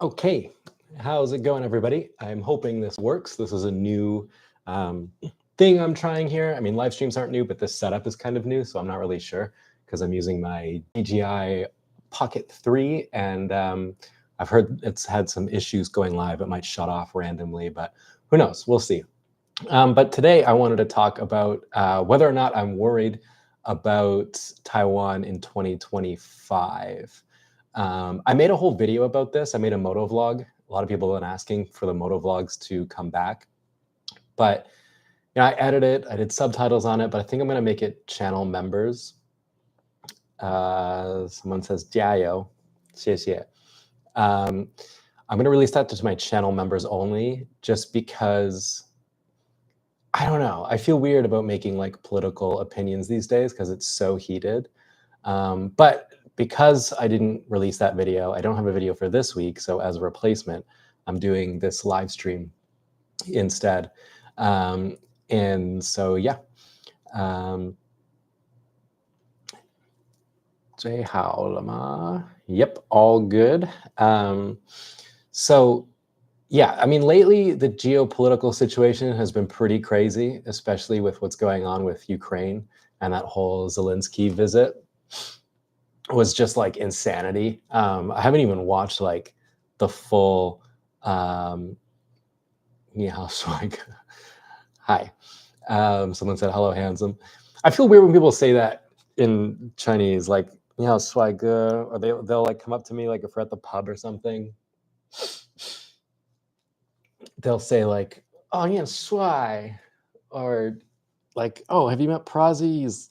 Okay, how's it going, everybody? I'm hoping this works. This is a new thing I'm trying here. I mean, live streams aren't new, but this setup is kind of new, so I'm not really sure because I'm using my DJI Pocket 3, and I've heard it's had some issues going live. It might shut off randomly, but who knows? We'll see. But today I wanted to talk about whether or not I'm worried about Taiwan in 2025. I made a whole video about this. I made a moto vlog. A lot of people have been asking for the moto vlogs to come back. But I edited it. I did subtitles on it, but I think I'm going to make it channel members. Someone says, 加油, 谢谢. I'm going to release that to my channel members only, just because, I don't know. I feel weird about making like political opinions these days because it's so heated. But because I didn't release that video, I don't have a video for this week. So as a replacement, I'm doing this live stream instead. And so, yeah. 最好了吗? Yep, all good. So, yeah, I mean, lately the geopolitical situation has been pretty crazy, especially with what's going on with Ukraine and that whole Zelensky visit. Was just like insanity. I haven't even watched like the full Hi. Someone said hello, handsome. I feel weird when people say that in Chinese, like or they'll like come up to me like if we're at the pub or something. They'll say like, oh yeah, swai, or like, oh, have you met Prazi? He's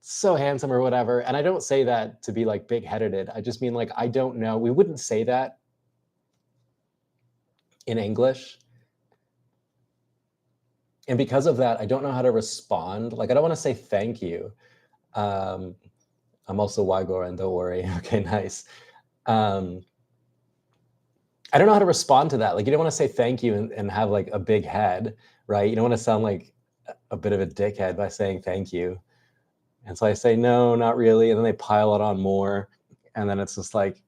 so handsome or whatever. And I don't say that to be like big-headed. I just mean like, I don't know. We wouldn't say that in English. And because of that, I don't know how to respond. Like, I don't want to say thank you. I'm also Wygoran, don't worry. Okay, nice. I don't know how to respond to that. Like, you don't want to say thank you and have like a big head, right? You don't want to sound like a bit of a dickhead by saying thank you. And so I say, no, not really. And then they pile it on more. And then it's just like,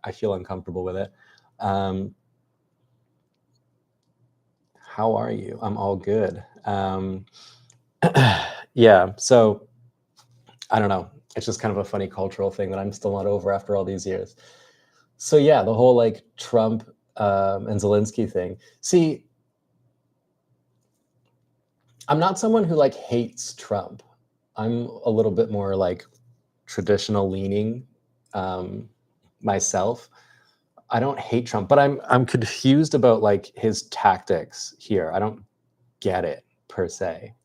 I feel uncomfortable with it. How are you? I'm all good. Yeah, so I don't know. It's just kind of a funny cultural thing that I'm still not over after all these years. So yeah, the whole like Trump and Zelensky thing. See, I'm not someone who like hates Trump. I'm a little bit more like traditional leaning myself. I don't hate Trump, but I'm confused about like his tactics here. I don't get it per se.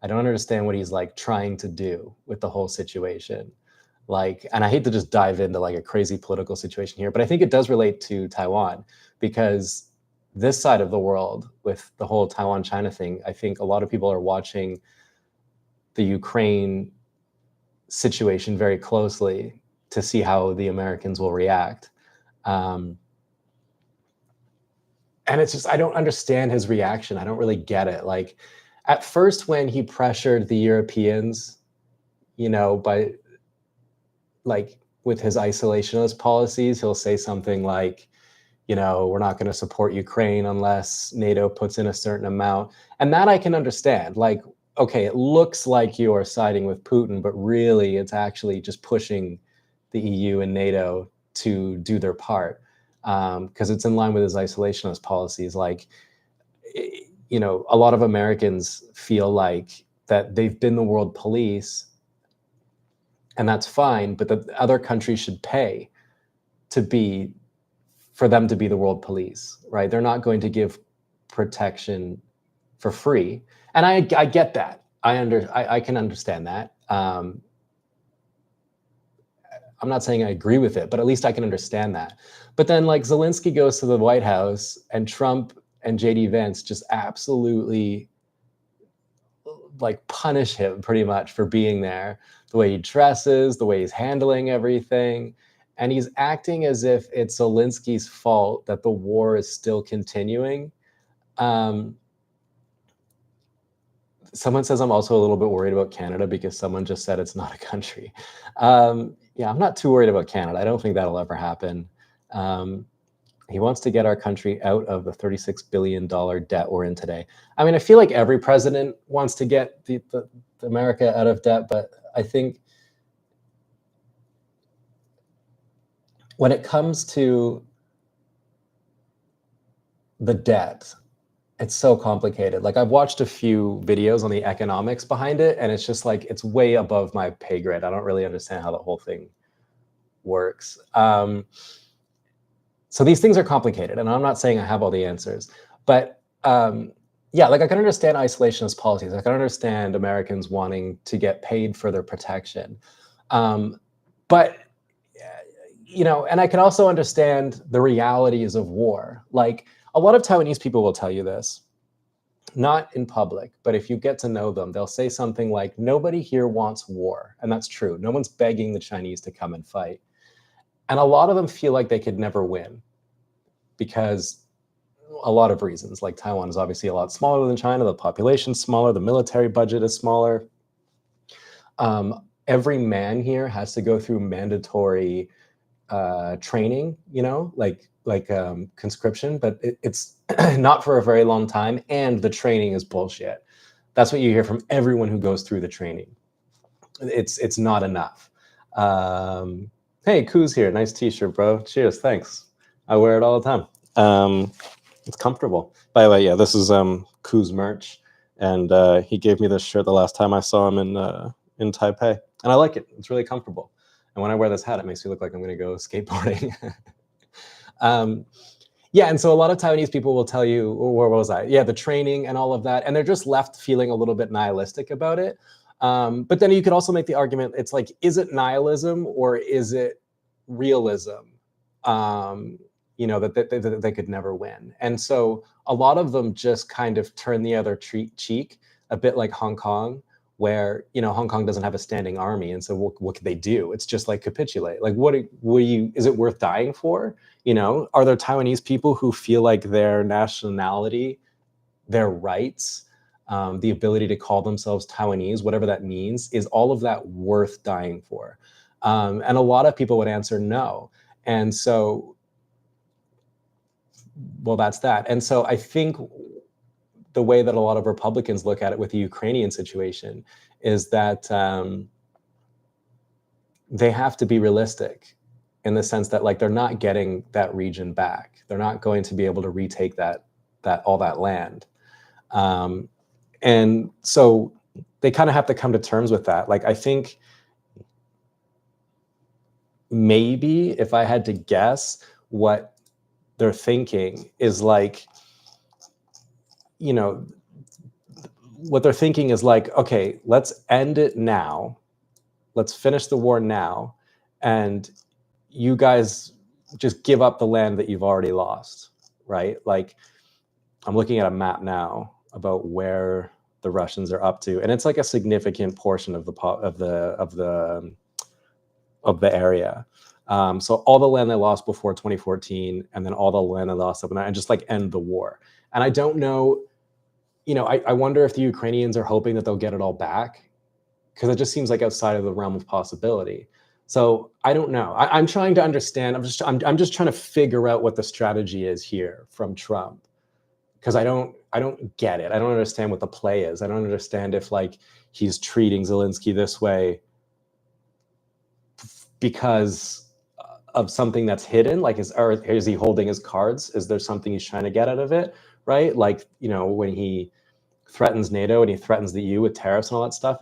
I don't understand what he's like trying to do with the whole situation. Like, and I hate to just dive into like a crazy political situation here, but I think it does relate to Taiwan, because this side of the world with the whole Taiwan-China thing, I think a lot of people are watching the Ukraine situation very closely to see how the Americans will react. And it's just, I don't understand his reaction. I don't really get it. Like at first when he pressured the Europeans, by like with his isolationist policies, he'll say something like, we're not going to support Ukraine unless NATO puts in a certain amount. And that I can understand. Like, okay, it looks like you are siding with Putin, but really it's actually just pushing the EU and NATO to do their part, because it's in line with his isolationist policies. Like, a lot of Americans feel like that they've been the world police, and that's fine, but the other countries should pay for them to be the world police, right? They're not going to give protection for free. And I get that. I can understand that. I'm not saying I agree with it, but at least I can understand that. But then like Zelensky goes to the White House and Trump and JD Vance just absolutely like punish him pretty much for being there. The way he dresses, the way he's handling everything. And he's acting as if it's Zelensky's fault that the war is still continuing. Someone says I'm also a little bit worried about Canada because someone just said it's not a country. Yeah, I'm not too worried about Canada. I don't think that'll ever happen. He wants to get our country out of the $36 billion debt we're in today. I mean, I feel like every president wants to get the America out of debt, but I think when it comes to the debt, it's so complicated. Like, I've watched a few videos on the economics behind it, and it's just like, it's way above my pay grade. I don't really understand how the whole thing works. So these things are complicated, and I'm not saying I have all the answers, but yeah, like, I can understand isolationist policies. I can understand Americans wanting to get paid for their protection. But, and I can also understand the realities of war. Like, a lot of Taiwanese people will tell you this, not in public, but if you get to know them, they'll say something like, nobody here wants war. And that's true. No one's begging the Chinese to come and fight. And a lot of them feel like they could never win because a lot of reasons. Like, Taiwan is obviously a lot smaller than China. The population's smaller. The military budget is smaller. Every man here has to go through mandatory training, like conscription, but it's not for a very long time, and the training is bullshit. That's what you hear from everyone who goes through the training. It's not enough. Hey, Koo's here. Nice t-shirt, bro. Cheers. Thanks. I wear it all the time. It's comfortable. By the way, yeah, this is Koo's merch, and he gave me this shirt the last time I saw him in Taipei, and I like it. It's really comfortable. And when I wear this hat, it makes me look like I'm going to go skateboarding. Yeah, and so a lot of Taiwanese people will tell you, where was I? Yeah, the training and all of that, and they're just left feeling a little bit nihilistic about it. But then you could also make the argument, it's like, is it nihilism or is it realism? That they could never win. And so a lot of them just kind of turn the other cheek, a bit like Hong Kong, where Hong Kong doesn't have a standing army, and so what could they do? It's just like capitulate. Like, is it worth dying for? Are there Taiwanese people who feel like their nationality, their rights, the ability to call themselves Taiwanese, whatever that means, is all of that worth dying for? And a lot of people would answer no. And so, well, that's that. And so I think the way that a lot of Republicans look at it with the Ukrainian situation is that they have to be realistic in the sense that, like, they're not getting that region back. They're not going to be able to retake all that land. And so they kind of have to come to terms with that. Like, I think maybe if I had to guess, what they're thinking is like, what they're thinking is like, okay, let's end it now. Let's finish the war now. And you guys just give up the land that you've already lost, right? Like, I'm looking at a map now about where the Russians are up to, and it's like a significant portion of the area. So all the land they lost before 2014, and then all the land they lost up, and just like end the war. And I don't know, I wonder if the Ukrainians are hoping that they'll get it all back, because it just seems like outside of the realm of possibility. So I don't know. I'm trying to understand. I'm just trying to figure out what the strategy is here from Trump, because I don't get it. I don't understand what the play is. I don't understand if, like, he's treating Zelensky this way because of something that's hidden, like, is he holding his cards? Is there something he's trying to get out of it, right? Like, when he threatens NATO and he threatens the EU with tariffs and all that stuff,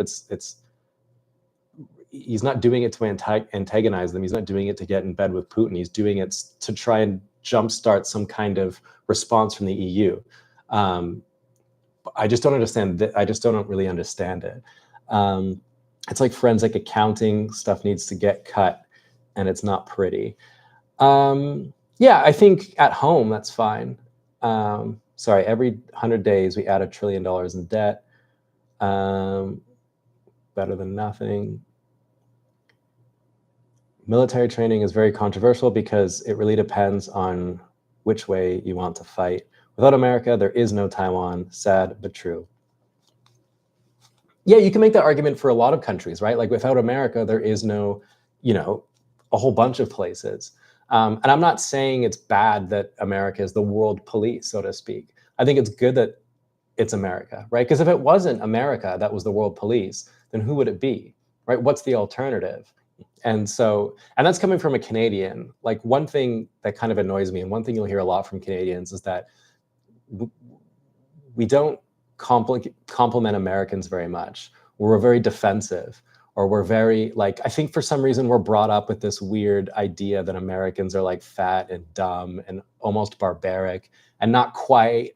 he's not doing it to antagonize them. He's not doing it to get in bed with Putin. He's doing it to try and jumpstart some kind of response from the EU. I just don't understand that. I just don't really understand it. It's like forensic accounting stuff needs to get cut, and it's not pretty. Yeah, I think at home that's fine. Sorry, every 100 days we add $1 trillion in debt. Better than nothing. Military training is very controversial because it really depends on which way you want to fight. Without America, there is no Taiwan. Sad, but true. Yeah, you can make that argument for a lot of countries, right? Like, without America, there is no, a whole bunch of places. And I'm not saying it's bad that America is the world police, so to speak. I think it's good that it's America, right? Because if it wasn't America that was the world police, then who would it be, right? What's the alternative? And so, and that's coming from a Canadian. Like, one thing that kind of annoys me, and one thing you'll hear a lot from Canadians, is that we don't compliment Americans very much. We're very defensive, or we're very, like, I think for some reason we're brought up with this weird idea that Americans are like fat and dumb and almost barbaric and not quite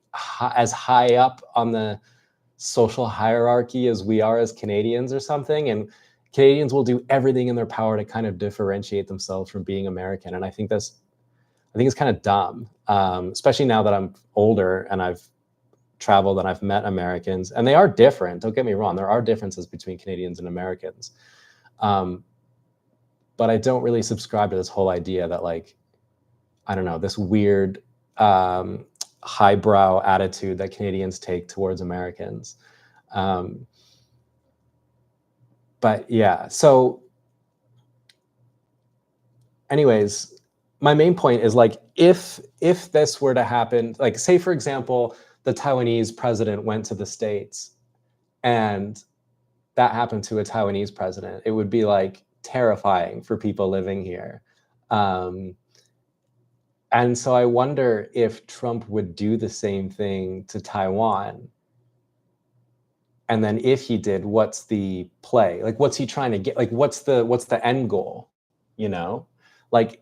as high up on the social hierarchy as we are as Canadians or something. And Canadians will do everything in their power to kind of differentiate themselves from being American. And I think it's kind of dumb, especially now that I'm older and I've traveled and I've met Americans, and they are different. Don't get me wrong. There are differences between Canadians and Americans. But I don't really subscribe to this whole idea that, like, I don't know, this weird highbrow attitude that Canadians take towards Americans. But yeah, so anyways, my main point is, like, if this were to happen, like, say for example, the Taiwanese president went to the States and that happened to a Taiwanese president, it would be like terrifying for people living here. And so I wonder if Trump would do the same thing to Taiwan. And then if he did, what's the play? Like, what's he trying to get? Like, what's the end goal? You know, like,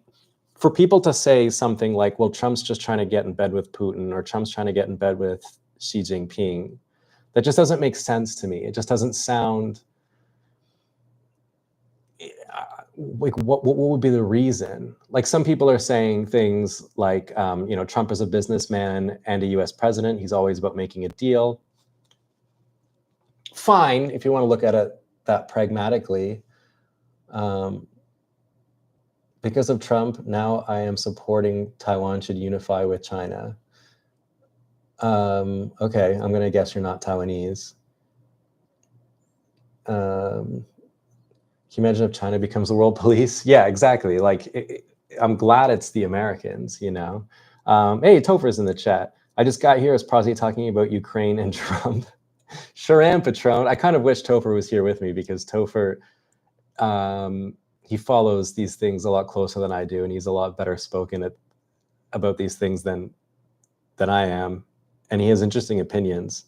for people to say something like, well, Trump's just trying to get in bed with Putin, or Trump's trying to get in bed with Xi Jinping, that just doesn't make sense to me. It just doesn't sound like, what would be the reason? Like, some people are saying things like, Trump is a businessman and a US president. He's always about making a deal. Fine, if you want to look at it that pragmatically. Because of Trump, now I am supporting Taiwan should unify with China. Okay, I'm going to guess you're not Taiwanese. Can you imagine if China becomes the world police? Yeah, exactly. Like, I'm glad it's the Americans, Hey, Topher's in the chat. I just got here as Prozzy talking about Ukraine and Trump. Sure am, Patron. I kind of wish Topher was here with me, because Topher, he follows these things a lot closer than I do, and he's a lot better spoken about these things than I am, and he has interesting opinions.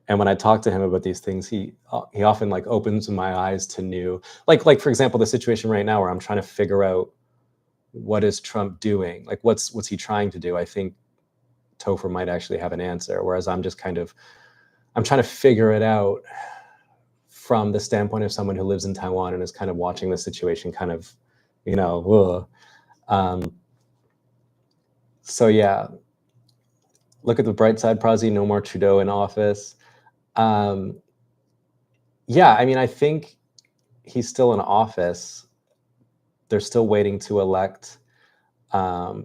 And when I talk to him about these things, he often, like, opens my eyes to new, like for example, the situation right now where I'm trying to figure out, what is Trump doing? Like, what's he trying to do? I think Topher might actually have an answer, whereas I'm trying to figure it out from the standpoint of someone who lives in Taiwan and is kind of watching the situation kind of, so yeah, look at the bright side, Prozzy, no more Trudeau in office. Yeah, I mean, I think he's still in office. They're still waiting to elect, a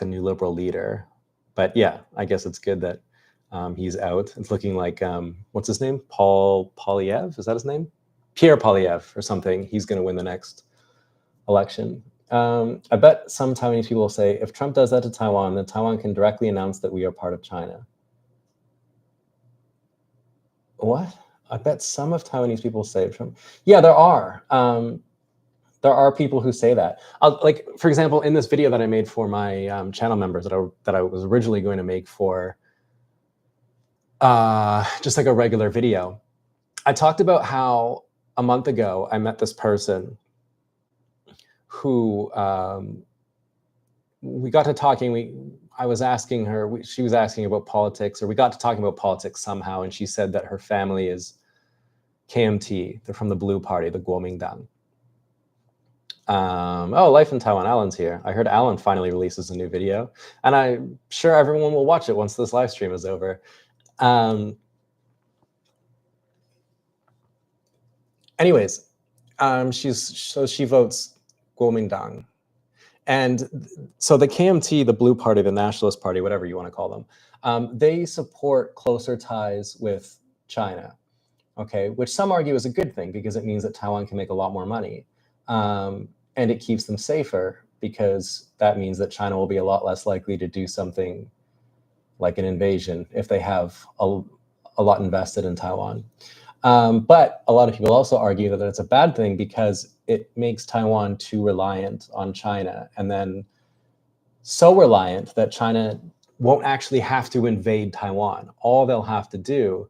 new liberal leader. But yeah, I guess it's good that he's out. It's looking like, what's his name? Paul Poilievre, is that his name? Pierre Poilievre or something. He's going to win the next election. I bet some Taiwanese people will say, if Trump does that to Taiwan, then Taiwan can directly announce that we are part of China. What? I bet some of Taiwanese people say Trump. Yeah, there are. There are people who say that. Like, for example, in this video that I made for my channel members, that I was originally going to make for just like a regular video, I talked about how a month ago I met this person who, we got to talking. I was asking her, she was asking about politics, or we got to talking about politics somehow, and she said that her family is KMT. They're from the Blue Party, the Kuomintang. Oh, Life in Taiwan, Alan's here. I heard Alan finally releases a new video, and I'm sure everyone will watch it once this live stream is over. Anyways, she votes Kuomintang. And so the KMT, the Blue Party, the Nationalist Party, whatever you want to call them, they support closer ties with China, okay, which some argue is a good thing, because it means that Taiwan can make a lot more money. and it keeps them safer because that means that China will be a lot less likely to do something like an invasion if they have a lot invested in Taiwan. But a lot of people also argue that it's a bad thing because it makes Taiwan too reliant on China, and then so reliant that China won't actually have to invade Taiwan. All they'll have to do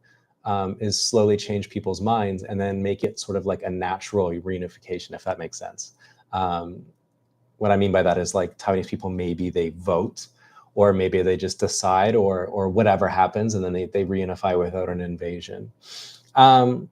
is slowly change people's minds and then make it sort of like a natural reunification, if that makes sense. What I mean by that is like Taiwanese people, maybe they vote, or maybe they just decide, or whatever happens, and then they reunify without an invasion. And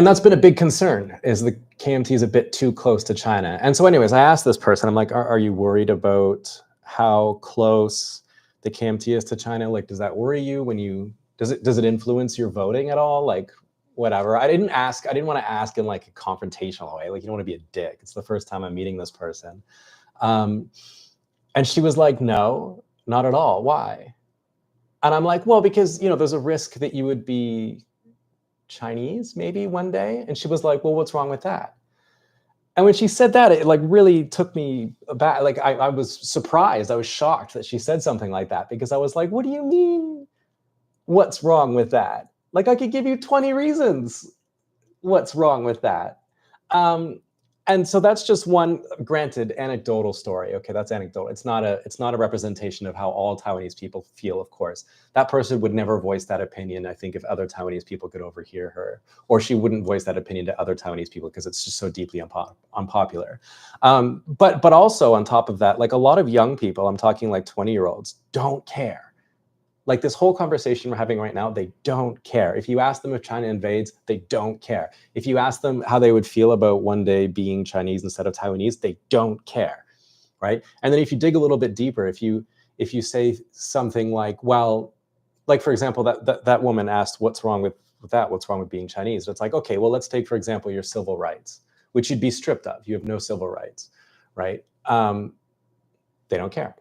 that's been a big concern, is the KMT is a bit too close to China. And so anyways, I asked this person, I'm like, are you worried about how close the KMT is to China? Like, does that worry you does it influence your voting at all? Like, whatever. I didn't want to ask in like a confrontational way. Like, you don't want to be a dick. It's the first time I'm meeting this person. And she was like, no, not at all. Why? And I'm like, well, because, there's a risk that you would be Chinese maybe one day. And she was like, well, what's wrong with that? And when she said that, it like really took me aback. Like I was surprised. I was shocked that she said something like that, because I was like, what do you mean? What's wrong with that? Like, I could give you 20 reasons what's wrong with that. And so that's just one, granted, anecdotal story. Okay, that's anecdotal. It's not a representation of how all Taiwanese people feel, of course. That person would never voice that opinion, I think, if other Taiwanese people could overhear her, or she wouldn't voice that opinion to other Taiwanese people because it's just so deeply unpopular. But also on top of that, like a lot of young people, I'm talking like 20-year-olds, don't care. Like this whole conversation we're having right now, they don't care. If you ask them if China invades, they don't care. If you ask them how they would feel about one day being Chinese instead of Taiwanese, they don't care, right? And then if you dig a little bit deeper, if you say something like, well, like for example, that woman asked, what's wrong with that? What's wrong with being Chinese? It's like, okay, well, let's take, for example, your civil rights, which you'd be stripped of. You have no civil rights, right? They don't care.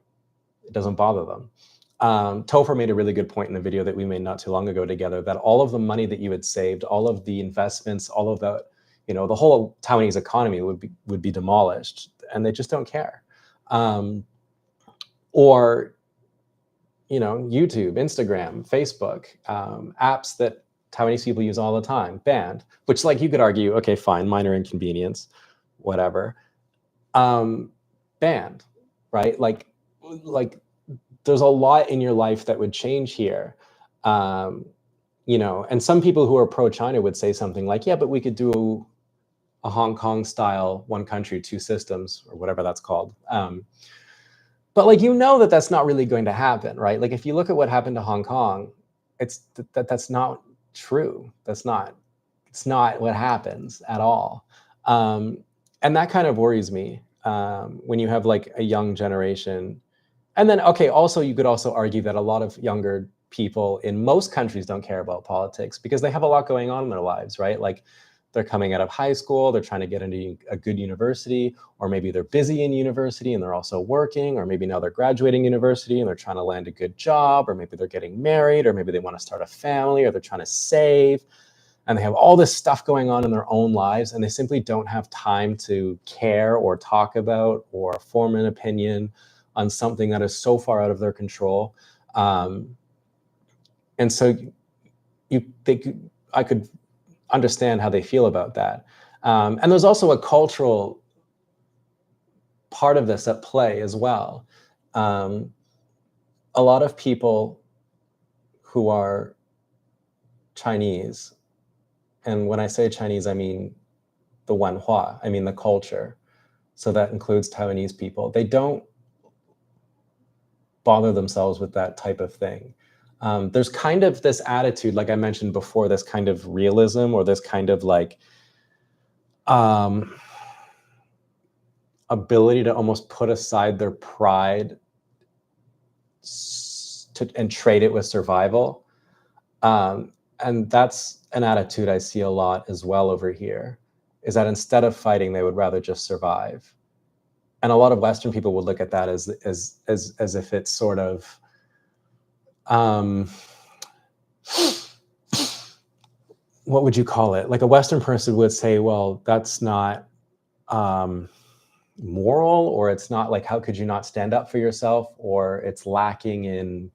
It doesn't bother them. Topher made a really good point in the video that we made not too long ago together, that all of the money that you had saved, all of the investments, all of the, the whole Taiwanese economy would be demolished, and they just don't care. Or, YouTube, Instagram, Facebook, apps that Taiwanese people use all the time, banned, which like you could argue, okay, fine, minor inconvenience, whatever. Banned, right? Like there's a lot in your life that would change here. And some people who are pro-China would say something like, yeah, but we could do a Hong Kong style, one country, two systems, or whatever that's called. But like, that's not really going to happen, right? Like if you look at what happened to Hong Kong, that's not true. It's not what happens at all. And that kind of worries me when you have like a young generation. And then, okay, also, you could also argue that a lot of younger people in most countries don't care about politics because they have a lot going on in their lives, right? Like they're coming out of high school, they're trying to get into a good university, or maybe they're busy in university and they're also working, or maybe now they're graduating university and they're trying to land a good job, or maybe they're getting married, or maybe they want to start a family, or they're trying to save. And they have all this stuff going on in their own lives, and they simply don't have time to care or talk about or form an opinion on something that is so far out of their control. And so I could understand how they feel about that. And there's also a cultural part of this at play as well. A lot of people who are Chinese, and when I say Chinese, I mean the Wenhua, I mean the culture. So that includes Taiwanese people. They don't bother themselves with that type of thing. There's kind of this attitude, like I mentioned before, this kind of realism, or this kind of like ability to almost put aside their pride and trade it with survival. And that's an attitude I see a lot as well over here, is that instead of fighting, they would rather just survive. And a lot of Western people would look at that as if it's sort of what would you call it? Like a Western person would say, well, that's not moral, or it's not like, how could you not stand up for yourself, or it's lacking in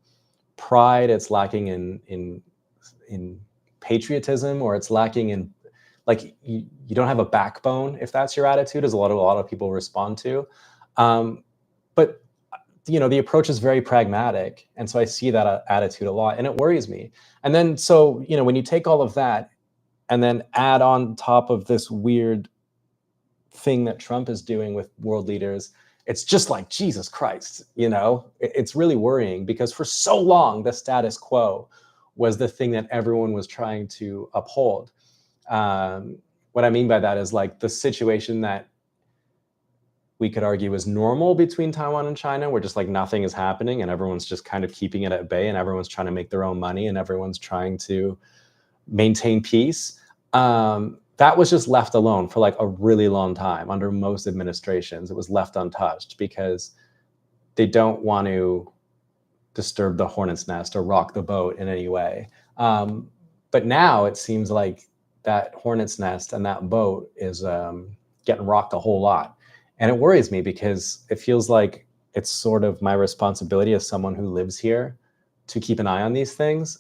pride, it's lacking in patriotism, or it's lacking in, like, you don't have a backbone, if that's your attitude, as a lot of people respond to. But the approach is very pragmatic, and so I see that attitude a lot, and it worries me. And then, so when you take all of that and then add on top of this weird thing that Trump is doing with world leaders, it's just like, Jesus Christ, it's really worrying, because for so long the status quo was the thing that everyone was trying to uphold. What I mean by that is, like, the situation that we could argue is normal between Taiwan and China, where just like nothing is happening and everyone's just kind of keeping it at bay, and everyone's trying to make their own money, and everyone's trying to maintain peace. That was just left alone for like a really long time. Under most administrations, it was left untouched because they don't want to disturb the hornet's nest or rock the boat in any way. But now it seems like that hornet's nest and that boat is getting rocked a whole lot. And it worries me, because it feels like it's sort of my responsibility as someone who lives here to keep an eye on these things.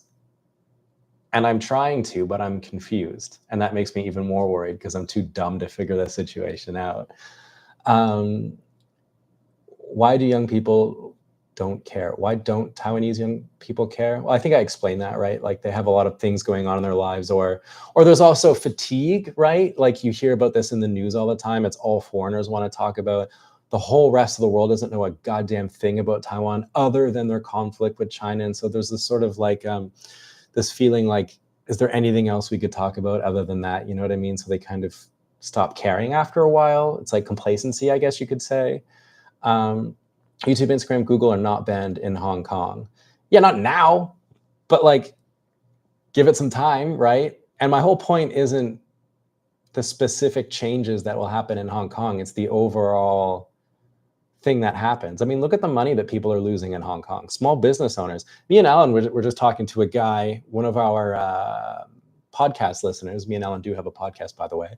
And I'm trying to, but I'm confused. And that makes me even more worried, because I'm too dumb to figure the situation out. Why do young people don't care? Why don't Taiwanese young people care? Well, I think I explained that, right? Like, they have a lot of things going on in their lives, or there's also fatigue, right? Like, you hear about this in the news all the time. It's all foreigners want to talk about. The whole rest of the world doesn't know a goddamn thing about Taiwan other than their conflict with China. And so there's this sort of like, this feeling like, is there anything else we could talk about other than that? You know what I mean? So they kind of stop caring after a while. It's like complacency, I guess you could say. YouTube, Instagram, Google are not banned in Hong Kong. Yeah, not now, but like, give it some time, right? And my whole point isn't the specific changes that will happen in Hong Kong. It's the overall thing that happens. I mean, look at the money that people are losing in Hong Kong. Small business owners. Me and Alan were just talking to a guy, one of our podcast listeners. Me and Alan do have a podcast, by the way,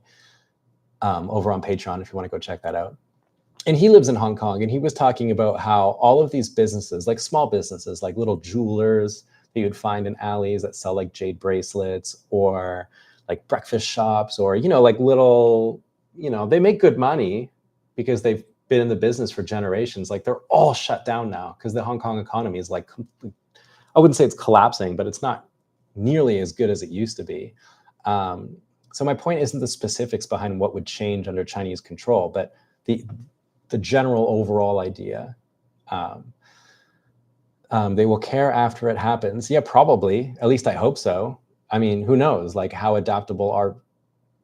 over on Patreon, if you want to go check that out. And he lives in Hong Kong, and he was talking about how all of these businesses, like small businesses, like little jewelers that you'd find in alleys that sell like jade bracelets, or like breakfast shops, or, like little, they make good money because they've been in the business for generations. Like, they're all shut down now because the Hong Kong economy is like, I wouldn't say it's collapsing, but it's not nearly as good as it used to be. So my point isn't the specifics behind what would change under Chinese control, but the general overall idea. They will care after it happens. Yeah, probably. At least I hope so. I mean, who knows? Like, how adaptable are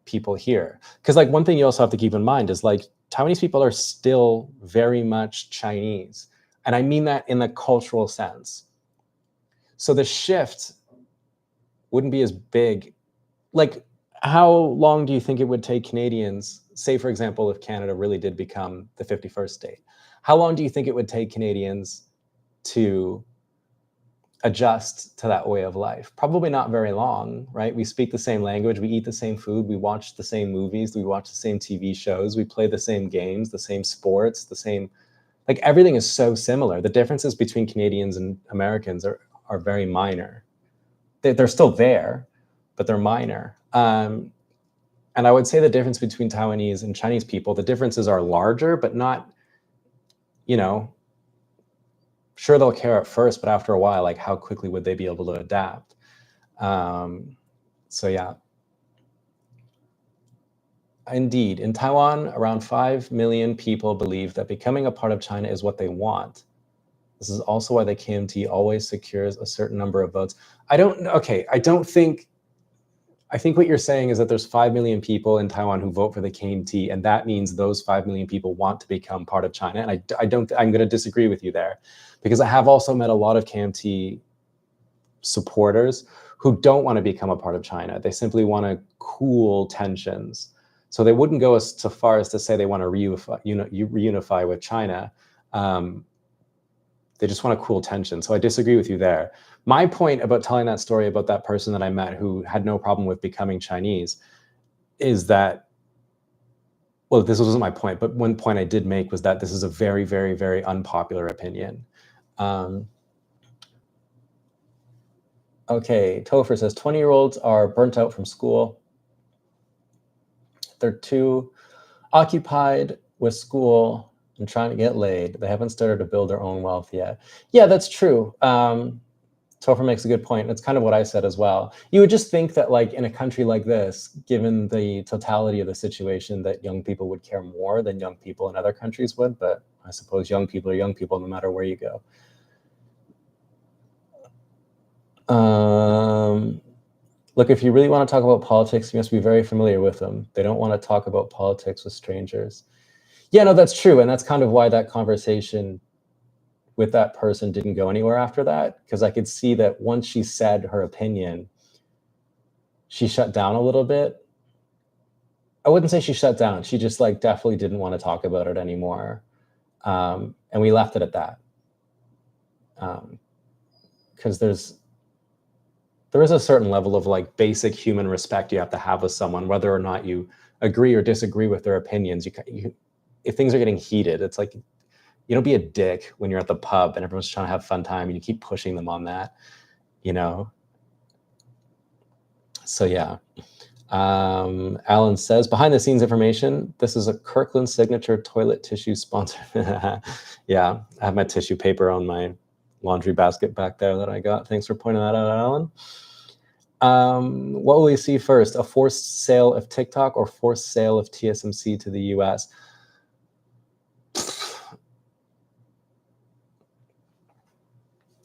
people here? Because like, one thing you also have to keep in mind is, like, Taiwanese people are still very much Chinese. And I mean that in the cultural sense. So the shift wouldn't be as big. Like, how long do you think it would take Canadians, say, for example, if Canada really did become the 51st state, how long do you think it would take Canadians to adjust to that way of life? Probably not very long, right? We speak the same language, we eat the same food, we watch the same movies, we watch the same TV shows, we play the same games, the same sports, the same, like, everything is so similar. The differences between Canadians and Americans are very minor. They're still there, but they're minor. And I would say the difference between Taiwanese and Chinese people, the differences are larger, but not, sure, they'll care at first, but after a while, like, how quickly would they be able to adapt? So yeah. Indeed, in Taiwan, around 5 million people believe that becoming a part of China is what they want. This is also why the KMT always secures a certain number of votes. I think what you're saying is that there's 5 million people in Taiwan who vote for the KMT, and that means those 5 million people want to become part of China. And I'm going to disagree with you there, because I have also met a lot of KMT supporters who don't want to become a part of China. They simply want to cool tensions. So they wouldn't go so far as to say they want to reunify with China. They just want to cool tension. So I disagree with you there. My point about telling that story about that person that I met who had no problem with becoming Chinese is that, well, this wasn't my point, but one point I did make was that this is a very, very, very unpopular opinion. Okay, Topher says 20-year-olds are burnt out from school. They're too occupied with school and trying to get laid. They haven't started to build their own wealth yet. Yeah, that's true. Topher makes a good point. It's kind of what I said as well. You would just think that, like, in a country like this, given the totality of the situation, that young people would care more than young people in other countries would. But I suppose young people are young people no matter where you go. Look, if you really want to talk about politics, you must be very familiar with them. They don't want to talk about politics with strangers. Yeah, no, that's true. And that's kind of why that conversation with that person didn't go anywhere after that, because I could see that once she said her opinion, she shut down a little bit. I wouldn't say she shut down. She just, like, definitely didn't want to talk about it anymore. And we left it at that. Because there is a certain level of, like, basic human respect you have to have with someone, whether or not you agree or disagree with their opinions. If things are getting heated, it's like, you don't be a dick when you're at the pub and everyone's trying to have a fun time and you keep pushing them on that, you know? So yeah. Alan says, behind the scenes information, this is a Kirkland signature toilet tissue sponsor. Yeah, I have my tissue paper on my laundry basket back there that I got. Thanks for pointing that out, Alan. What will we see first? A forced sale of TikTok or forced sale of TSMC to the US?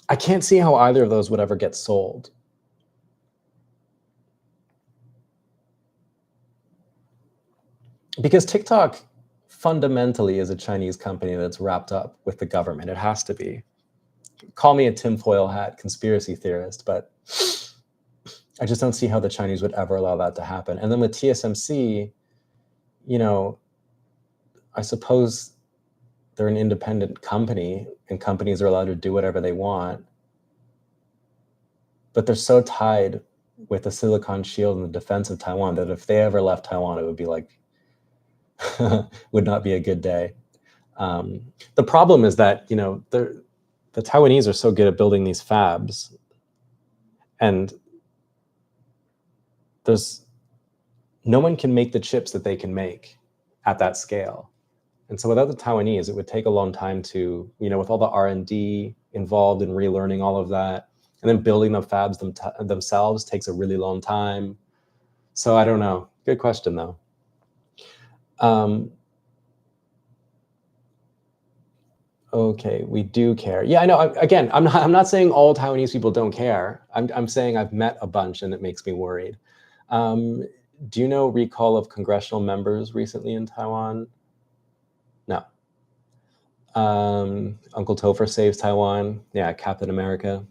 I can't see how either of those would ever get sold. Because TikTok fundamentally is a Chinese company that's wrapped up with the government. It has to be. Call me a tinfoil hat conspiracy theorist, but I just don't see how the Chinese would ever allow that to happen. And then with TSMC, you know, I suppose they're an independent company and companies are allowed to do whatever they want, but they're so tied with the Silicon Shield and the defense of Taiwan that if they ever left Taiwan, it would be like, would not be a good day. The problem is that, you know, the Taiwanese are so good at building these fabs, and no one can make the chips that they can make at that scale. And so without the Taiwanese, it would take a long time to, you know, with all the R&D involved in relearning all of that, and then building the fabs themselves takes a really long time. So I don't know. Good question, though. Okay, we do care. Yeah, I know. Again, I'm not saying all Taiwanese people don't care. I'm saying I've met a bunch, and it makes me worried. Do you know recall of congressional members recently in Taiwan? No. Uncle Topher saves Taiwan. Yeah, Captain America.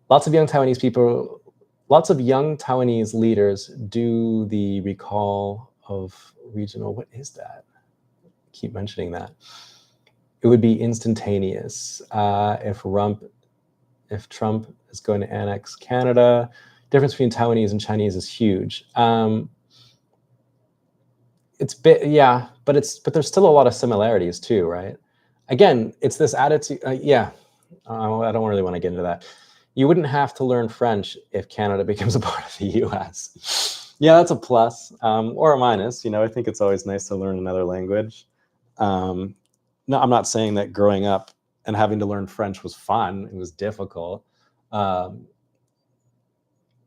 Lots of young Taiwanese leaders do the recall of regional. What is that? I keep mentioning that. It would be instantaneous if Trump is going to annex Canada. Difference between Taiwanese and Chinese is huge. It's yeah, but there's still a lot of similarities too, right? Again, it's this attitude. Yeah, I don't really want to get into that. You wouldn't have to learn French if Canada becomes a part of the U.S. Yeah, that's a plus or a minus. You know, I think it's always nice to learn another language. No, I'm not saying that growing up and having to learn French was fun. It was difficult. And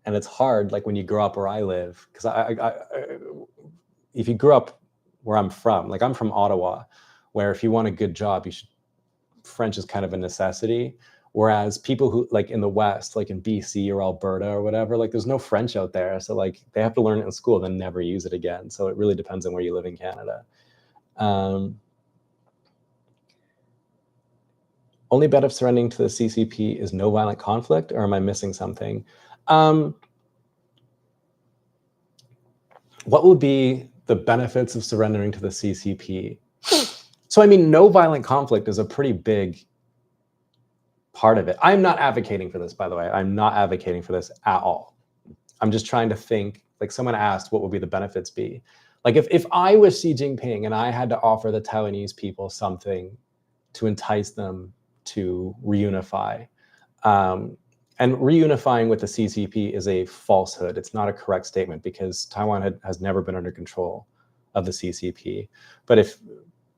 it's hard, like when you grow up where I live, because if you grew up where I'm from, like I'm from Ottawa, where if you want a good job, French is kind of a necessity. Whereas people who, like in the West, like in BC or Alberta or whatever, like there's no French out there. So like they have to learn it in school, then never use it again. So it really depends on where you live in Canada. Only bet of surrendering to the CCP is no violent conflict, or am I missing something? What would be the benefits of surrendering to the CCP? So, I mean, no violent conflict is a pretty big part of it. I'm not advocating for this, by the way. I'm not advocating for this at all. I'm just trying to think, like someone asked, what would be the benefits be? Like if I was Xi Jinping and I had to offer the Taiwanese people something to entice them to reunify, and reunifying with the CCP is a falsehood. It's not a correct statement because Taiwan has never been under control of the CCP. But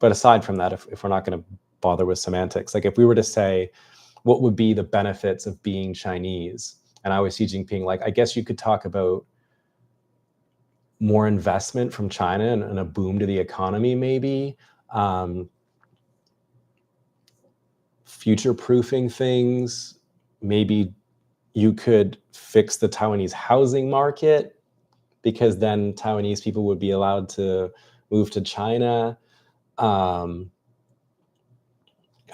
aside from that, if we're not going to bother with semantics, like if we were to say, what would be the benefits of being Chinese? And I was Xi Jinping, like, I guess you could talk about more investment from China and a boom to the economy, maybe. Future-proofing things. Maybe you could fix the Taiwanese housing market because then Taiwanese people would be allowed to move to China and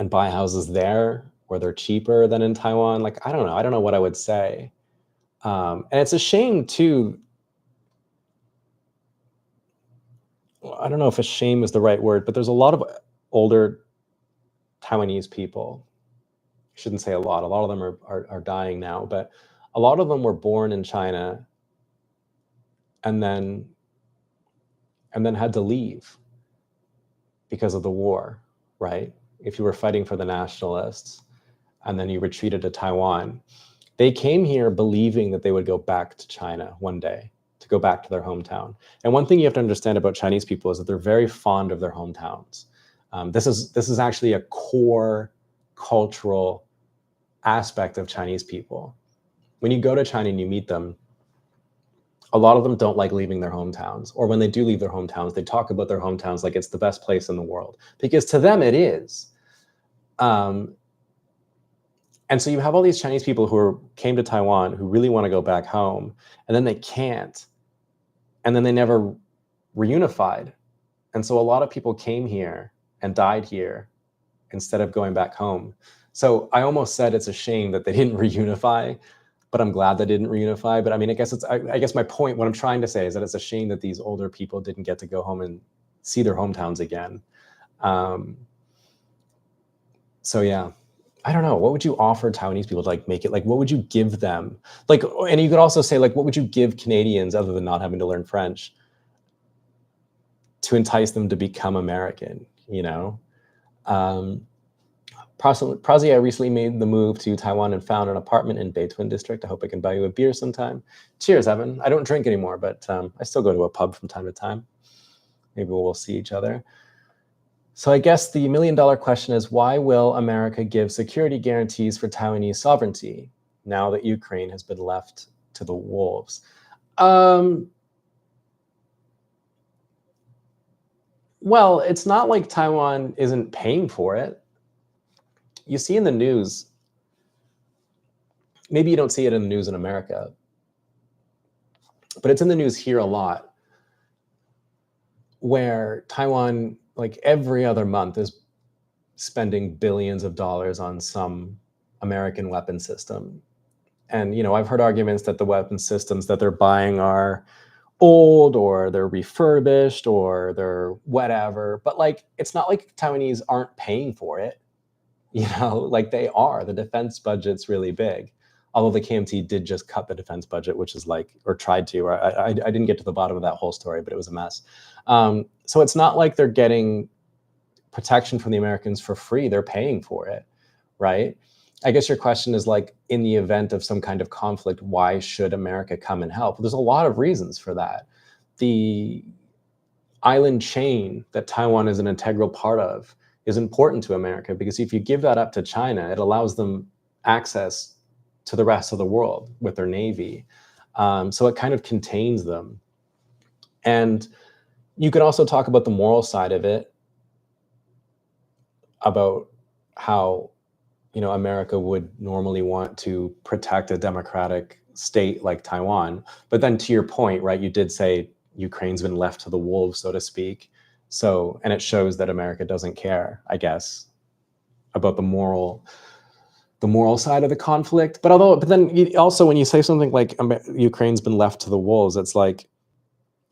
buy houses there where they're cheaper than in Taiwan. Like, I don't know. I don't know what I would say. And it's a shame too. I don't know if a shame is the right word, but there's a lot of older Taiwanese people. I shouldn't say a lot. A lot of them are dying now, but a lot of them were born in China and then had to leave because of the war, right? If you were fighting for the nationalists and then you retreated to Taiwan, they came here believing that they would go back to China one day, to go back to their hometown. And one thing you have to understand about Chinese people is that they're very fond of their hometowns. This is actually a core cultural aspect of Chinese people. When you go to China and you meet them, a lot of them don't like leaving their hometowns. Or when they do leave their hometowns, they talk about their hometowns like it's the best place in the world. Because to them it is. And so you have all these Chinese people who came to Taiwan who really want to go back home, and then they can't. And then they never reunified. And so a lot of people came here and died here instead of going back home. So I almost said it's a shame that they didn't reunify, but I'm glad they didn't reunify. But I mean, I guess my point, what I'm trying to say is that it's a shame that these older people didn't get to go home and see their hometowns again. So yeah, I don't know. What would you offer Taiwanese people to like make it, like, what would you give them? Like, and you could also say, like, what would you give Canadians other than not having to learn French to entice them to become American, you know? Prazi, I recently made the move to Taiwan and found an apartment in Beitun district. I hope I can buy you a beer sometime. Cheers, Evan. I don't drink anymore, but I still go to a pub from time to time. Maybe we'll see each other. So I guess the million-dollar question is, why will America give security guarantees for Taiwanese sovereignty now that Ukraine has been left to the wolves? Well, it's not like Taiwan isn't paying for it. You see in the news, maybe you don't see it in the news in America, but it's in the news here a lot, where Taiwan, like every other month, is spending billions of dollars on some American weapon system. And, you know, I've heard arguments that the weapon systems that they're buying are old or they're refurbished or they're whatever. But like, it's not like Taiwanese aren't paying for it. You know, like they are. The defense budget's really big. Although the KMT did just cut the defense budget, which is like, or tried to, or I didn't get to the bottom of that whole story, but it was a mess. So it's not like they're getting protection from the Americans for free. They're paying for it, right? I guess your question is like, in the event of some kind of conflict, why should America come and help? There's a lot of reasons for that. The island chain that Taiwan is an integral part of is important to America because if you give that up to China, it allows them access to the rest of the world with their navy. So it kind of contains them. And you could also talk about the moral side of it, about how, you know, America would normally want to protect a democratic state like Taiwan. But then to your point, right, you did say Ukraine's been left to the wolves, so to speak. So, and it shows that America doesn't care, I guess, about the moral side of the conflict. But then also when you say something like Ukraine's been left to the wolves, it's like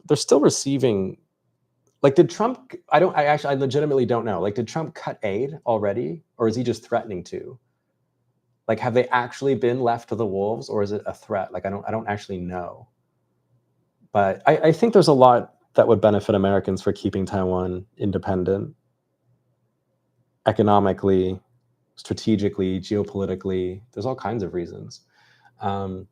they're still receiving. Like, did Trump? I legitimately don't know. Like, did Trump cut aid already, or is he just threatening to? Like, have they actually been left to the wolves, or is it a threat? Like, I don't actually know. But I think there's a lot that would benefit Americans for keeping Taiwan independent, economically, strategically, geopolitically. There's all kinds of reasons. Um,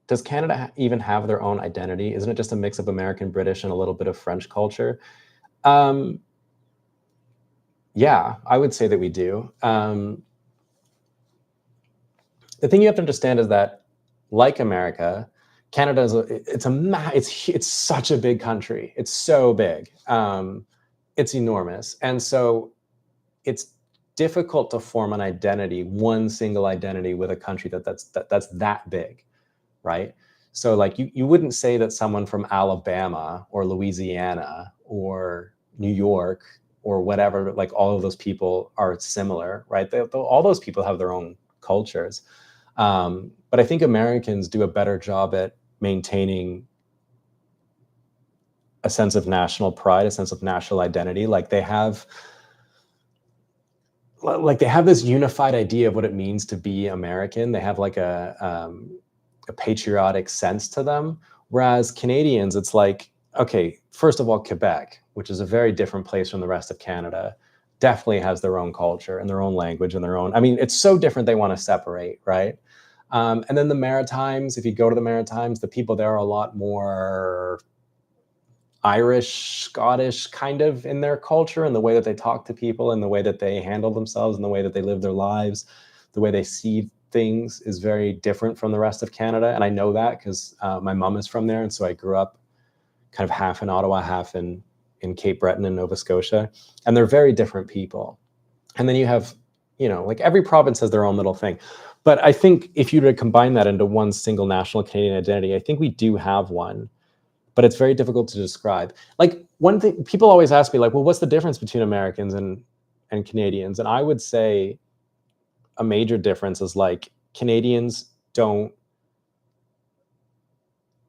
does Canada even have their own identity? Isn't it just a mix of American, British, and a little bit of French culture? Um, yeah, I would say that we do. The thing you have to understand is that, like America, Canada is it's such a big country. It's so big. It's enormous, and so it's difficult to form an identity, one single identity with a country that's that big, right? So like you wouldn't say that someone from Alabama or Louisiana or New York or whatever, like all of those people are similar, right? All those people have their own cultures. But I think Americans do a better job at maintaining a sense of national pride, a sense of national identity. Like they have this unified idea of what it means to be American. They have like a patriotic sense to them. Whereas Canadians, it's like, okay, first of all, Quebec, which is a very different place from the rest of Canada, definitely has their own culture and their own language and their own, I mean, it's so different they want to separate, right? And then the Maritimes, if you go to the Maritimes, the people there are a lot more Irish, Scottish kind of in their culture and the way that they talk to people and the way that they handle themselves and the way that they live their lives, the way they see things is very different from the rest of Canada. And I know that because my mom is from there. And so I grew up kind of half in Ottawa, half in Cape Breton and Nova Scotia. And they're very different people. And then you have, like every province has their own little thing. But I think if you were to combine that into one single national Canadian identity, I think we do have one, but it's very difficult to describe. Like one thing, people always ask me like, well, what's the difference between Americans and Canadians? And I would say a major difference is like Canadians don't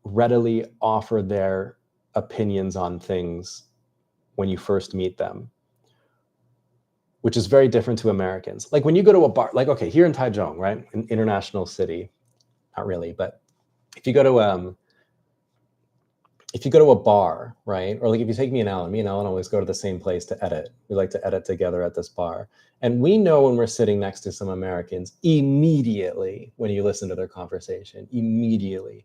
readily offer their opinions on things when you first meet them, which is very different to Americans. Like when you go to a bar, like, okay, here in Taichung, right? An international city, not really, but if you go to a bar, right? Or like if you take me and Alan always go to the same place to edit. We like to edit together at this bar. And we know when we're sitting next to some Americans immediately when you listen to their conversation, immediately.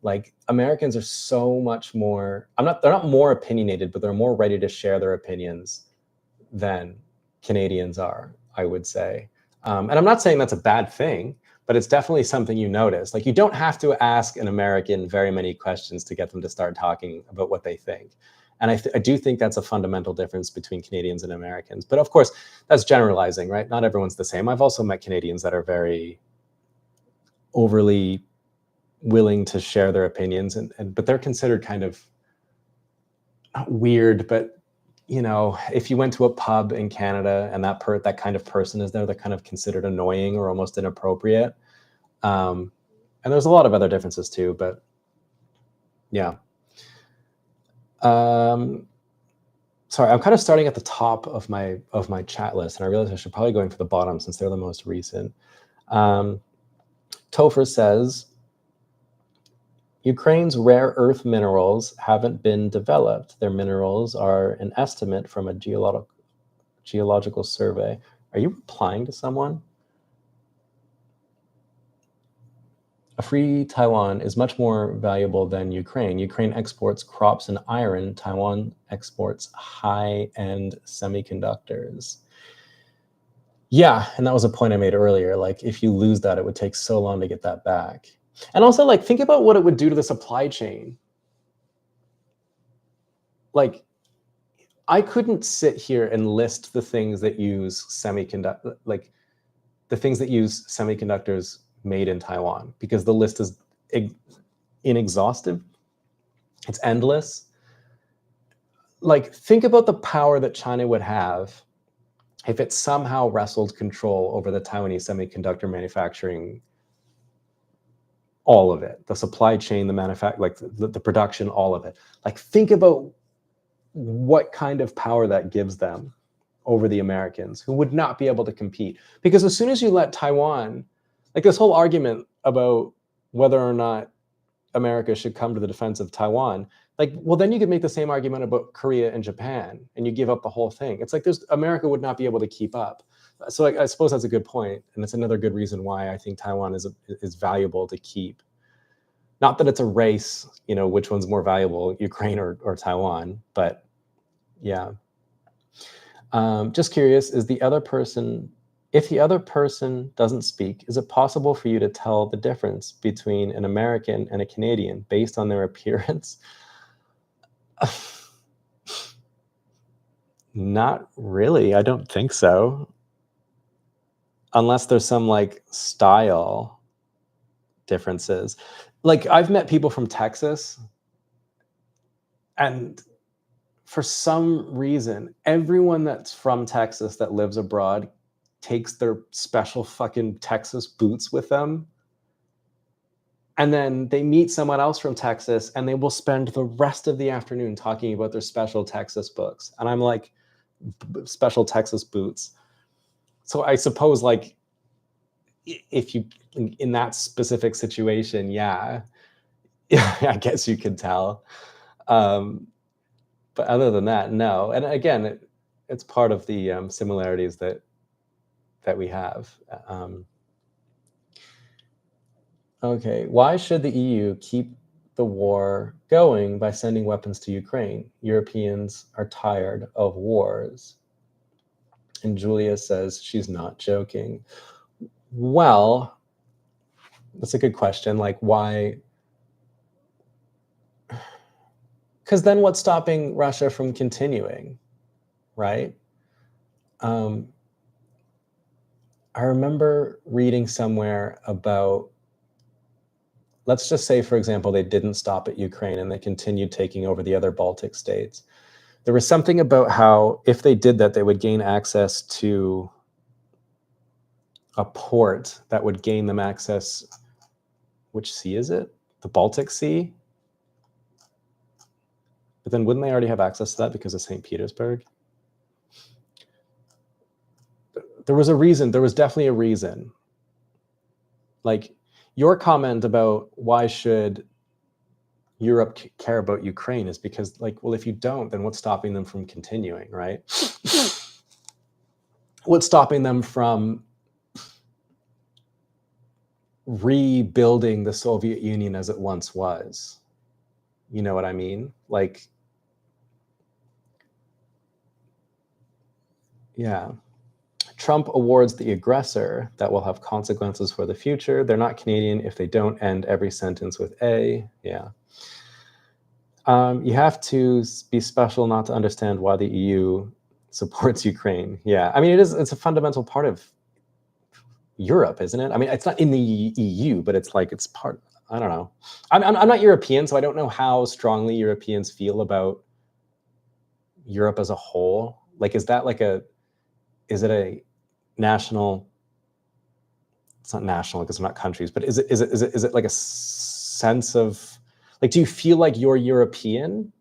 Like Americans are so much more, they're not more opinionated, but they're more ready to share their opinions than Canadians are, I would say. And I'm not saying that's a bad thing, but it's definitely something you notice. Like you don't have to ask an American very many questions to get them to start talking about what they think. And I do think that's a fundamental difference between Canadians and Americans. But of course, that's generalizing, right? Not everyone's the same. I've also met Canadians that are very overly willing to share their opinions, but they're considered kind of not weird, but if you went to a pub in Canada and that kind of person is there, they're kind of considered annoying or almost inappropriate. And there's a lot of other differences too, but yeah. Sorry, I'm kind of starting at the top of my chat list, and I realize I should probably go into the bottom since they're the most recent. Topher says, Ukraine's rare earth minerals haven't been developed. Their minerals are an estimate from a geological survey. Are you replying to someone? A free Taiwan is much more valuable than Ukraine. Ukraine exports crops and iron. Taiwan exports high-end semiconductors. Yeah, and that was a point I made earlier. Like, if you lose that, it would take so long to get that back. And also, like, think about what it would do to the supply chain. Like, I couldn't sit here and list the things that use semiconductors made in Taiwan, because the list is inexhaustive. It's endless. Like, think about the power that China would have if it somehow wrestled control over the Taiwanese semiconductor manufacturing, all of it, the supply chain, the the production, all of it. Like, think about what kind of power that gives them. over the Americans, who would not be able to compete. Because as soon as you let Taiwan, like this whole argument about whether or not America should come to the defense of Taiwan, like, well, then you could make the same argument about Korea and Japan, and you give up the whole thing. It's like America would not be able to keep up. So I suppose that's a good point, and it's another good reason why I think Taiwan is valuable to keep. Not that it's a race, which one's more valuable, Ukraine or Taiwan, but yeah. Just curious, if the other person doesn't speak, is it possible for you to tell the difference between an American and a Canadian based on their appearance? Not really. I don't think so. Unless there's some like style differences. Like I've met people from Texas, and for some reason, everyone that's from Texas that lives abroad takes their special fucking Texas boots with them. And then they meet someone else from Texas and they will spend the rest of the afternoon talking about their special Texas books. And I'm like, special Texas boots. So I suppose like if you, in that specific situation, yeah, I guess you could tell. But other than that, no. And again, it's part of the similarities that we have. Okay, why should the EU keep the war going by sending weapons to Ukraine? Europeans are tired of wars. And Julia says she's not joking. Well, that's a good question. Like, why? Because then what's stopping Russia from continuing, right? I remember reading somewhere about, let's just say, for example, they didn't stop at Ukraine and they continued taking over the other Baltic states. There was something about how if they did that, they would gain access to a port that would gain them access. Which sea is it? The Baltic Sea? But then wouldn't they already have access to that because of St. Petersburg? There was a reason. There was definitely a reason. Like your comment about why should Europe care about Ukraine is because, like, well, if you don't, then what's stopping them from continuing, right? What's stopping them from rebuilding the Soviet Union as it once was? You know what I mean? Like, yeah. Trump awards the aggressor that will have consequences for the future. They're not Canadian if they don't end every sentence with A. Yeah. You have to be special not to understand why the EU supports Ukraine. Yeah. I mean, it's a fundamental part of Europe, isn't it? I mean, it's not in the EU, but it's like, it's part, I don't know. I'm not European, so I don't know how strongly Europeans feel about Europe as a whole. Like, is it a national, it's not national because they're not countries, but is it like a sense of, like, do you feel like you're European?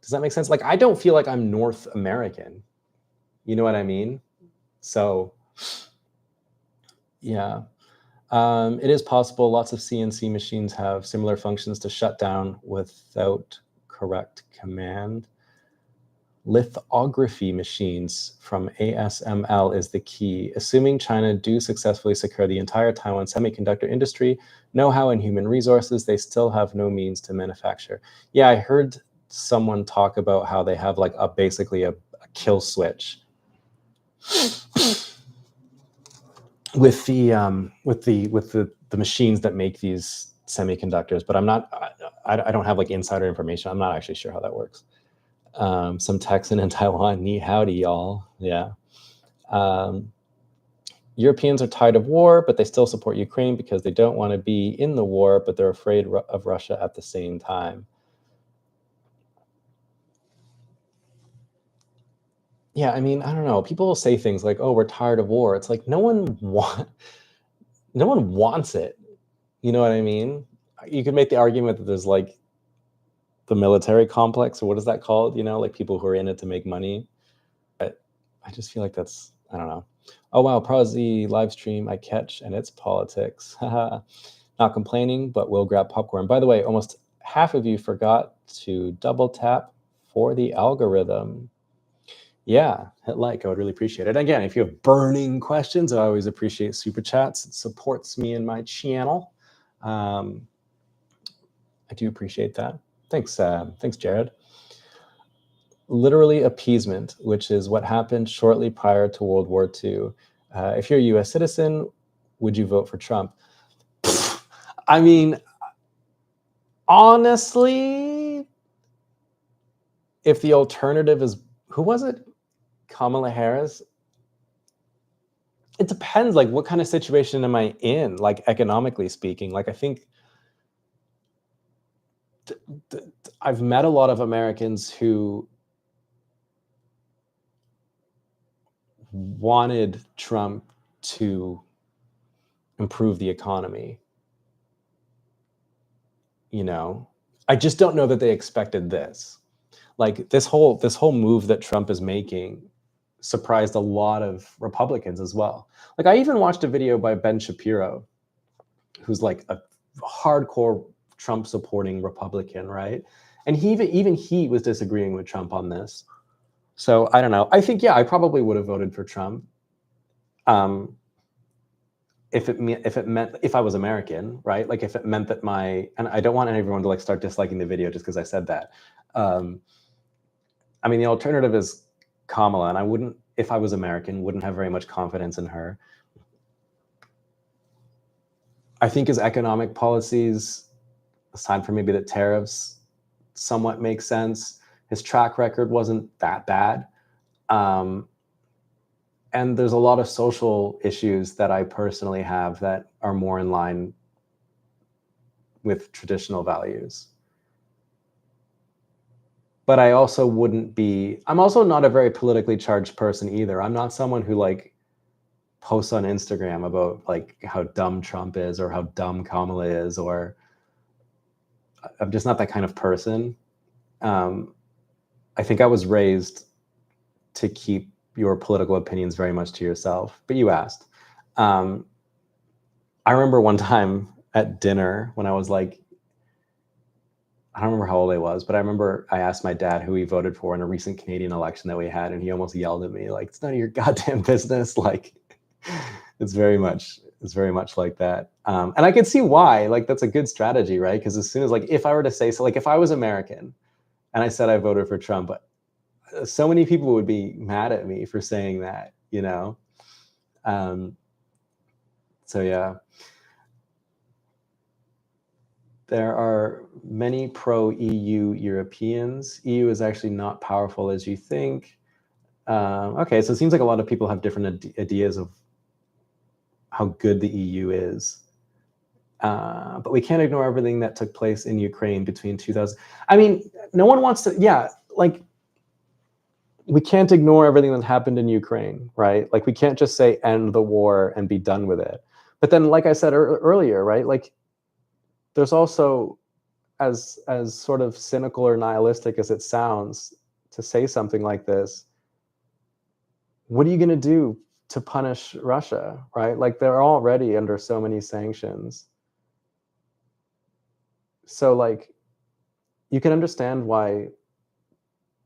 Does that make sense? Like, I don't feel like I'm North American. You know what I mean? So, yeah. It is possible lots of CNC machines have similar functions to shut down without correct command. Lithography machines from ASML is the key. Assuming China do successfully secure the entire Taiwan semiconductor industry, know-how and human resources, they still have no means to manufacture. Yeah, I heard someone talk about how they have like basically a kill switch with the machines that make these semiconductors, but I don't have like insider information. I'm not actually sure how that works. Some Texan in Taiwan, ni howdy, y'all. Yeah. Europeans are tired of war, but they still support Ukraine because they don't want to be in the war, but they're afraid of Russia at the same time. Yeah, I mean, I don't know. People will say things like, "Oh, we're tired of war." It's like no one wants it. You know what I mean? You could make the argument that there's like the military complex, or what is that called? You know, like people who are in it to make money. But I just feel like that's, I don't know. Oh wow, Prozzy live stream I catch and it's politics. Haha. Not complaining, but will grab popcorn. By the way, almost half of you forgot to double tap for the algorithm. Yeah, hit like. I would really appreciate it. Again, if you have burning questions, I always appreciate super chats. It supports me in my channel. I do appreciate that. Thanks, Jared. Literally appeasement, which is what happened shortly prior to World War II. If you're a U.S. citizen, would you vote for Trump? I mean, honestly, if the alternative is, who was it? Kamala Harris? It depends, like, what kind of situation am I in, like, economically speaking? Like, I think I've met a lot of Americans who wanted Trump to improve the economy. You know, I just don't know that they expected this. Like, this whole move that Trump is making surprised a lot of Republicans as well. Like, I even watched a video by Ben Shapiro, who's like a hardcore Trump supporting Republican, right? And even he was disagreeing with Trump on this. So I don't know. I think, yeah, I probably would have voted for Trump. If it meant, if I was American, right? Like, if it meant that and I don't want everyone to like start disliking the video just because I said that. I mean, the alternative is Kamala, and I wouldn't, if I was American, wouldn't have very much confidence in her. I think his economic policies, aside from maybe the tariffs, somewhat make sense. His track record wasn't that bad. And there's a lot of social issues that I personally have that are more in line with traditional values. But I also wouldn't be, I'm also not a very politically charged person either. I'm not someone who like posts on Instagram about like how dumb Trump is or how dumb Kamala is, or I'm just not that kind of person. I think I was raised to keep your political opinions very much to yourself, but you asked. I remember one time at dinner when I was like, I don't remember how old I was, but I remember I asked my dad who he voted for in a recent Canadian election that we had, and he almost yelled at me like, "It's none of your goddamn business." Like, it's very much like that. And I could see why. Like, that's a good strategy, right? Because as soon as, like, if I were to say so, like, if I was American and I said I voted for Trump, so many people would be mad at me for saying that, you know? So yeah. There are many pro-EU Europeans. EU is actually not powerful as you think. Okay, so it seems like a lot of people have different ideas of how good the EU is. But we can't ignore everything that took place in Ukraine between 2000. I mean, no one wants to, yeah, like, we can't ignore everything that happened in Ukraine, right? Like, we can't just say end the war and be done with it. But then, like I said earlier, right? Like, there's also, as sort of cynical or nihilistic as it sounds to say something like this, what are you going to do to punish Russia, right? Like, they're already under so many sanctions. So, like, you can understand why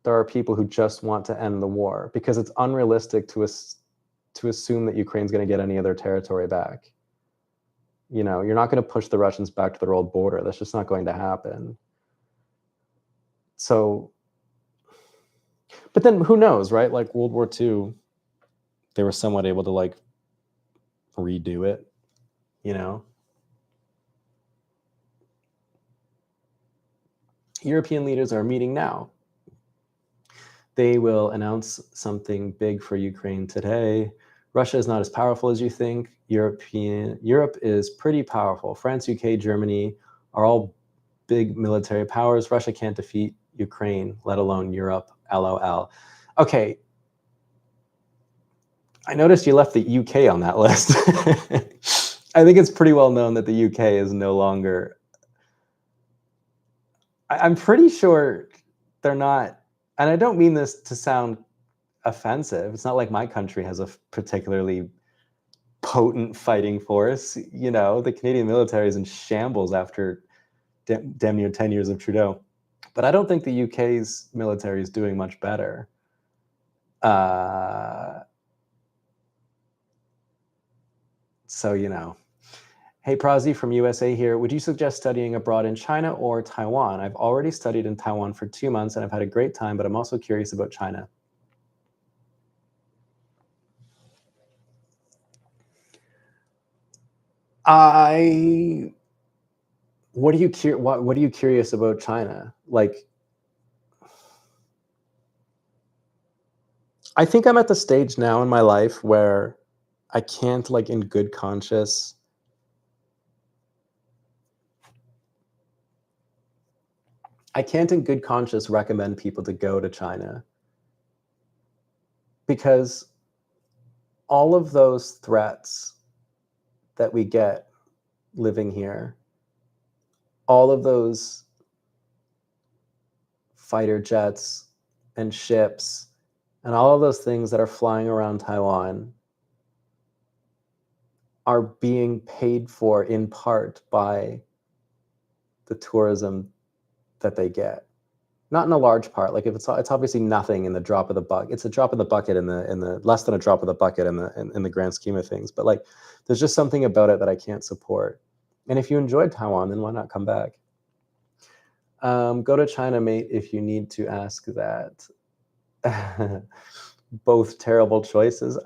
there are people who just want to end the war, because it's unrealistic to assume that Ukraine's going to get any of their territory back. You know, you're not going to push the Russians back to their old border. That's just not going to happen. So, but then who knows, right? Like, World War II, they were somewhat able to like redo it, you know? European leaders are meeting now. They will announce something big for Ukraine today. Russia is not as powerful as you think. Europe is pretty powerful. France, UK, Germany are all big military powers. Russia can't defeat Ukraine, let alone Europe. LOL. Okay. I noticed you left the UK on that list. I think it's pretty well known that the UK is no longer. I'm pretty sure they're not, and I don't mean this to sound offensive. It's not like my country has a particularly potent fighting force. You know, the Canadian military is in shambles after damn near 10 years of Trudeau. But I don't think the UK's military is doing much better. So, you know. Hey, Prazi from USA here. Would you suggest studying abroad in China or Taiwan? I've already studied in Taiwan for 2 months and I've had a great time, but I'm also curious about China. What are you curious about China? Like, I think I'm at the stage now in my life where I can't, like, in good conscience, recommend people to go to China, because all of those threats that we get living here, all of those fighter jets and ships and all of those things that are flying around Taiwan are being paid for in part by the tourism that they get. Not in a large part. Like, if it's obviously nothing in the drop of the bucket. It's a drop of the bucket in the less than a drop of the bucket in the grand scheme of things. But, like, there's just something about it that I can't support. And if you enjoyed Taiwan, then why not come back? Go to China, mate, if you need to ask that. Both terrible choices.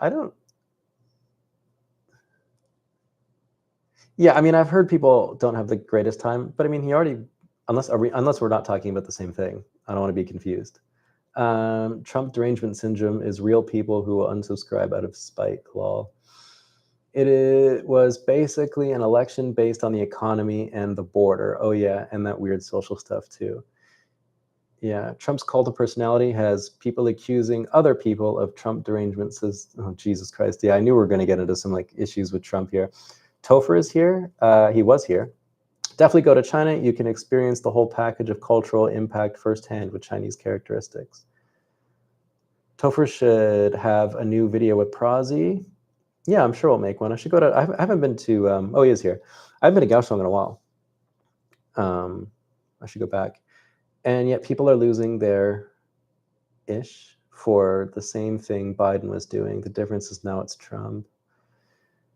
Yeah, I mean, I've heard people don't have the greatest time, but I mean, unless we're not talking about the same thing. I don't want to be confused. Trump derangement syndrome is real people who will unsubscribe out of spite. Lol. It was basically an election based on the economy and the border. Oh yeah, and that weird social stuff too. Yeah, Trump's cult of personality has people accusing other people of Trump derangement. Says, oh, Jesus Christ. Yeah, I knew we were going to get into some, like, issues with Trump here. Topher is here. He was here. Definitely go to China. You can experience the whole package of cultural impact firsthand with Chinese characteristics. Topher should have a new video with Prazi. Yeah, I'm sure we'll make one. I should go to. I haven't been to. Oh, he is here. I haven't been to Kaohsiung in a while. I should go back. And yet people are losing their ish for the same thing Biden was doing. The difference is now it's Trump.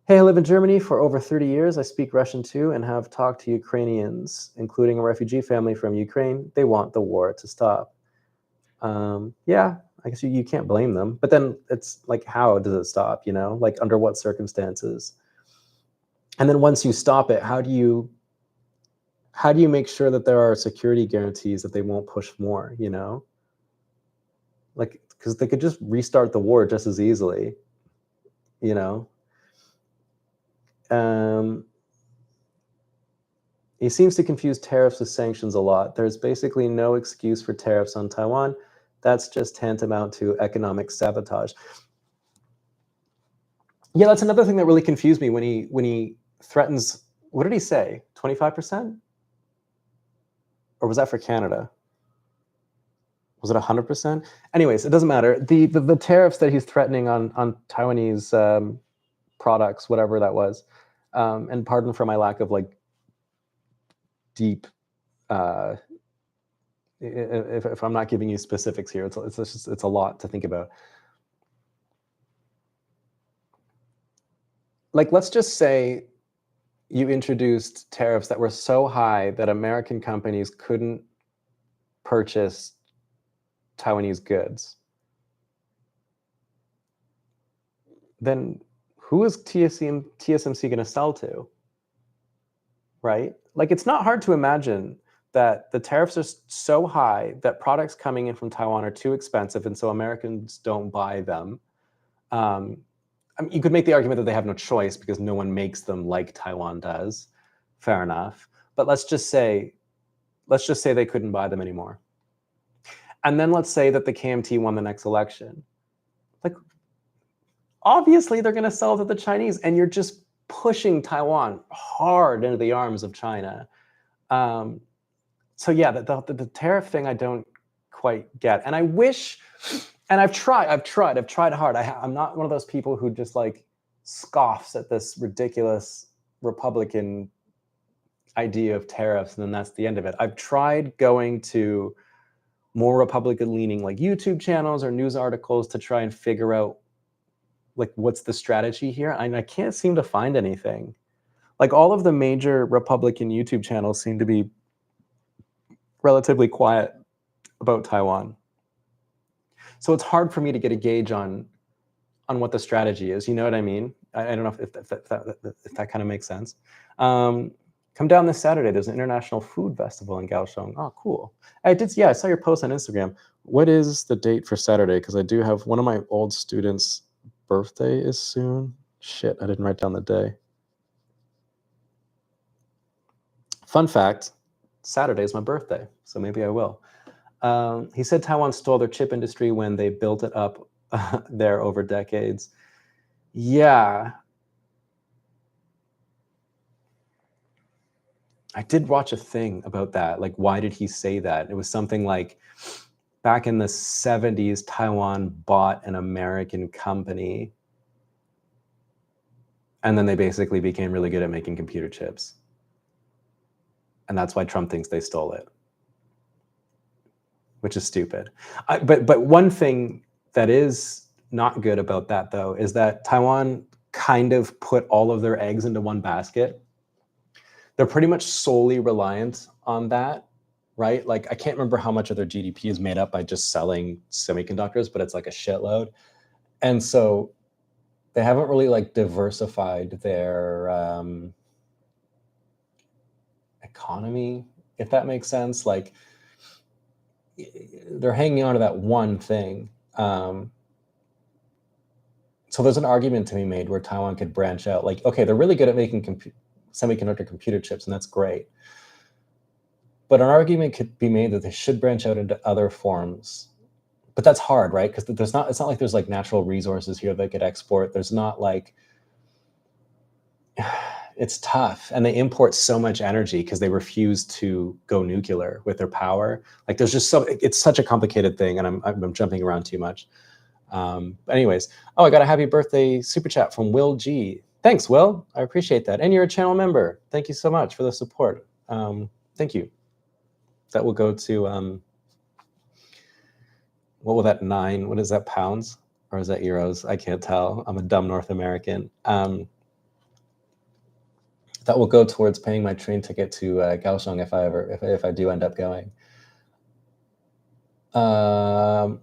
Hey, I live in Germany for over 30 years. I speak Russian too and have talked to Ukrainians, including a refugee family from Ukraine. They want the war to stop. Yeah, I guess you can't blame them. But then it's like, how does it stop? You know, like, under what circumstances? And then once you stop it, how do you make sure that there are security guarantees that they won't push more? You know, like, because they could just restart the war just as easily. You know. He seems to confuse tariffs with sanctions a lot. There's basically no excuse for tariffs on Taiwan. That's just tantamount to economic sabotage. Yeah, that's another thing that really confused me when he threatens. What did he say? 25%? Or was that for Canada? Was it 100%? Anyways, it doesn't matter. The tariffs that he's threatening on Taiwanese products, whatever that was, and pardon for my lack of, like, deep. If I'm not giving you specifics here, it's a lot to think about. Like, let's just say you introduced tariffs that were so high that American companies couldn't purchase Taiwanese goods. Then who is TSMC going to sell to? Right? Like, it's not hard to imagine that the tariffs are so high that products coming in from Taiwan are too expensive, and so Americans don't buy them. I mean, you could make the argument that they have no choice because no one makes them like Taiwan does. Fair enough. But let's just say they couldn't buy them anymore. And then let's say that the KMT won the next election. Like, obviously they're going to sell to the Chinese, and you're just pushing Taiwan hard into the arms of China. So yeah, the tariff thing I don't quite get. And I wish And I've tried hard. I'm not one of those people who just like scoffs at this ridiculous Republican idea of tariffs, and then that's the end of it. I've tried going to more Republican leaning like YouTube channels or news articles to try and figure out like what's the strategy here. And I can't seem to find anything. Like all of the major Republican YouTube channels seem to be relatively quiet about Taiwan. So it's hard for me to get a gauge on what the strategy is. You know what I mean? I don't know if that kind of makes sense. Come down this Saturday. There's an international food festival in Kaohsiung. Oh, cool. I saw your post on Instagram. What is the date for Saturday? Because I do have one of my old students' birthday is soon. Shit, I didn't write down the day. Fun fact, Saturday is my birthday, so maybe I will. He said Taiwan stole their chip industry when they built it up there over decades. Yeah. I did watch a thing about that. Like, why did he say that? It was something like back in the 70s, Taiwan bought an American company. And then they basically became really good at making computer chips. And that's why Trump thinks they stole it, which is stupid. But one thing that is not good about that, though, is that Taiwan kind of put all of their eggs into one basket. They're pretty much solely reliant on that, right? Like, I can't remember how much of their GDP is made up by just selling semiconductors, but it's like a shitload. And so they haven't really like diversified their economy, if that makes sense. Like, they're hanging on to that one thing. So there's an argument to be made where Taiwan could branch out. Like, okay, they're really good at making semiconductor computer chips, and that's great. But an argument could be made that they should branch out into other forms. But that's hard, right? Because it's not like there's like natural resources here they could export. There's not like, it's tough. And they import so much energy because they refuse to go nuclear with their power. Like, there's just it's such a complicated thing, and I'm jumping around too much. But anyways, I got a happy birthday super chat from Will G. Thanks, Will. I appreciate that. And you're a channel member. Thank you so much for the support. Thank you. That will go to, what will that 9? What is that, pounds? Or is that euros? I can't tell. I'm a dumb North American. That will go towards paying my train ticket to Kaohsiung if I do end up going. The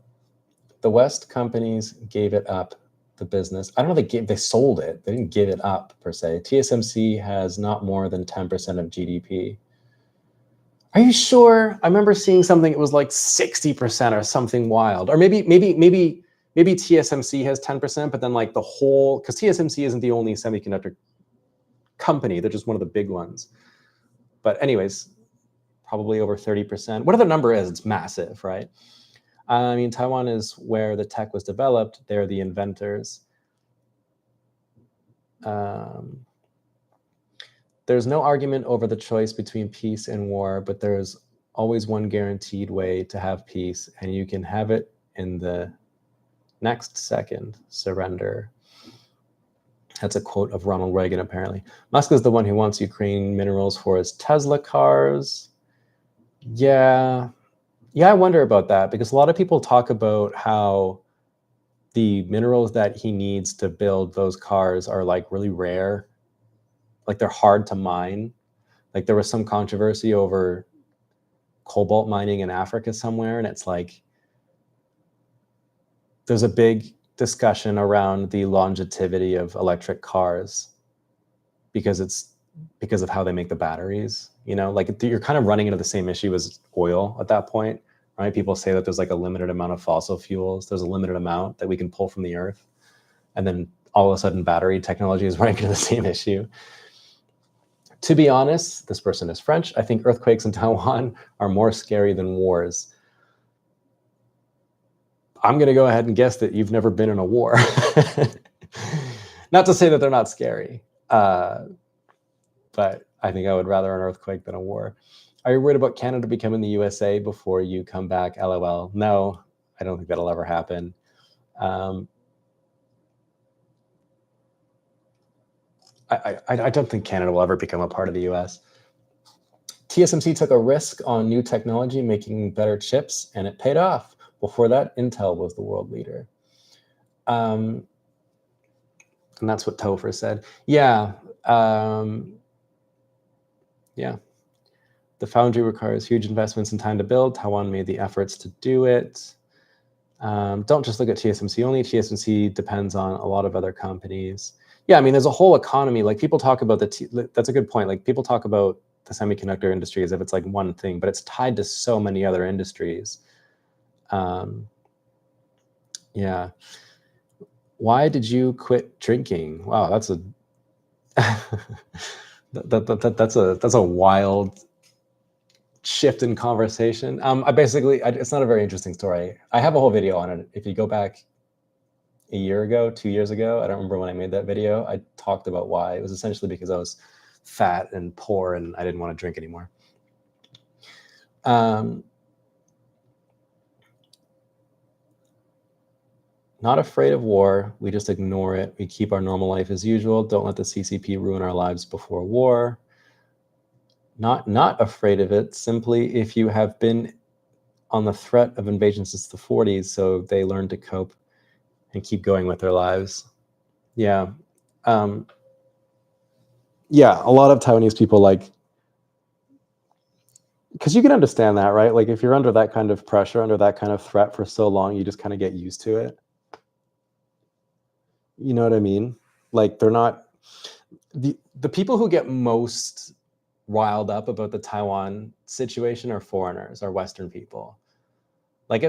West companies gave it up, the business. I don't know, they sold it. They didn't give it up per se. TSMC has not more than 10% of GDP. Are you sure? I remember seeing something, it was like 60% or something wild. Or maybe TSMC has 10%, but then like the whole, because TSMC isn't the only semiconductor company, they're just one of the big ones. But anyways, probably over 30%. Whatever the number is, it's massive, right? I mean, Taiwan is where the tech was developed. They're the inventors. There's no argument over the choice between peace and war, but there's always one guaranteed way to have peace, and you can have it in the next second. Surrender. That's a quote of Ronald Reagan, apparently. Musk is the one who wants Ukraine minerals for his Tesla cars. Yeah, I wonder about that, because a lot of people talk about how the minerals that he needs to build those cars are like really rare. Like, they're hard to mine. Like, there was some controversy over cobalt mining in Africa somewhere, and it's like, there's a big discussion around the longevity of electric cars because of how they make the batteries. You know, like, you're kind of running into the same issue as oil at that point, right? People say that there's like a limited amount of fossil fuels. There's a limited amount that we can pull from the earth. And then all of a sudden battery technology is running into the same issue. To be honest, this person is French. I think earthquakes in Taiwan are more scary than wars. I'm going to go ahead and guess that you've never been in a war. Not to say that they're not scary, but I think I would rather an earthquake than a war. Are you worried about Canada becoming the USA before you come back? LOL. No, I don't think that'll ever happen. I don't think Canada will ever become a part of the US. TSMC took a risk on new technology, making better chips, and it paid off. Before that, Intel was the world leader. And that's what Topher said. Yeah. Yeah. The foundry requires huge investments and time to build. Taiwan made the efforts to do it. Don't just look at TSMC only. TSMC depends on a lot of other companies. Yeah, I mean, there's a whole economy. Like people talk about that's a good point. Like people talk about the semiconductor industry as if it's like one thing, but it's tied to so many other industries. Yeah. Why did you quit drinking? Wow, that's a that's a wild shift in conversation. It's not a very interesting story. I have a whole video on it. If you go back a year ago, 2 years ago, I don't remember when I made that video, I talked about why. It was essentially because I was fat and poor and I didn't want to drink anymore. Not afraid of war. We just ignore it. We keep our normal life as usual. Don't let the CCP ruin our lives before war. Not afraid of it. Simply, if you have been on the threat of invasion since the 40s, so they learn to cope and keep going with their lives. Yeah. Yeah, a lot of Taiwanese people, like, because you can understand that, right? Like if you're under that kind of pressure, under that kind of threat for so long, you just kind of get used to it. You know what I mean? Like they're not, the people who get most riled up about the Taiwan situation are foreigners, are Western people. Like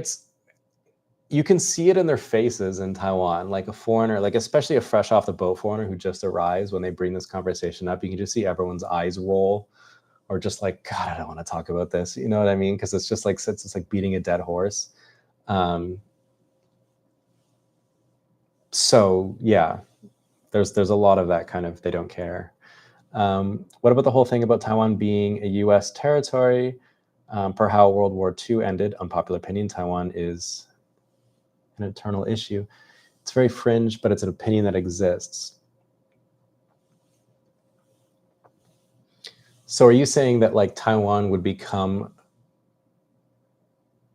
you can see it in their faces in Taiwan, like a foreigner, like especially a fresh off the boat foreigner who just arrives, when they bring this conversation up, you can just see everyone's eyes roll, or just like, God, I don't want to talk about this. You know what I mean? Because it's just like, it's like beating a dead horse. So yeah, there's a lot of that kind of, they don't care. What about the whole thing about Taiwan being a US territory? Per how World War II ended, unpopular opinion, Taiwan is an eternal issue. It's very fringe, but it's an opinion that exists. So are you saying that like Taiwan would become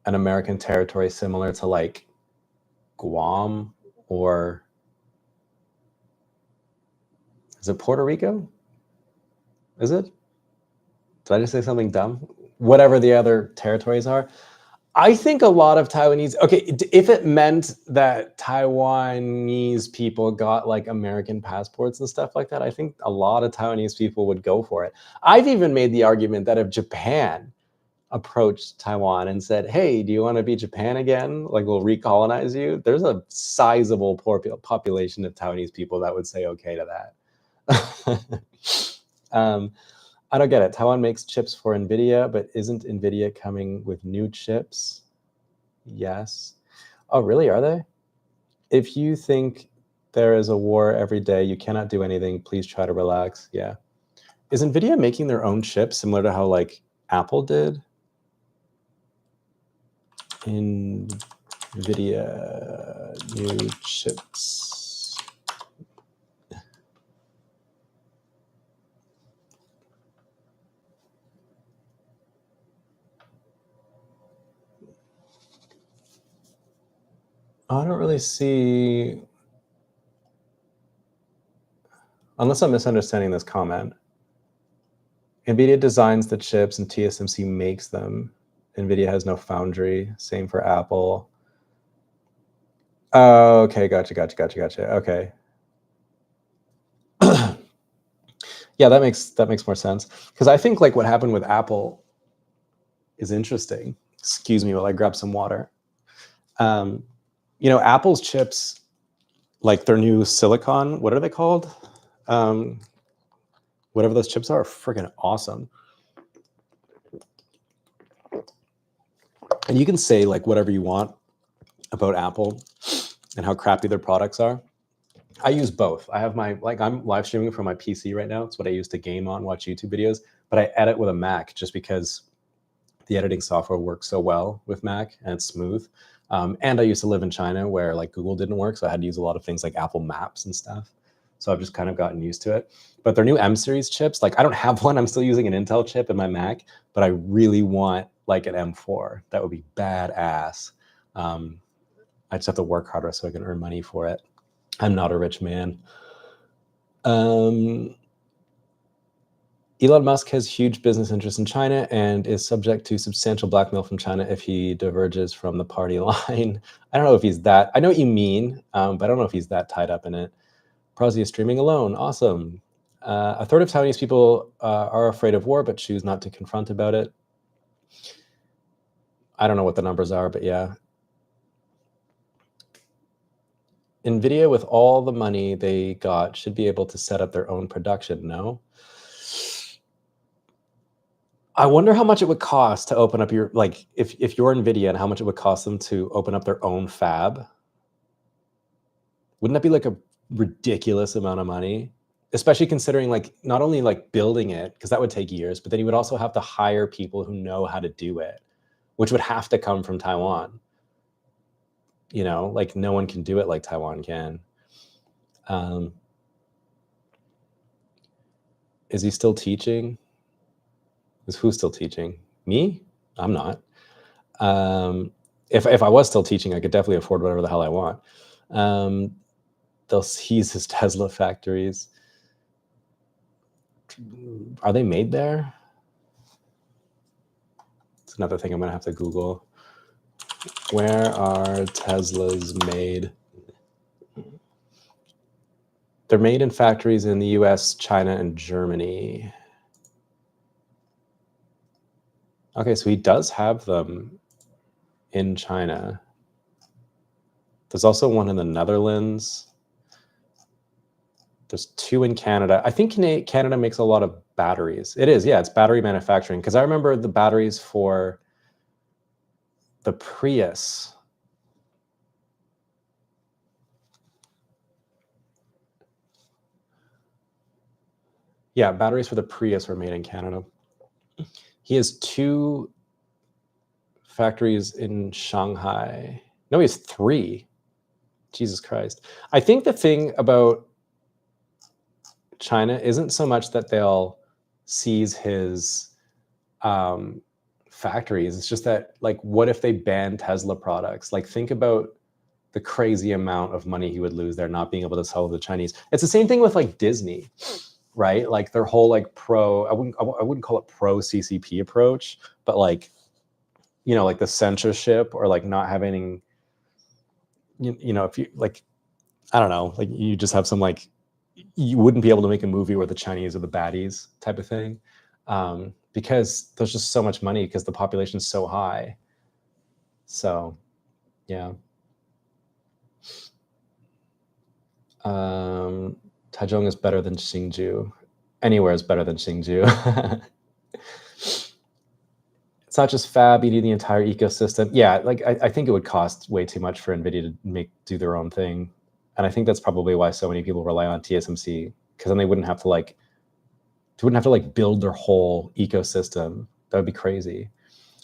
an American territory similar to like Guam, or is it Puerto Rico? Is it? Did I just say something dumb? Whatever the other territories are. I think a lot of Taiwanese, okay, if it meant that Taiwanese people got like American passports and stuff like that, I think a lot of Taiwanese people would go for it. I've even made the argument that if Japan approached Taiwan and said, hey, do you want to be Japan again? Like, we'll recolonize you. There's a sizable population of Taiwanese people that would say okay to that. I don't get it. Taiwan makes chips for NVIDIA, but isn't NVIDIA coming with new chips? Yes. Oh, really? Are they? If you think there is a war every day, you cannot do anything. Please try to relax. Yeah. Is NVIDIA making their own chips similar to how like Apple did? NVIDIA new chips. I don't really see, unless I'm misunderstanding this comment. NVIDIA designs the chips and TSMC makes them. NVIDIA has no foundry. Same for Apple. Oh, okay, gotcha. Okay. Yeah, that makes more sense. Because I think like what happened with Apple is interesting. Excuse me while I grab some water. You know, Apple's chips, like their new silicon, what are they called? Whatever those chips are freaking awesome. And you can say like whatever you want about Apple and how crappy their products are. I use both. I have my, like, I'm live streaming from my PC right now. It's what I use to game on, watch YouTube videos, but I edit with a Mac just because the editing software works so well with Mac and it's smooth. And I used to live in China where like Google didn't work, so I had to use a lot of things like Apple Maps and stuff. So I've just kind of gotten used to it. But their new M series chips, like I don't have one. I'm still using an Intel chip in my Mac, but I really want like an M4. That would be badass. I just have to work harder so I can earn money for it. I'm not a rich man. Elon Musk has huge business interests in China and is subject to substantial blackmail from China if he diverges from the party line. I don't know if he's that. I know what you mean, but I don't know if he's that tied up in it. Prozzy is streaming alone. Awesome. A third of Taiwanese people are afraid of war but choose not to confront about it. I don't know what the numbers are, but yeah. NVIDIA, with all the money they got, should be able to set up their own production, no? I wonder how much it would cost to open up your, like, if you're NVIDIA and how much it would cost them to open up their own fab. Wouldn't that be like a ridiculous amount of money? Especially considering like not only like building it, because that would take years, but then you would also have to hire people who know how to do it, which would have to come from Taiwan. You know, like no one can do it like Taiwan can. Is he still teaching? Is who still teaching? Me? I'm not. If I was still teaching, I could definitely afford whatever the hell I want. They'll seize his Tesla factories. Are they made there? It's another thing I'm gonna have to Google. Where are Teslas made? They're made in factories in the US, China, and Germany. Okay, so he does have them in China. There's also one in the Netherlands. There's 2 in Canada. I think Canada makes a lot of batteries. It is, yeah, it's battery manufacturing. Because I remember the batteries for the Prius. Yeah, batteries for the Prius were made in Canada. He has 2 factories in Shanghai. No, he has 3. Jesus Christ. I think the thing about China isn't so much that they'll seize his factories. It's just that, like, what if they ban Tesla products? Like, think about the crazy amount of money he would lose there not being able to sell to the Chinese. It's the same thing with like Disney, right? Like their whole like I wouldn't call it pro CCP approach, but like, you know, like the censorship or like not having, you know, if you like, I don't know, like you just have some like, you wouldn't be able to make a movie where the Chinese are the baddies type of thing, because there's just so much money because the population's so high. So, yeah. Taichung is better than Hsinchu. Anywhere is better than Hsinchu. It's not just fab, you need the entire ecosystem. Yeah, like I think it would cost way too much for NVIDIA to do their own thing. And I think that's probably why so many people rely on TSMC, because then they wouldn't have to like build their whole ecosystem. That would be crazy.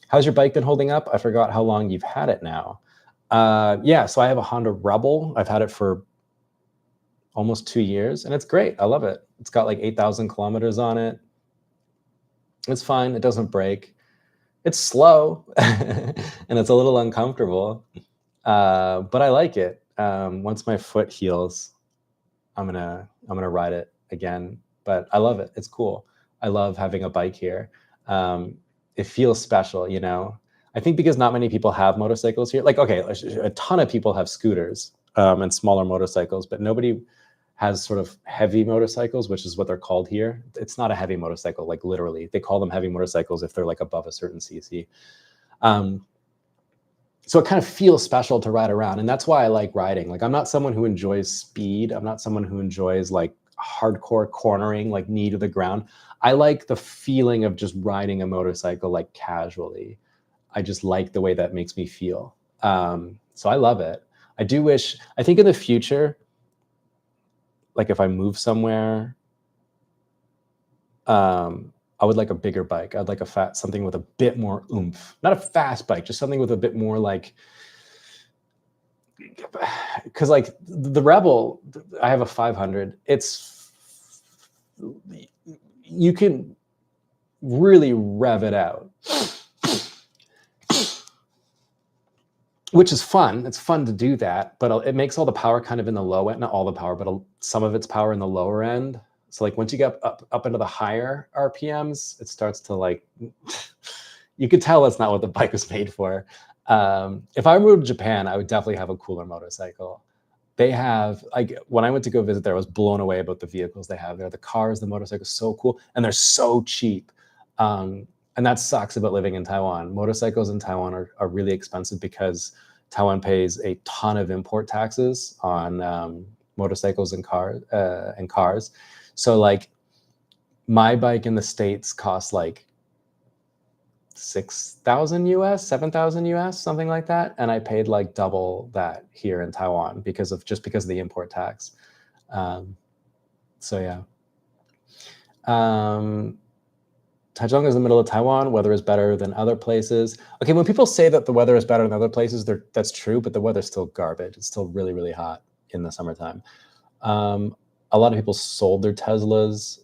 How's your bike been holding up? I forgot how long you've had it now. Yeah, so I have a Honda Rebel. I've had it for almost 2 years, and it's great. I love it. It's got like 8,000 kilometers on it. It's fine. It doesn't break. It's slow, and it's a little uncomfortable, but I like it. Once my foot heals, I'm gonna ride it again. But I love it. It's cool. I love having a bike here. It feels special, you know. I think because not many people have motorcycles here. Like, okay, a ton of people have scooters and smaller motorcycles, but nobody has sort of heavy motorcycles, which is what they're called here. It's not a heavy motorcycle, like literally. They call them heavy motorcycles if they're like above a certain cc. So it kind of feels special to ride around, and that's why I like riding. Like, I'm not someone who enjoys speed. I'm not someone who enjoys like hardcore cornering, like knee to the ground. I like the feeling of just riding a motorcycle like casually. I just like the way that makes me feel. So I love it. I think in the future, like if I move somewhere, I would like a bigger bike. I'd like something with a bit more oomph. Not a fast bike, just something with a bit more like because like the Rebel, I have a 500. You can really rev it out, which is fun. It's fun to do that, but it makes all the power kind of in the low end, not all the power, but some of its power in the lower end. So like once you get up into the higher RPMs, it starts to like, you could tell that's not what the bike was made for. If I moved to Japan, I would definitely have a cooler motorcycle. They have, like, when I went to go visit there, I was blown away about the vehicles they have there. The cars, the motorcycles, so cool, and they're so cheap. And that sucks about living in Taiwan. Motorcycles in Taiwan are really expensive because Taiwan pays a ton of import taxes on motorcycles and cars. So like my bike in the States costs like 6,000 US, 7,000 US, something like that. And I paid like double that here in Taiwan because of the import tax. So yeah. Taichung is in the middle of Taiwan. Weather is better than other places. Okay, when people say that the weather is better than other places, that's true, but the weather's still garbage. It's still really, really hot in the summertime. A lot of people sold their Teslas.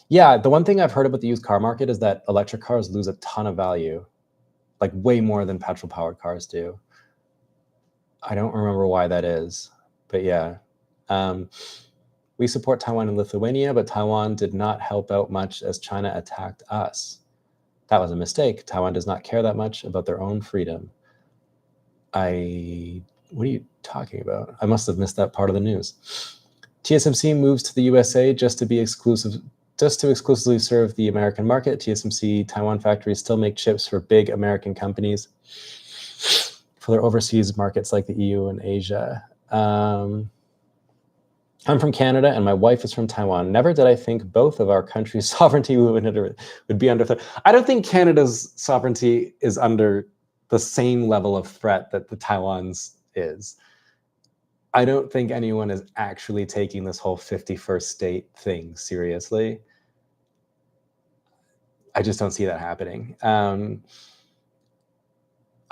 Yeah, the one thing I've heard about the used car market is that electric cars lose a ton of value, like way more than petrol-powered cars do. I don't remember why that is, but yeah. We support Taiwan and Lithuania, but Taiwan did not help out much as China attacked us. That was a mistake. Taiwan does not care that much about their own freedom. What are you talking about? I must have missed that part of the news. TSMC moves to the USA just to exclusively serve the American market. TSMC Taiwan factories still make chips for big American companies for their overseas markets like the EU and Asia. I'm from Canada and my wife is from Taiwan. Never did I think both of our countries' sovereignty would be under threat. I don't think Canada's sovereignty is under the same level of threat that the Taiwan's is. I don't think anyone is actually taking this whole 51st state thing seriously. I just don't see that happening.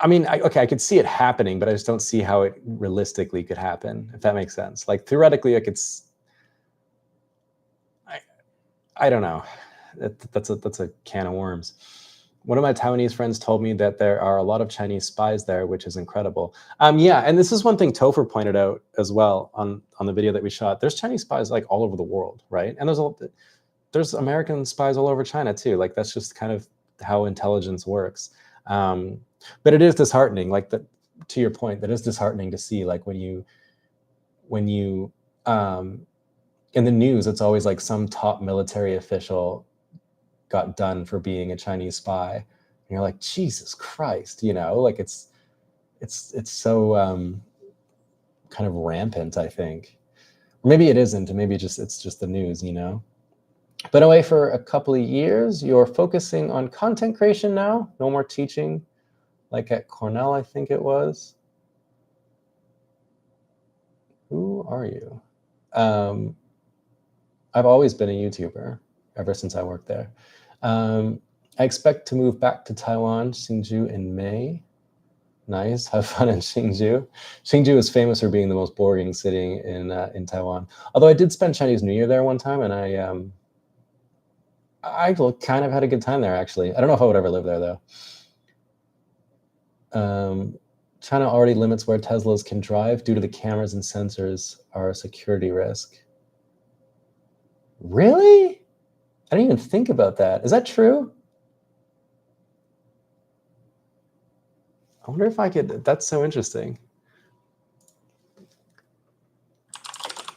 I mean, I could see it happening, but I just don't see how it realistically could happen, if that makes sense. Like theoretically, I don't know. That's a can of worms. One of my Taiwanese friends told me that there are a lot of Chinese spies there, which is incredible. Yeah, and this is one thing Topher pointed out as well on the video that we shot. There's Chinese spies like all over the world, right? And there's American spies all over China too. Like that's just kind of how intelligence works. But it is disheartening, like to your point, that is disheartening to see, like when you in the news, it's always like some top military official got done for being a Chinese spy. And you're like, Jesus Christ, like it's so kind of rampant, I think. Or maybe it isn't, and maybe it's just the news, Been away for a couple of years. You're focusing on content creation now. No more teaching, like at Cornell, I think it was. Who are you? I've always been a YouTuber ever since I worked there. I expect to move back to Taiwan, Hsinchu, in May. Nice, have fun in Hsinchu. Hsinchu is famous for being the most boring city in Taiwan. Although I did spend Chinese New Year there one time, and I kind of had a good time there, actually. I don't know if I would ever live there, though. China already limits where Teslas can drive due to the cameras and sensors are a security risk. Really? I didn't even think about that. Is that true? I wonder if I could, that's so interesting.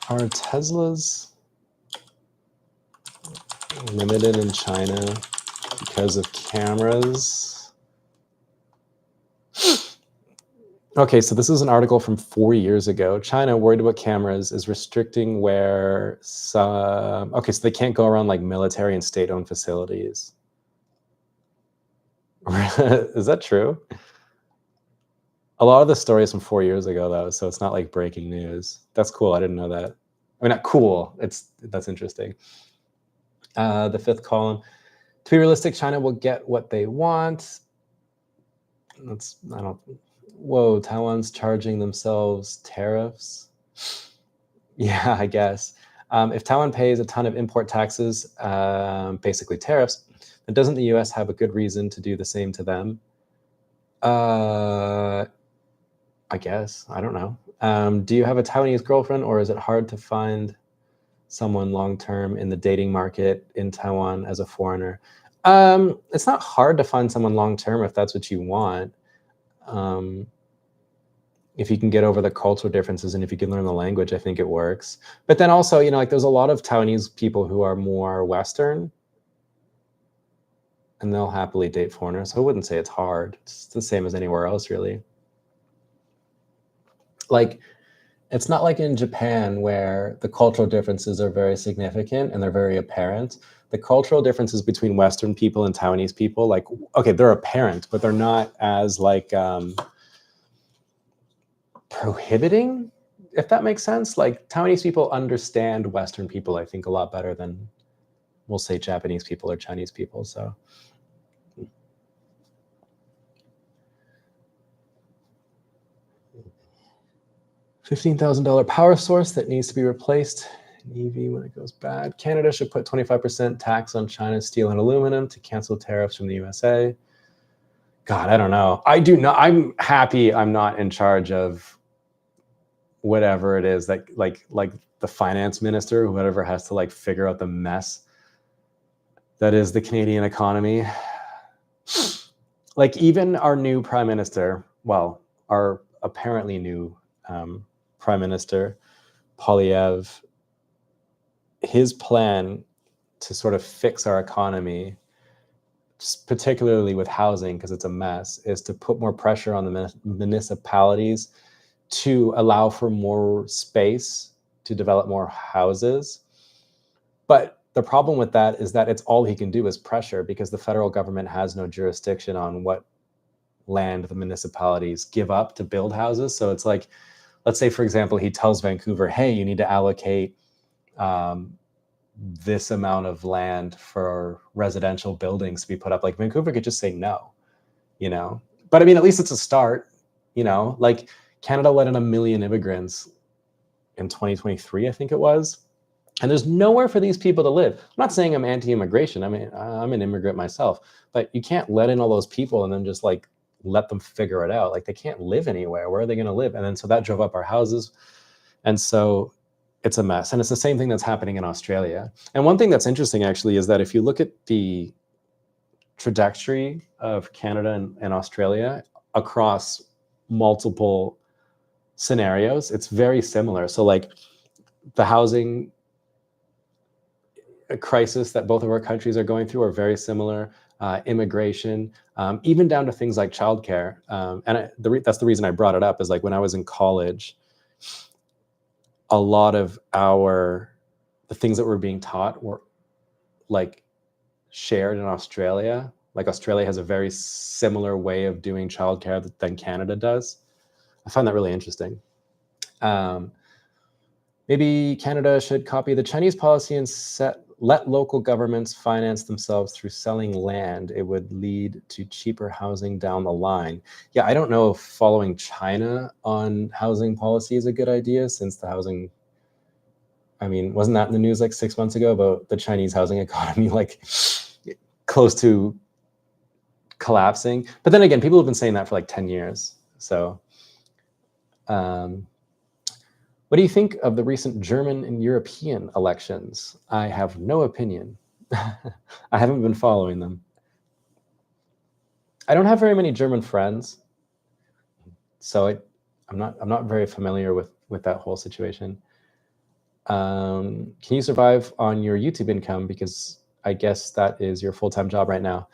Are Teslas limited in China because of cameras? Okay, so this is an article from 4 years ago. China, worried about cameras, is restricting where some... Okay, so they can't go around like military and state-owned facilities. Is that true? A lot of the stories from 4 years ago, though, so it's not like breaking news. That's cool. I didn't know that. I mean, not cool. That's interesting. The fifth column. To be realistic, China will get what they want. Whoa, Taiwan's charging themselves tariffs? Yeah, I guess. If Taiwan pays a ton of import taxes, basically tariffs, then doesn't the US have a good reason to do the same to them? I guess. I don't know. Do you have a Taiwanese girlfriend, or is it hard to find someone long term in the dating market in Taiwan as a foreigner? It's not hard to find someone long term if that's what you want. Um, if you can get over the cultural differences and if you can learn the language, I think it works. But then also, like there's a lot of Taiwanese people who are more Western and they'll happily date foreigners. So I wouldn't say it's hard. It's the same as anywhere else, really. Like, it's not like in Japan where the cultural differences are very significant and they're very apparent. The cultural differences between Western people and Taiwanese people, like, okay, they're apparent, but they're not as like prohibiting, if that makes sense. Like Taiwanese people understand Western people, I think, a lot better than we'll say Japanese people or Chinese people. So $15,000 power source that needs to be replaced in EV when it goes bad. Canada should put 25% tax on China's steel and aluminum to cancel tariffs from the USA. God, I don't know. I do not. I'm happy I'm not in charge of whatever it is that like the finance minister, whoever has to like figure out the mess that is the Canadian economy. Like even our new prime minister, well, our apparently new prime minister, Polyev, his plan to sort of fix our economy, particularly with housing, because it's a mess, is to put more pressure on the municipalities to allow for more space to develop more houses. But the problem with that is that it's all he can do is pressure, because the federal government has no jurisdiction on what land the municipalities give up to build houses. So it's like, let's say, for example, he tells Vancouver, hey, you need to allocate this amount of land for residential buildings to be put up. Like Vancouver could just say no, But I mean, at least it's a start, Like Canada let in 1 million immigrants in 2023, I think it was. And there's nowhere for these people to live. I'm not saying I'm anti-immigration. I mean, I'm an immigrant myself, but you can't let in all those people and then just like let them figure it out. Like they can't live anywhere. Where are they going to live? And then so that drove up our houses. And so it's a mess. And it's the same thing that's happening in Australia. And one thing that's interesting actually is that if you look at the trajectory of Canada and Australia across multiple scenarios, it's very similar. So like the housing crisis that both of our countries are going through are very similar. Immigration, even down to things like childcare. That's the reason I brought it up, is like when I was in college, a lot of the things that were being taught were like shared in Australia. Like Australia has a very similar way of doing childcare than Canada does. I find that really interesting. Maybe Canada should copy the Chinese policy and let local governments finance themselves through selling land. It would lead to cheaper housing down the line. Yeah, I don't know if following China on housing policy is a good idea, since the housing, I mean, wasn't that in the news like 6 months ago about the Chinese housing economy like close to collapsing? But then again, people have been saying that for like 10 years. So what do you think of the recent German and European elections? I have no opinion. I haven't been following them. I don't have very many German friends, so I'm not very familiar with that whole situation. Can you survive on your YouTube income? Because I guess that is your full-time job right now.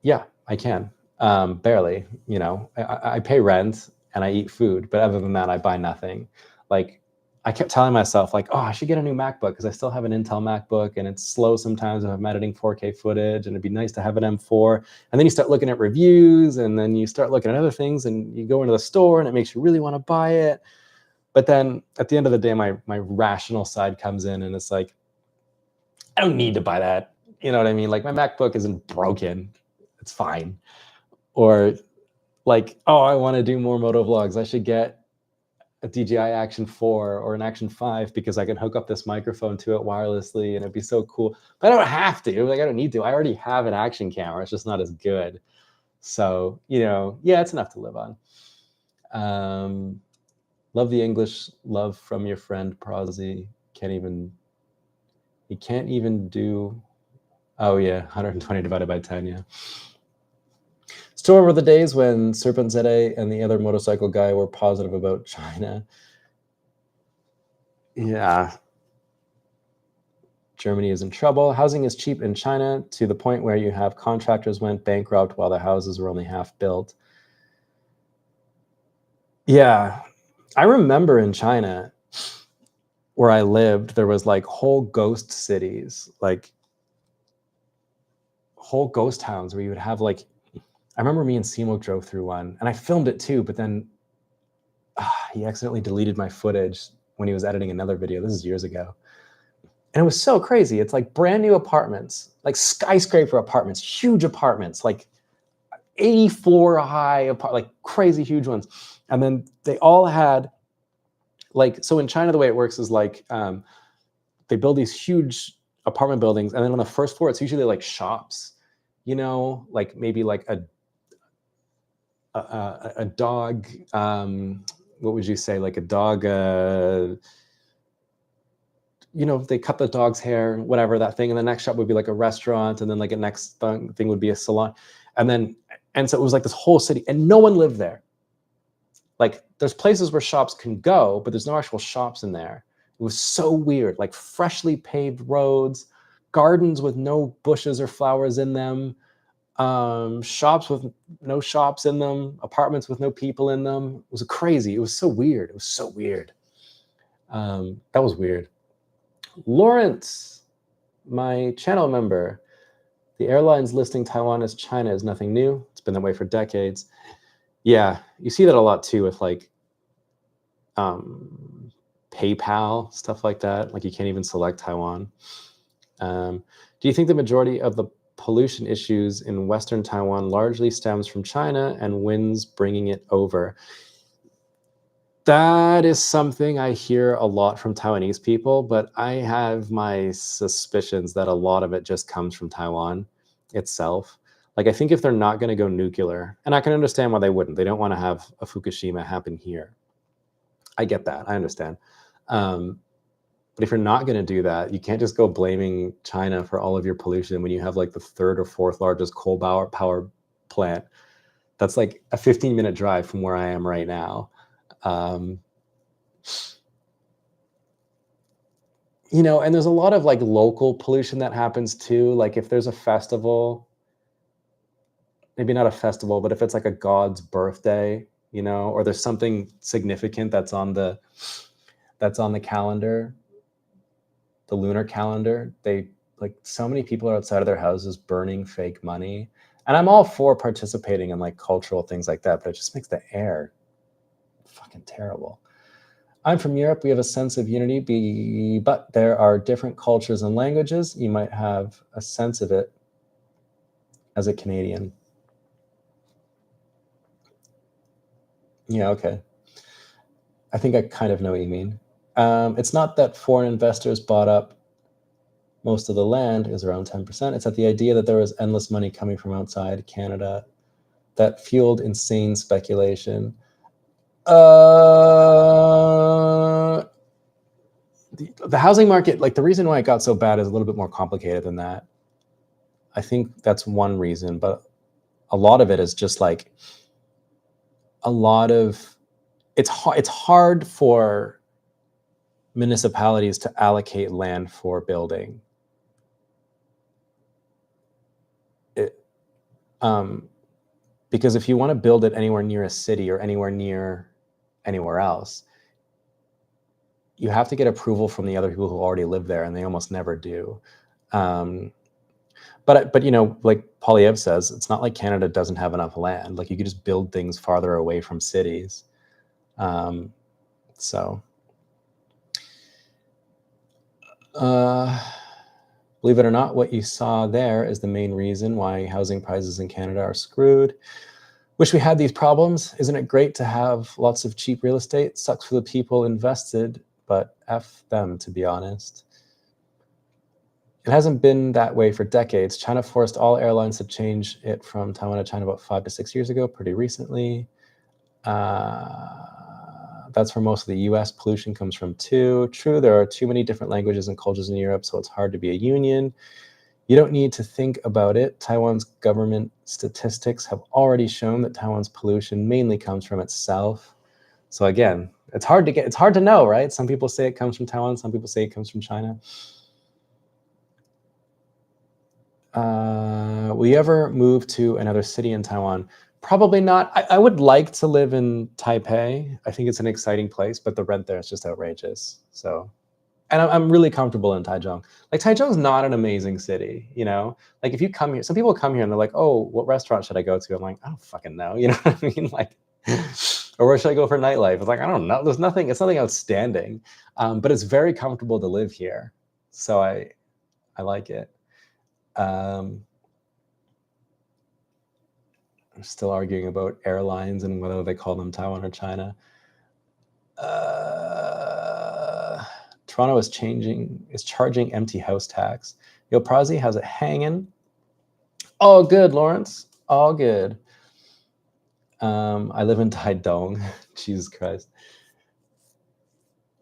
Yeah, I can. Barely. I pay rent and I eat food, but other than that, I buy nothing. Like I kept telling myself like, oh, I should get a new MacBook because I still have an Intel MacBook and it's slow sometimes if I'm editing 4K footage, and it'd be nice to have an M4. And then you start looking at reviews, and then you start looking at other things, and you go into the store and it makes you really want to buy it. But then at the end of the day, my rational side comes in and it's like, I don't need to buy that. You know what I mean? Like my MacBook isn't broken. It's fine. Or like, oh, I want to do more moto vlogs. I should get a DJI Action 4 or an Action 5 because I can hook up this microphone to it wirelessly and it'd be so cool. But I don't have to. Like, I don't need to. I already have an action camera. It's just not as good. So, yeah, it's enough to live on. Love the English. Love from your friend Prosy. He can't even do, oh yeah, 120 divided by 10, yeah. Still remember the days when Serpent ZA and the other motorcycle guy were positive about China. Yeah. Germany is in trouble. Housing is cheap in China to the point where you have contractors went bankrupt while the houses were only half built. Yeah. I remember in China where I lived, there was like whole ghost cities, like whole ghost towns where you would have like, I remember me and Simo drove through one and I filmed it too, but then he accidentally deleted my footage when he was editing another video. This is years ago. And it was so crazy. It's like brand new apartments, like skyscraper apartments, huge apartments, like 80 floor high, like crazy huge ones. And then they all had like, so in China, the way it works is like they build these huge apartment buildings. And then on the first floor, it's usually like shops, like maybe like a dog, what would you say? Like a dog, they cut the dog's hair, whatever, that thing. And the next shop would be like a restaurant. And then like a next thing would be a salon. And so it was like this whole city and no one lived there. Like there's places where shops can go, but there's no actual shops in there. It was so weird, like freshly paved roads, gardens with no bushes or flowers in them, shops with no shops in them, apartments with no people in them. It was crazy. It was so weird. It was so weird. That was weird. Lawrence, my channel member, the airlines listing Taiwan as China is nothing new. It's been that way for decades. Yeah, you see that a lot too with like PayPal, stuff like that. Like you can't even select Taiwan. Do you think the majority of the pollution issues in Western Taiwan largely stems from China and winds bringing it over? That is something I hear a lot from Taiwanese people, but I have my suspicions that a lot of it just comes from Taiwan itself. Like, I think if they're not going to go nuclear, and I can understand why they wouldn't, they don't want to have a Fukushima happen here. I get that. I understand. But if you're not going to do that, you can't just go blaming China for all of your pollution when you have like the third or fourth largest coal power plant. That's like a 15-minute drive from where I am right now. And there's a lot of like local pollution that happens too. Like if there's a festival, maybe not a festival, but if it's like a god's birthday, or there's something significant that's on the calendar, the lunar calendar, like so many people are outside of their houses burning fake money. And I'm all for participating in like cultural things like that, but it just makes the air fucking terrible. I'm from Europe. We have a sense of unity, but there are different cultures and languages. You might have a sense of it as a Canadian. Yeah, okay. I think I kind of know what you mean. It's not that foreign investors bought up most of the land, is around 10%. It's that the idea that there was endless money coming from outside Canada that fueled insane speculation. The housing market, like the reason why it got so bad is a little bit more complicated than that. I think that's one reason, but a lot of it is just like it's hard for municipalities to allocate land for building. Because if you want to build it anywhere near a city or anywhere near anywhere else, you have to get approval from the other people who already live there, and they almost never do. But like Polyev says, it's not like Canada doesn't have enough land. Like you could just build things farther away from cities. So, believe it or not, what you saw there is the main reason why housing prices in Canada are screwed. Wish we had these problems. Isn't it great to have lots of cheap real estate? Sucks for the people invested, but F them, to be honest. It hasn't been that way for decades. China forced all airlines to change it from Taiwan to China about 5 to 6 years ago, pretty recently. That's where most of the US pollution comes from too. True, there are too many different languages and cultures in Europe, so it's hard to be a union. You don't need to think about it. Taiwan's government statistics have already shown that Taiwan's pollution mainly comes from itself. So again, it's hard to know, right? Some people say it comes from Taiwan, some people say it comes from China. Will you ever move to another city in Taiwan? Probably not. I would like to live in Taipei. I think it's an exciting place, but the rent there is just outrageous. So, and I'm really comfortable in Taichung. Like Taichung's not an amazing city, you know. Like if you come here, some people come here and they're like, "Oh, what restaurant should I go to?" I'm like, "I don't fucking know," you know what I mean? Like, or where should I go for nightlife? It's like I don't know. There's nothing. It's nothing outstanding, but it's very comfortable to live here. So I like it. I'm still arguing about airlines and whether they call them Taiwan or China. Toronto is charging empty house tax. Yo, Prazi, how's it hanging? All good, Lawrence. All good. I live in Taidong. Jesus Christ.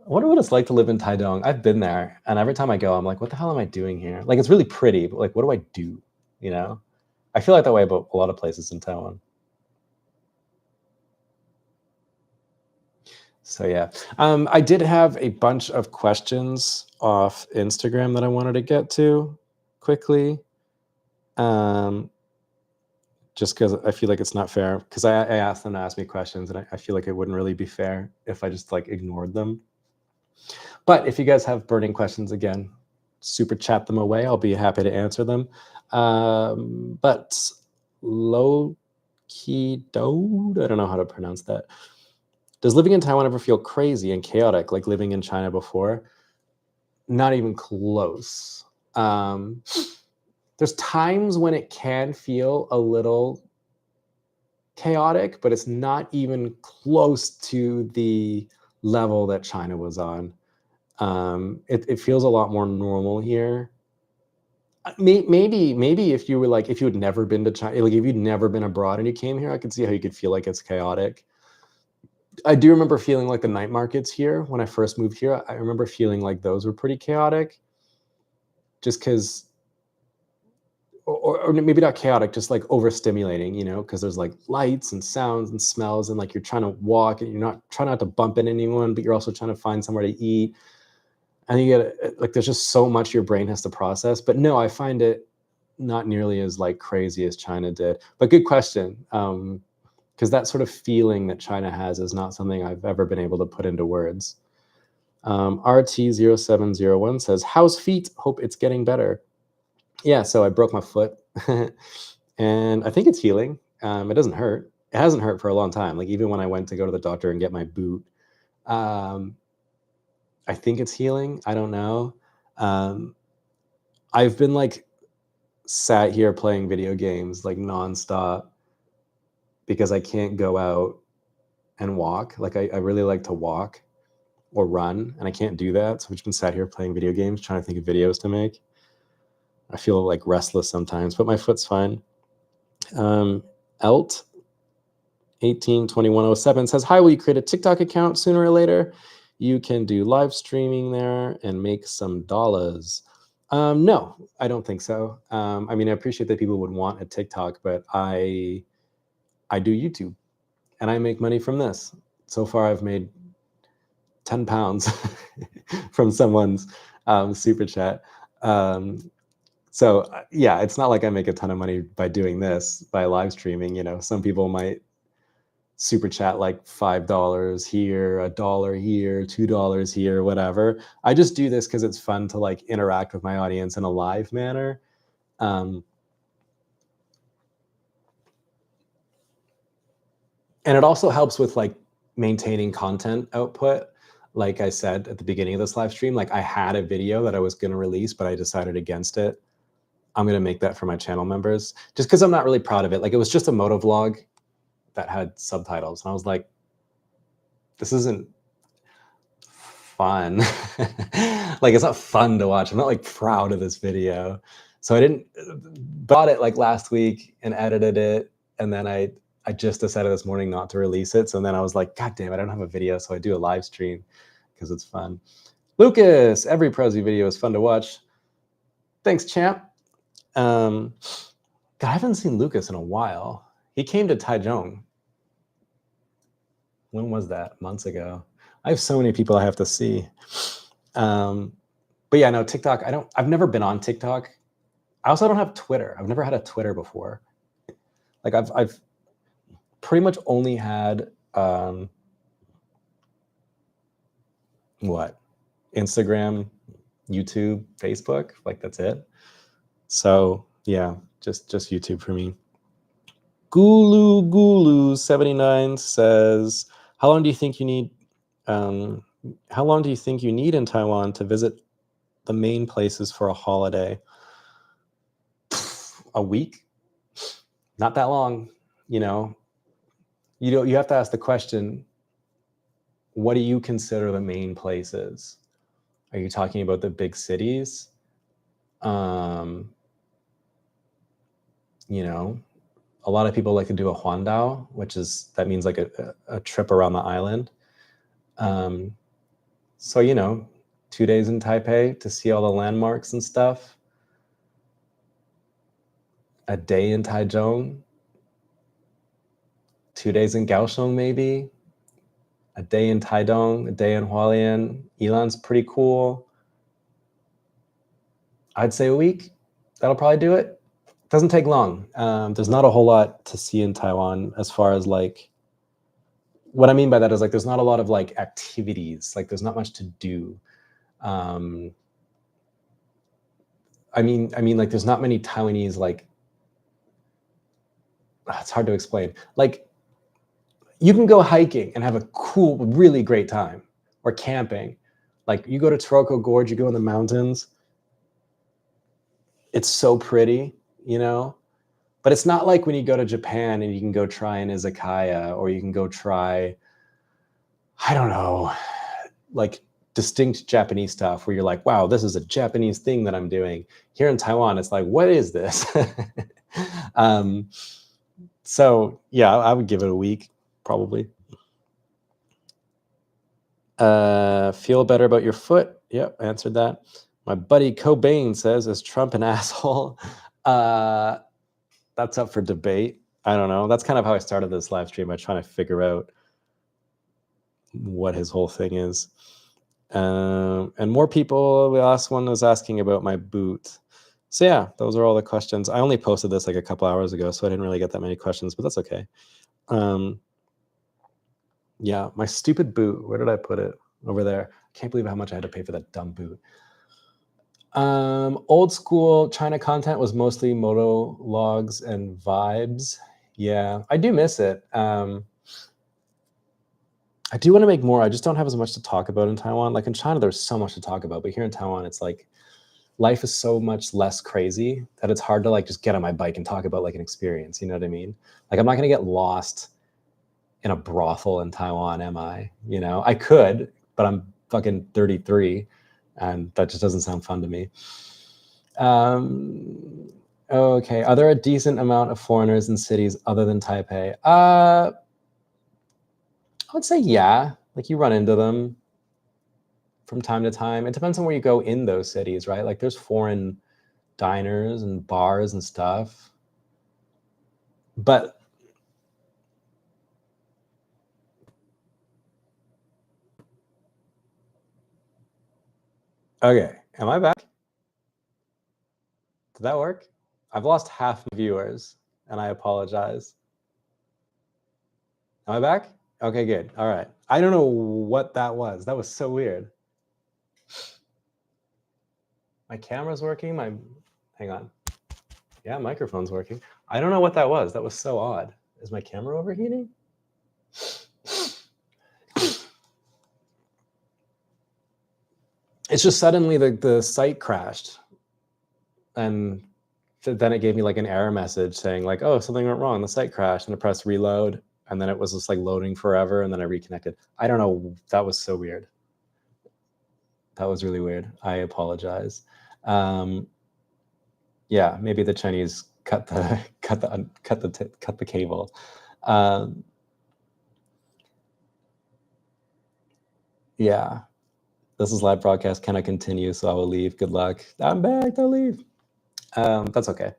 I wonder what it's like to live in Taidong. I've been there, and every time I go, I'm like, what the hell am I doing here? Like, it's really pretty, but like, what do I do? You know? I feel like that way about a lot of places in Taiwan. So yeah, I did have a bunch of questions off Instagram that I wanted to get to quickly. Just because I feel like it's not fair, because I asked them to ask me questions, and I feel like it wouldn't really be fair if I just like ignored them. But if you guys have burning questions, again, super chat them away. I'll be happy to answer them. But low key dode, I don't know how to pronounce that. Does living in Taiwan ever feel crazy and chaotic like living in China before? Not even close. There's times when it can feel a little chaotic, but it's not even close to the level that China was on. It feels a lot more normal here. Maybe if you were like, if you had never been to China, like if you'd never been abroad and you came here, I could see how you could feel like it's chaotic. I do remember feeling like the night markets here when I first moved here. I remember feeling like those were pretty chaotic, just because, or maybe not chaotic, just like overstimulating, you know, because there's like lights and sounds and smells, and like you're trying to walk and you're not trying not to bump into anyone, but you're also trying to find somewhere to eat. And you get like, there's just so much your brain has to process. But no, I find it not nearly as like crazy as China did. But good question. Because that sort of feeling that China has is not something I've ever been able to put into words. RT0701 says, how's feet? Hope it's getting better. Yeah, so I broke my foot and I think it's healing. It doesn't hurt. It hasn't hurt for a long time. Like even when I went to go to the doctor and get my boot, I think it's healing. I don't know. I've been like sat here playing video games like nonstop because I can't go out and walk. Like I really like to walk or run, and I can't do that. So I've just been sat here playing video games, trying to think of videos to make. I feel like restless sometimes, but my foot's fine. Elt 182107 says, hi, will you create a TikTok account sooner or later? You can do live streaming there and make some dollars. No, I don't think so. I mean, I appreciate that people would want a TikTok, but I do YouTube and I make money from this. So far, I've made 10 pounds from someone's super chat. So yeah, it's not like I make a ton of money by doing this, by live streaming. You know, some people might super chat like $5 here, $1 here, $2 here, whatever. I just do this because it's fun to like interact with my audience in a live manner. And it also helps with like maintaining content output. Like I said at the beginning of this live stream, like I had a video that I was going to release, but I decided against it. I'm going to make that for my channel members just because I'm not really proud of it. Like it was just a moto vlog. that had subtitles, and I was like, this isn't fun. Like, it's not fun to watch. I'm not like proud of this video. So I didn't bought it like last week and edited it, and then I just decided this morning not to release it. So then I was like, God damn, I don't have a video, so I do a live stream because it's fun. Lucas, every Prezi video is fun to watch. Thanks, champ. God, I haven't seen Lucas in a while. He came to Taichung. When was that? Months ago. I have so many people I have to see. But yeah, no, TikTok, I've never been on TikTok. I also don't have Twitter. I've never had a Twitter before. Like I've pretty much only had what? Instagram, YouTube, Facebook, like that's it. So yeah, just YouTube for me. Gulu79 says, how long do you think you need in Taiwan to visit the main places for a holiday? A week? Not that long, you know. You have to ask the question, what do you consider the main places? Are you talking about the big cities? You know, a lot of people like to do a huandao, that means like a trip around the island. So, you know, 2 days in Taipei to see all the landmarks and stuff. A day in Taichung. 2 days in Kaohsiung, maybe. A day in Taidong, a day in Hualien. Yilan's pretty cool. I'd say a week. That'll probably do it. Doesn't take long. There's not a whole lot to see in Taiwan as far as like, what I mean by that is like, there's not a lot of like activities. Like there's not much to do. I mean, like there's not many Taiwanese, like, it's hard to explain. Like you can go hiking and have a cool, really great time, or camping. Like you go to Taroko Gorge, you go in the mountains. It's so pretty, you know? But it's not like when you go to Japan and you can go try an izakaya, or you can go try, I don't know, like distinct Japanese stuff where you're like, wow, this is a Japanese thing that I'm doing. Here in Taiwan, it's like, what is this? So yeah, I would give it a week, probably. Feel better about your foot? Yep, answered that. My buddy Cobain says, is Trump an asshole? That's up for debate. I don't know. That's kind of how I started this live stream, by trying to figure out what his whole thing is. And more people, the last one was asking about my boot. So yeah, those are all the questions. I only posted this like a couple hours ago, so I didn't really get that many questions, but that's okay. Yeah, my stupid boot. Where did I put it? Over there. I can't believe how much I had to pay for that dumb boot. Old school China content was mostly monologues and vibes. Yeah, I do miss it. I do want to make more. I just don't have as much to talk about in Taiwan. Like in China, there's so much to talk about, but here in Taiwan, it's like life is so much less crazy that it's hard to like just get on my bike and talk about like an experience. You know what I mean? Like I'm not gonna get lost in a brothel in Taiwan, am I? You know, I could, but I'm fucking 33, and that just doesn't sound fun to me. Okay, are there a decent amount of foreigners in cities other than Taipei? I would say yeah. Like you run into them from time to time. It depends on where you go in those cities, right? Like there's foreign diners and bars and stuff. But okay, am I back? Did that work? I've lost half my viewers, and I apologize. Am I back? Okay, good. All right. I don't know what that was. That was so weird. My camera's working. Hang on. Yeah, microphone's working. I don't know what that was. That was so odd. Is my camera overheating? It's just suddenly the site crashed, and then it gave me like an error message saying like, oh, something went wrong. The site crashed, and I pressed reload, and then it was just like loading forever, and then I reconnected. I don't know. That was so weird. That was really weird. I apologize. Yeah, maybe the Chinese cut the cut the cable. Yeah, this is live broadcast. Can I continue? So I will leave. Good luck. I'm back. I'll leave. That's okay.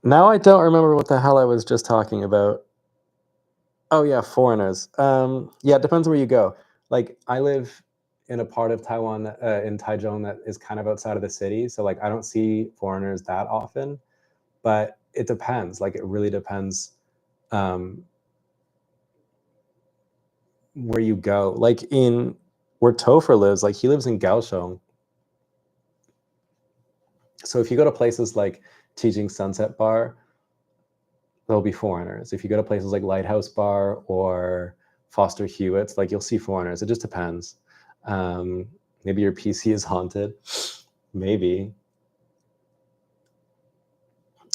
Now I don't remember what the hell I was just talking about. Oh yeah, foreigners. Yeah, it depends where you go. Like I live in a part of Taiwan in Taichung that is kind of outside of the city, so like I don't see foreigners that often. But it depends. Like it really depends where you go. Like in where Topher lives, like he lives in Kaohsiung. So if you go to places like Tijing Sunset Bar, there'll be foreigners. If you go to places like Lighthouse Bar or Foster Hewitt's, like you'll see foreigners. It just depends. Maybe your PC is haunted. Maybe.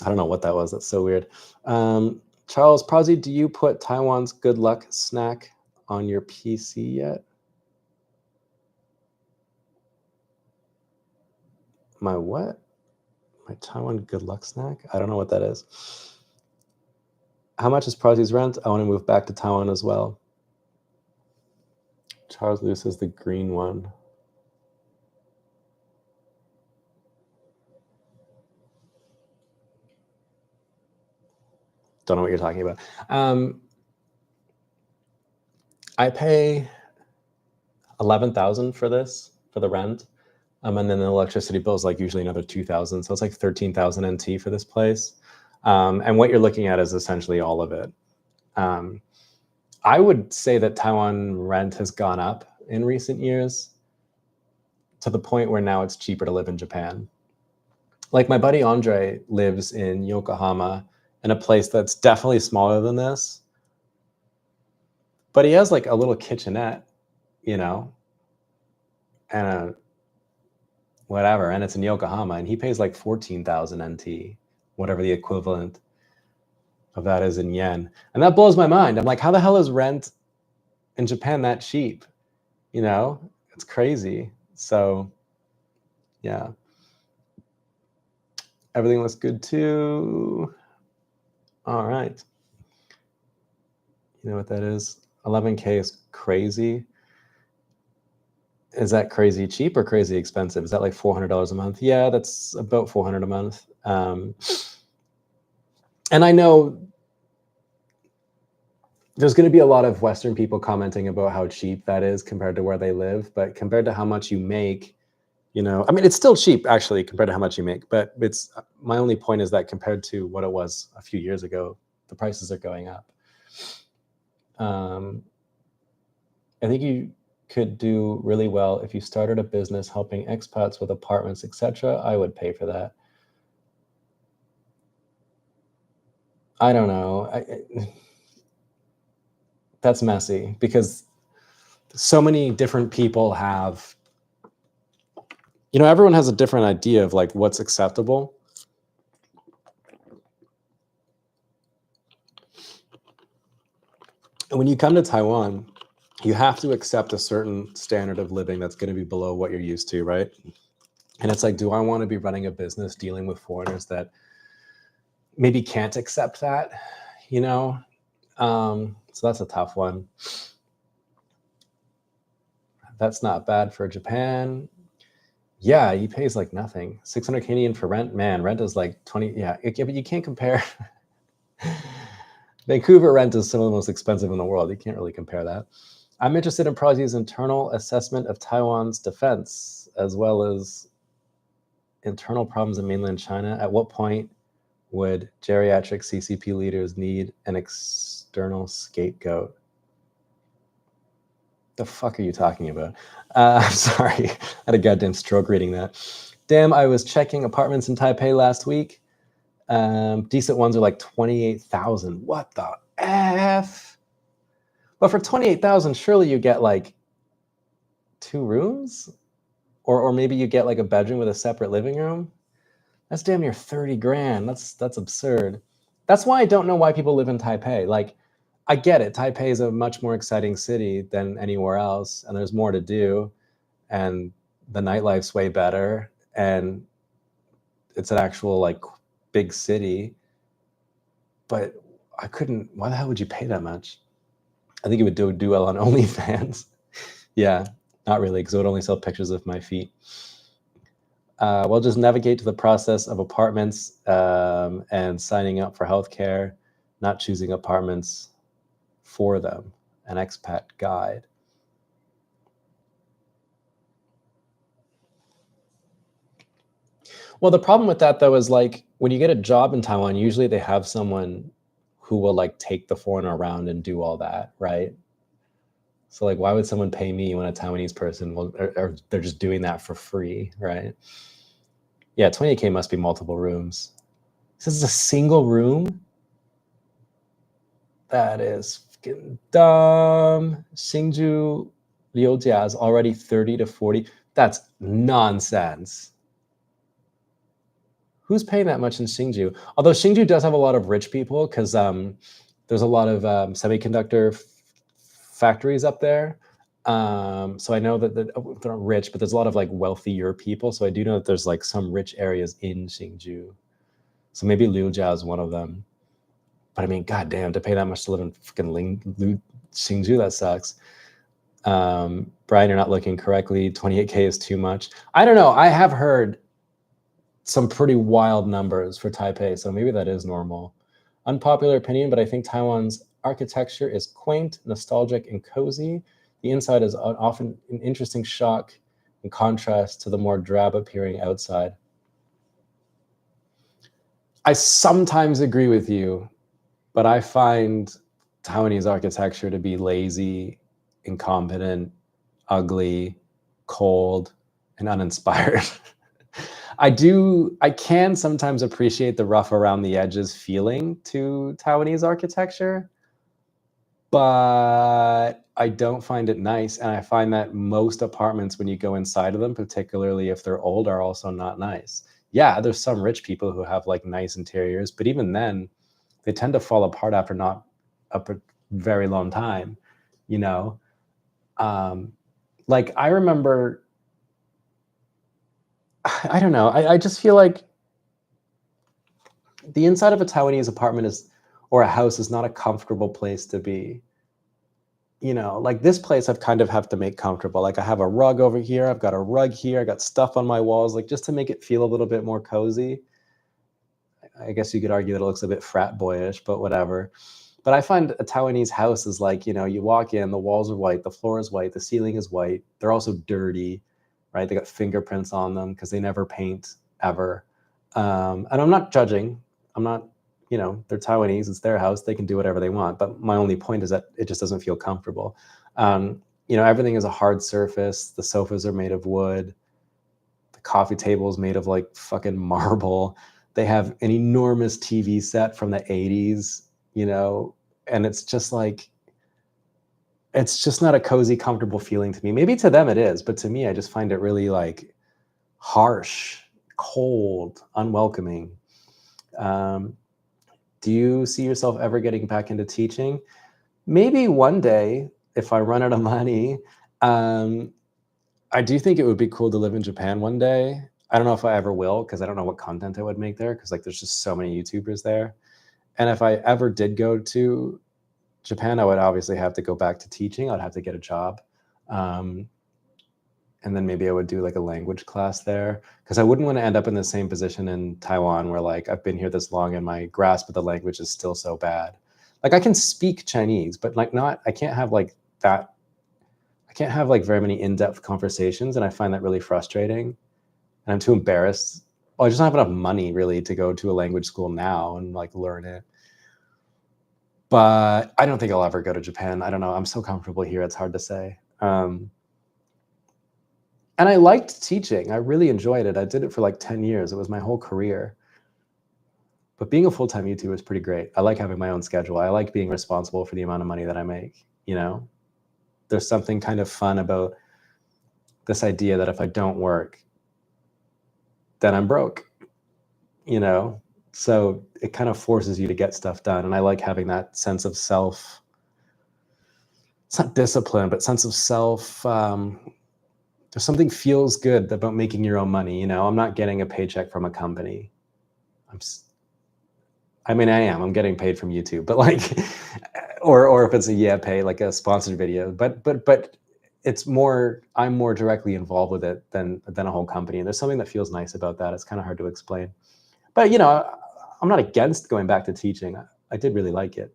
I don't know what that was. That's so weird. Charles Prozzy, do you put Taiwan's good luck snack on your PC yet? My what? My Taiwan good luck snack? I don't know what that is. How much is Prozzy's rent? I want to move back to Taiwan as well. Charles Luce is the green one. Don't know what you're talking about. I pay 11,000 for this, for the rent. And then the electricity bill is like usually another 2,000. So it's like 13,000 NT for this place. And what you're looking at is essentially all of it. I would say that Taiwan rent has gone up in recent years to the point where now it's cheaper to live in Japan. Like my buddy Andre lives in Yokohama in a place that's definitely smaller than this, but he has like a little kitchenette, you know, and a whatever, and it's in Yokohama, and he pays like 14,000 NT, whatever the equivalent of that is in yen. And that blows my mind. I'm like, how the hell is rent in Japan that cheap? You know, it's crazy. So yeah, everything looks good too. All right. You know what that is? 11K is crazy. Is that crazy cheap or crazy expensive? Is that like $400 a month? Yeah, that's about 400 a month. And I know there's going to be a lot of Western people commenting about how cheap that is compared to where they live, but compared to how much you make, you know, I mean, it's still cheap actually compared to how much you make, but it's, my only point is that compared to what it was a few years ago, the prices are going up. I think you could do really well if you started a business helping expats with apartments, etc. I would pay for that. I don't know. That's messy because so many different people have, you know, everyone has a different idea of like what's acceptable. And when you come to Taiwan, you have to accept a certain standard of living that's going to be below what you're used to, right? And it's like, do I want to be running a business dealing with foreigners that maybe can't accept that, you know? So that's a tough one. That's not bad for Japan. Yeah, he pays like nothing. 600 Canadian for rent. Man, rent is like 20. Yeah, but you can't compare. Vancouver rent is some of the most expensive in the world. You can't really compare that. I'm interested in Prozzy's internal assessment of Taiwan's defense, as well as internal problems in mainland China. At what point would geriatric CCP leaders need an external scapegoat? The fuck are you talking about? I'm sorry. I had a goddamn stroke reading that. Damn, I was checking apartments in Taipei last week. Decent ones are like 28,000. What the F? But for 28,000, surely you get like 2 rooms? Or maybe you get like a bedroom with a separate living room? That's damn near 30 grand. That's absurd. That's why I don't know why people live in Taipei. Like, I get it. Taipei is a much more exciting city than anywhere else, and there's more to do, and the nightlife's way better, and it's an actual like big city. But I couldn't. Why the hell would you pay that much? I think it would do well on OnlyFans. Yeah, not really, because it would only sell pictures of my feet. We'll just navigate to the process of apartments and signing up for healthcare, not choosing apartments for them. An expat guide. Well, the problem with that though is like when you get a job in Taiwan, usually they have someone who will like take the foreigner around and do all that, right? So like, why would someone pay me when a Taiwanese person will, or they're just doing that for free, right? Yeah, 28K must be multiple rooms. This is a single room? That is fucking dumb. Hsinchu Liujia is already 30 to 40. That's nonsense. Who's paying that much in Hsinchu? Although Hsinchu does have a lot of rich people because there's a lot of semiconductor factories up there. So I know that they're not rich, but there's a lot of like wealthier people. So I do know that there's like some rich areas in Hsinchu. So maybe Liujia is one of them. But I mean, goddamn, to pay that much to live in fucking Hsinchu, that sucks. Brian, you're not looking correctly. 28K is too much. I don't know. I have heard some pretty wild numbers for Taipei, so maybe that is normal. Unpopular opinion, but I think Taiwan's architecture is quaint, nostalgic, and cozy. The inside is often an interesting shock in contrast to the more drab appearing outside. I sometimes agree with you, but I find Taiwanese architecture to be lazy, incompetent, ugly, cold, and uninspired. I can sometimes appreciate the rough around the edges feeling to Taiwanese architecture, but I don't find it nice. And I find that most apartments, when you go inside of them, particularly if they're old, are also not nice. Yeah, there's some rich people who have like nice interiors, but even then, they tend to fall apart after not a very long time, you know? Like I remember, I don't know, I just feel like the inside of a Taiwanese apartment is, or a house is not a comfortable place to be. You know, like this place I've kind of have to make comfortable. Like I have a rug over here, I've got a rug here, I got stuff on my walls, like just to make it feel a little bit more cozy. I guess you could argue that it looks a bit frat boyish, but whatever. But I find a Taiwanese house is like, you know, you walk in, the walls are white, the floor is white, the ceiling is white. They're also dirty, right? They got fingerprints on them because they never paint ever. And I'm not judging. I'm not, you know, they're Taiwanese. It's their house. They can do whatever they want. But my only point is that it just doesn't feel comfortable. You know, everything is a hard surface. The sofas are made of wood. The coffee table is made of like fucking marble. They have an enormous TV set from the 80s, you know, and it's just like, it's just not a cozy, comfortable feeling to me. Maybe to them it is, but to me, I just find it really like harsh, cold, unwelcoming. Do you see yourself ever getting back into teaching? Maybe one day, if I run out of money. I do think it would be cool to live in Japan one day. I don't know if I ever will, because I don't know what content I would make there, because like there's just so many YouTubers there. And if I ever did go to Japan, I would obviously have to go back to teaching. I'd have to get a job. And then maybe I would do like a language class there, because I wouldn't want to end up in the same position in Taiwan where like I've been here this long and my grasp of the language is still so bad. Like I can speak Chinese, but like not, I can't have like that. I can't have like very many in-depth conversations, and I find that really frustrating. And I'm too embarrassed. Well, I just don't have enough money really to go to a language school now and like learn it. But I don't think I'll ever go to Japan. I don't know. I'm so comfortable here. It's hard to say. And I liked teaching. I really enjoyed it. I did it for like 10 years. It was my whole career. But being a full-time YouTuber is pretty great. I like having my own schedule. I like being responsible for the amount of money that I make, you know? There's something kind of fun about this idea that if I don't work, then I'm broke, you know? So it kind of forces you to get stuff done. And I like having that sense of self. It's not discipline, but sense of self. There's something feels good about making your own money. I'm not getting a paycheck from a company. I mean, I am. I'm getting paid from YouTube, but like, or if it's a pay, like a sponsored video. But it's more. I'm more directly involved with it than a whole company. And there's something that feels nice about that. It's kind of hard to explain. But I'm not against going back to teaching. I did really like it.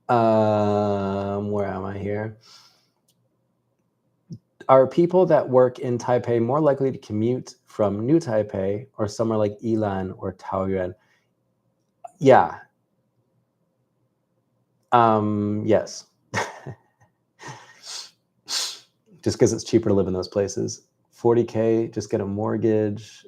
Where am I here? Are people that work in Taipei more likely to commute from New Taipei or somewhere like Yilan or Taoyuan? Yeah. Yes. Just because it's cheaper to live in those places. 40K, just get a mortgage.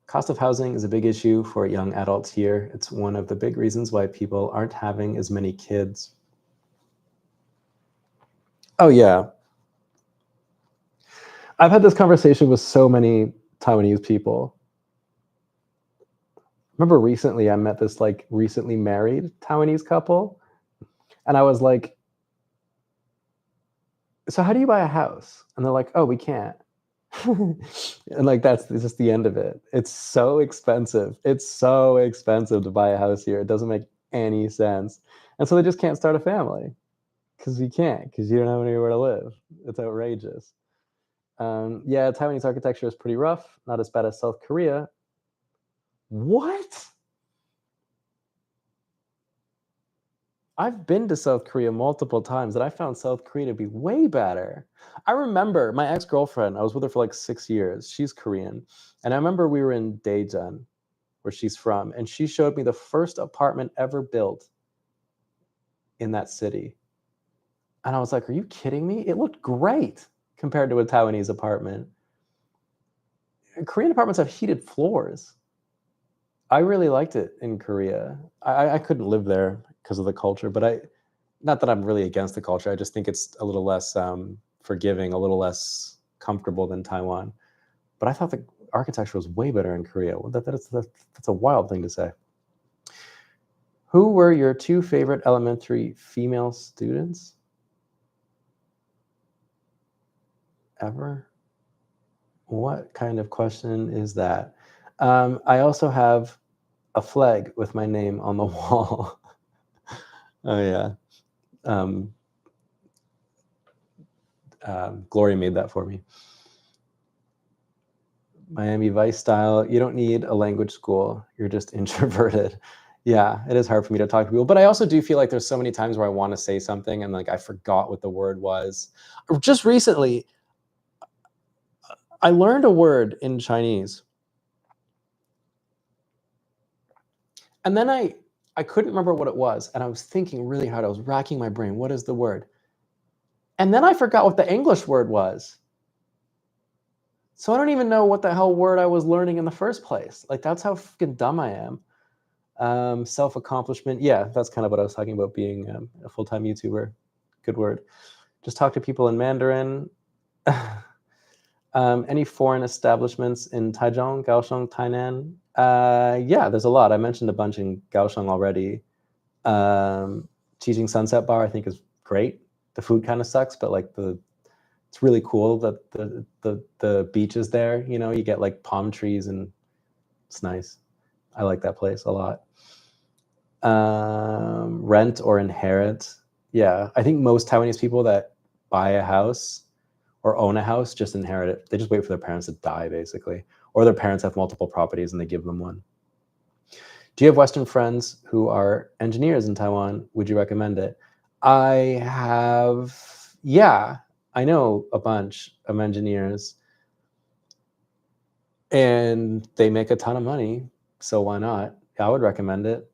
Cost of housing is a big issue for young adults here. It's one of the big reasons why people aren't having as many kids. Oh, yeah. I've had this conversation with so many Taiwanese people. Remember recently I met this like recently married Taiwanese couple, and I was like, so how do you buy a house? And they're like, oh, we can't. And like that's just the end of it. It's so expensive. It's so expensive to buy a house here. It doesn't make any sense. And so they just can't start a family because you can't, because you don't have anywhere to live. It's outrageous. Yeah, Taiwanese architecture is pretty rough. Not as bad as South Korea. What? I've been to South Korea multiple times, and I found South Korea to be way better. I remember my ex-girlfriend, I was with her for like 6 years. She's Korean. And I remember we were in Daejeon, where she's from, and she showed me the first apartment ever built in that city. And I was like, are you kidding me? It looked great compared to a Taiwanese apartment. Korean apartments have heated floors. I really liked it in Korea. I couldn't live there because of the culture, but not that I'm really against the culture. I just think it's a little less forgiving, a little less comfortable than Taiwan. But I thought the architecture was way better in Korea. That's a wild thing to say. Who were your 2 favorite elementary female students ever? What kind of question is that? I also have a flag with my name on the wall. Oh, yeah. Gloria made that for me. Miami Vice style. You don't need a language school. You're just introverted. Yeah, it is hard for me to talk to people, but I also do feel like there's so many times where I want to say something and like I forgot what the word was. Just recently, I learned a word in Chinese, and then I couldn't remember what it was, and I was thinking really hard. I was racking my brain. What is the word? And then I forgot what the English word was. So I don't even know what the hell word I was learning in the first place. Like that's how fucking dumb I am. Self-accomplishment. Yeah, that's kind of what I was talking about being a full-time YouTuber. Good word. Just talk to people in Mandarin. Any foreign establishments in Taichung, Kaohsiung, Tainan? Yeah, there's a lot. I mentioned a bunch in Kaohsiung already. Teaching Sunset Bar, I think, is great. The food kind of sucks, but like it's really cool that the beach is there. You get like palm trees and it's nice. I like that place a lot. Rent or inherit. Yeah, I think most Taiwanese people that buy a house or own a house just inherit it. They just wait for their parents to die, basically. Or their parents have multiple properties and they give them one. Do you have Western friends who are engineers in Taiwan? Would you recommend it? I have, yeah, I know a bunch of engineers and they make a ton of money. So why not? I would recommend it.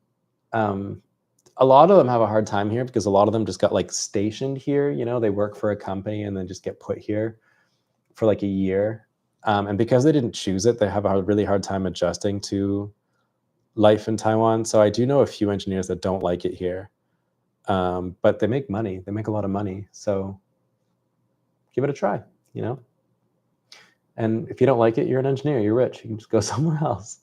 A lot of them have a hard time here because a lot of them just got like stationed here. They work for a company and then just get put here for like a year. And because they didn't choose it, they have a really hard time adjusting to life in Taiwan. So I do know a few engineers that don't like it here. But they make money. They make a lot of money. So give it a try, you know? And if you don't like it, you're an engineer, you're rich. You can just go somewhere else.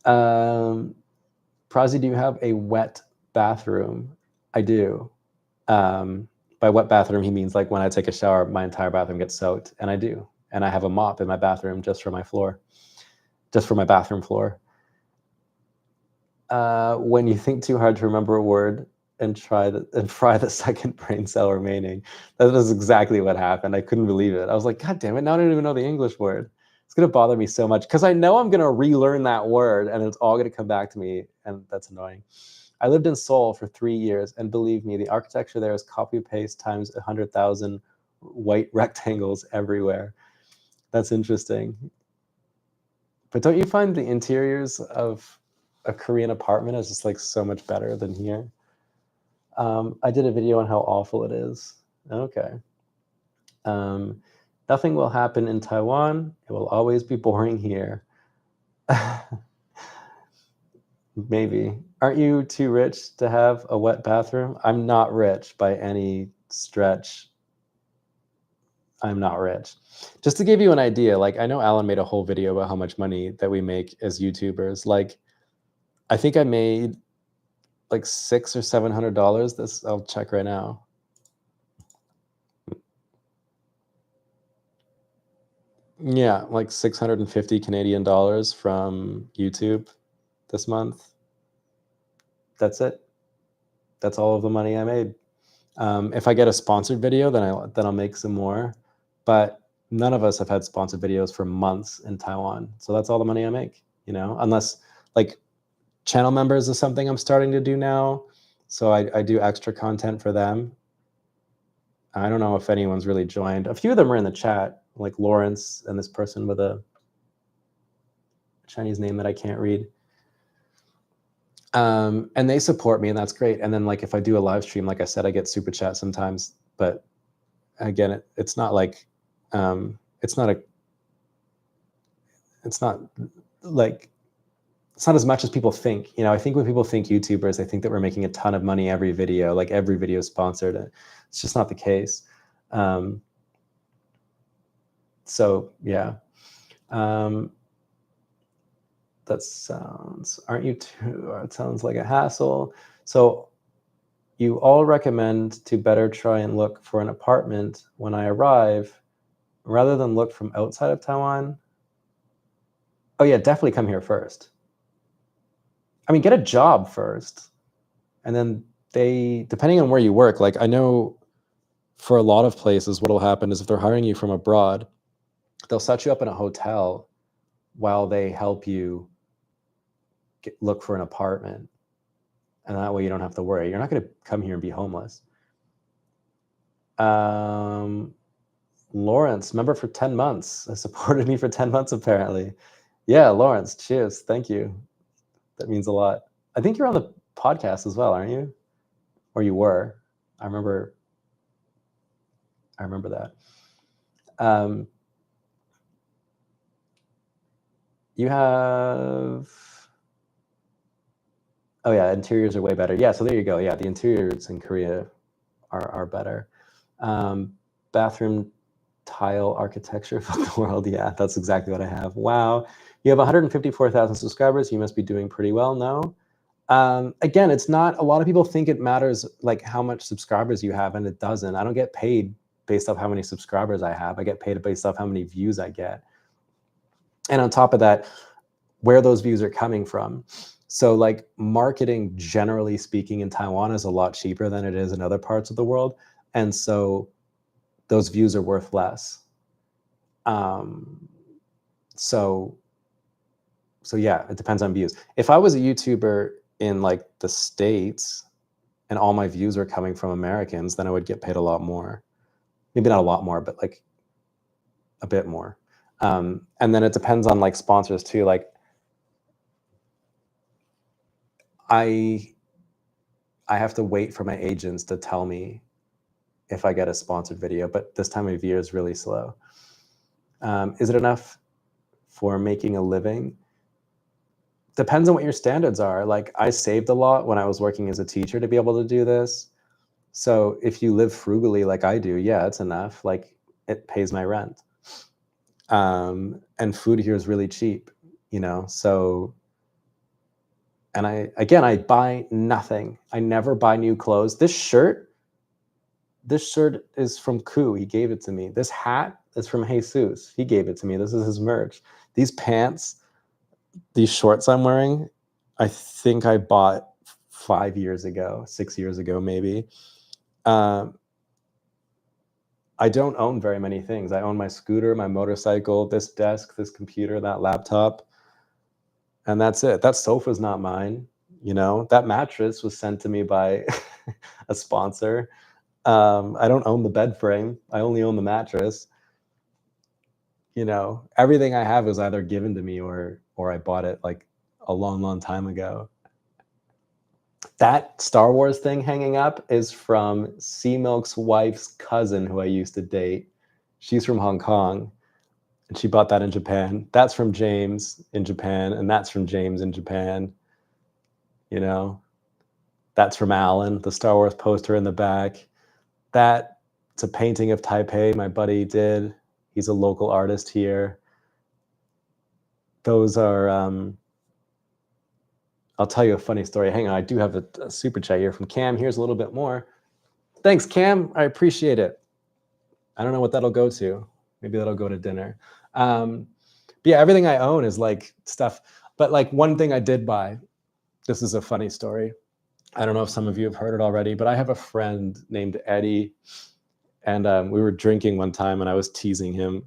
Prazi, do you have a wet bathroom? I do. By wet bathroom, he means like when I take a shower, my entire bathroom gets soaked, and I do. And I have a mop in my bathroom just for my floor, just for my bathroom floor. When you think too hard to remember a word and fry the second brain cell remaining. That is exactly what happened. I couldn't believe it. I was like, God damn it, now I don't even know the English word. It's gonna bother me so much because I know I'm gonna relearn that word and it's all gonna come back to me, and that's annoying. I lived in Seoul for 3 years, and believe me, the architecture there is copy-paste times 100,000 white rectangles everywhere. That's interesting. But don't you find the interiors of a Korean apartment is just like so much better than here? I did a video on how awful it is. Okay. Nothing will happen in Taiwan. It will always be boring here. Maybe. Aren't you too rich to have a wet bathroom? I'm not rich by any stretch. I'm not rich. Just to give you an idea, like I know Alan made a whole video about how much money that we make as YouTubers. Like, I think I made like $600 or $700. This I'll check right now. Yeah, like 650 Canadian dollars from YouTube this month. That's it. That's all of the money I made. If I get a sponsored video, then I'll make some more. But none of us have had sponsored videos for months in Taiwan, so that's all the money I make. You know, unless like channel members is something I'm starting to do now. So I do extra content for them. I don't know if anyone's really joined. A few of them are in the chat, like Lawrence and this person with a Chinese name that I can't read. And they support me, and that's great. And then like if I do a live stream, like I said, I get super chat sometimes. But again, it's not like it's not as much as people think. You know, I think when people think YouTubers, they think that we're making a ton of money every video, like every video is sponsored. It's just not the case. So yeah. That sounds, aren't you too, it sounds like a hassle. So you all recommend to better try and look for an apartment when I arrive rather than look from outside of Taiwan. Oh yeah, definitely come here first. I mean, get a job first. And then depending on where you work, like I know for a lot of places, what'll happen is if they're hiring you from abroad, they'll set you up in a hotel while they help you look for an apartment. And that way you don't have to worry. You're not going to come here and be homeless. Lawrence, member for 10 months. Supported me for 10 months, apparently. Yeah, Lawrence, cheers. Thank you. That means a lot. I think you're on the podcast as well, aren't you? Or you were. I remember that. You have... Oh yeah, interiors are way better. Yeah, so there you go. Yeah, the interiors in Korea are better. Bathroom tile architecture, fuck the world. Yeah, that's exactly what I have. Wow, you have 154,000 subscribers. You must be doing pretty well. No, again, it's not. A lot of people think it matters like how much subscribers you have, and it doesn't. I don't get paid based off how many subscribers I have. I get paid based off how many views I get, and on top of that, where those views are coming from. So like marketing, generally speaking, in Taiwan is a lot cheaper than it is in other parts of the world. And so those views are worth less. So yeah, it depends on views. If I was a YouTuber in like the States and all my views are coming from Americans, then I would get paid a lot more. Maybe not a lot more, but like a bit more. And then it depends on like sponsors too. Like I have to wait for my agents to tell me if I get a sponsored video, but this time of year is really slow. Is it enough for making a living? depends on what your standards are. Like, I saved a lot when I was working as a teacher to be able to do this. So if you live frugally like I do, yeah, it's enough. Like, it pays my rent. And food here is really cheap, so, and I buy nothing. I never buy new clothes. This shirt is from Ku. He gave it to me. This hat is from Jesus. He gave it to me. This is his merch. These pants, these shorts I'm wearing, I think I bought 5 years ago, 6 years ago, maybe. I don't own very many things. I own my scooter, my motorcycle, this desk, this computer, that laptop, and that's it. That sofa's not mine. That mattress was sent to me by a sponsor. I don't own the bed frame. I only own the mattress. Everything I have was either given to me or I bought it like a long, long time ago. That Star Wars thing hanging up is from Sea Milk's wife's cousin who I used to date. She's from Hong Kong, and she bought that in Japan. That's from James in Japan, and that's from James in Japan. That's from Alan, the Star Wars poster in the back. It's a painting of Taipei my buddy did. He's a local artist here. Those are, I'll tell you a funny story. Hang on, I do have a super chat here from Cam. Here's a little bit more. Thanks, Cam. I appreciate it. I don't know what that'll go to. Maybe that'll go to dinner. But yeah, everything I own is like stuff. But like one thing I did buy, this is a funny story. I don't know if some of you have heard it already, but I have a friend named Eddie. And we were drinking one time and I was teasing him.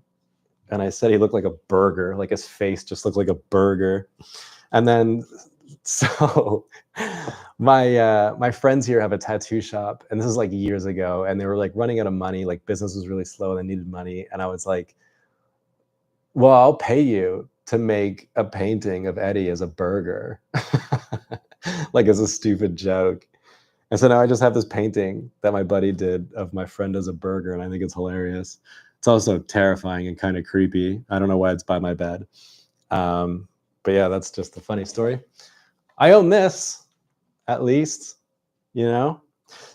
And I said he looked like a burger, like his face just looked like a burger. And then, so my friends here have a tattoo shop, and this is like years ago, and they were like running out of money, like business was really slow, they needed money. And I was like, well, I'll pay you to make a painting of Eddie as a burger, like as a stupid joke. And so now I just have this painting that my buddy did of my friend as a burger, and I think it's hilarious. It's also terrifying and kind of creepy. I don't know why it's by my bed. But yeah, that's just a funny story. I own this, at least,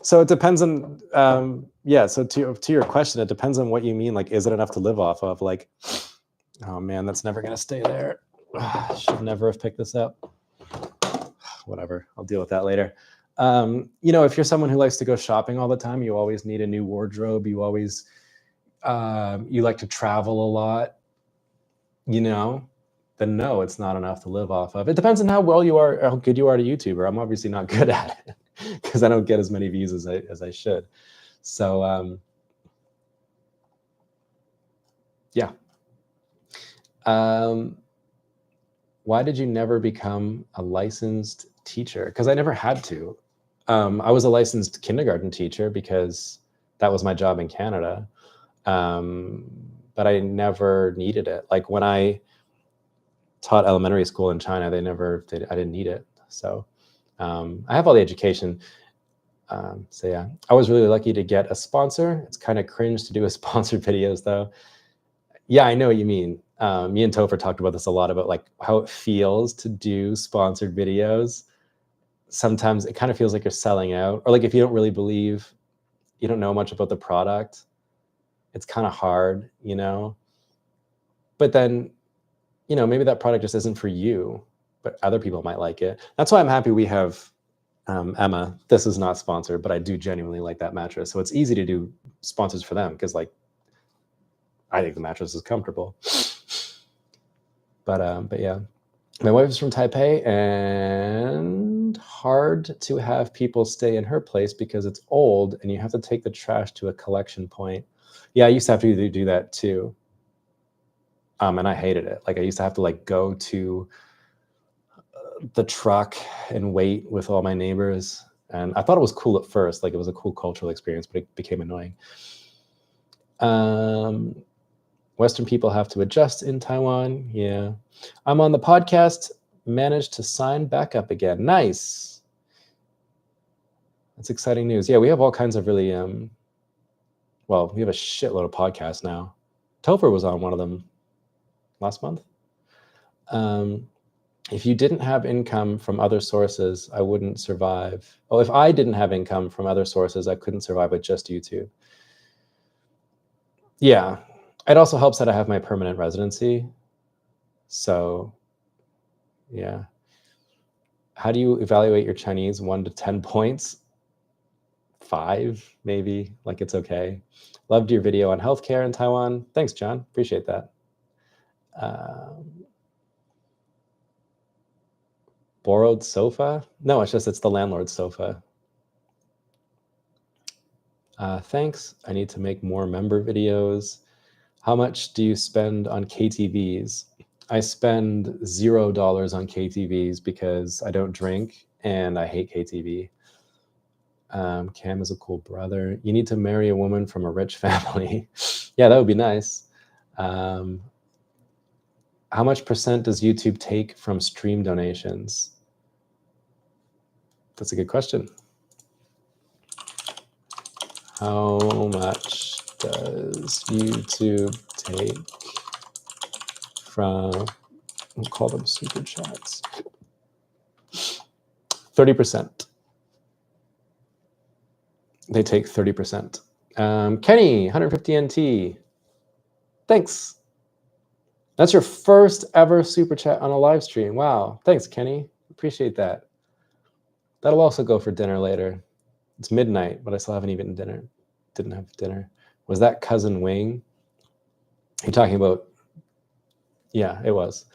So it depends on, so to your question, it depends on what you mean. Like, is it enough to live off of? Like, oh man, that's never going to stay there. Should never have picked this up. Whatever, I'll deal with that later. If you're someone who likes to go shopping all the time, you always need a new wardrobe. You always, you like to travel a lot, then no, it's not enough to live off of. It depends on how well you are, how good you are at a YouTuber. I'm obviously not good at it because I don't get as many views as I should. So, yeah. Why did you never become a licensed teacher? Because I never had to. I was a licensed kindergarten teacher because that was my job in Canada. But I never needed it. Like when I taught elementary school in China, I didn't need it. So I have all the education. So yeah, I was really lucky to get a sponsor. It's kind of cringe to do a sponsored videos though. Yeah, I know what you mean. Me and Topher talked about this a lot, about like how it feels to do sponsored videos. Sometimes it kind of feels like you're selling out, or like if you don't really believe, you don't know much about the product, it's kind of hard, But then, maybe that product just isn't for you, but other people might like it. That's why I'm happy we have Emma. This is not sponsored, but I do genuinely like that mattress. So it's easy to do sponsors for them because like, I think the mattress is comfortable. But yeah, my wife is from Taipei, and hard to have people stay in her place because it's old and you have to take the trash to a collection point. Yeah, I used to have to do that too. And I hated it. Like I used to have to like go to the truck and wait with all my neighbors. And I thought it was cool at first. Like it was a cool cultural experience, but it became annoying. Western people have to adjust in Taiwan. Yeah. I'm on the podcast, managed to sign back up again. Nice. That's exciting news. Yeah, we have all kinds of really, we have a shitload of podcasts now. Topher was on one of them last month. If you didn't have income from other sources, I wouldn't survive. Oh, if I didn't have income from other sources, I couldn't survive with just YouTube. Yeah. It also helps that I have my permanent residency. So, yeah. How do you evaluate your Chinese? 1 to 10 points? 5, maybe. Like, it's okay. Loved your video on healthcare in Taiwan. Thanks, John. Appreciate that. Borrowed sofa? No, it's the landlord's sofa. Thanks. I need to make more member videos. How much do you spend on KTVs? I spend $0 on KTVs because I don't drink and I hate KTV. Cam is a cool brother. You need to marry a woman from a rich family. Yeah, that would be nice. How much percent does YouTube take from stream donations? That's a good question. How much does YouTube take from, we'll call them super chats, 30%. They take 30%. Kenny, 150 NT. Thanks. That's your first ever super chat on a live stream. Wow. Thanks, Kenny. Appreciate that. That'll also go for dinner later. It's midnight, but I still haven't eaten dinner. Didn't have dinner. Was that Cousin Wing? You're talking about? Yeah, it was.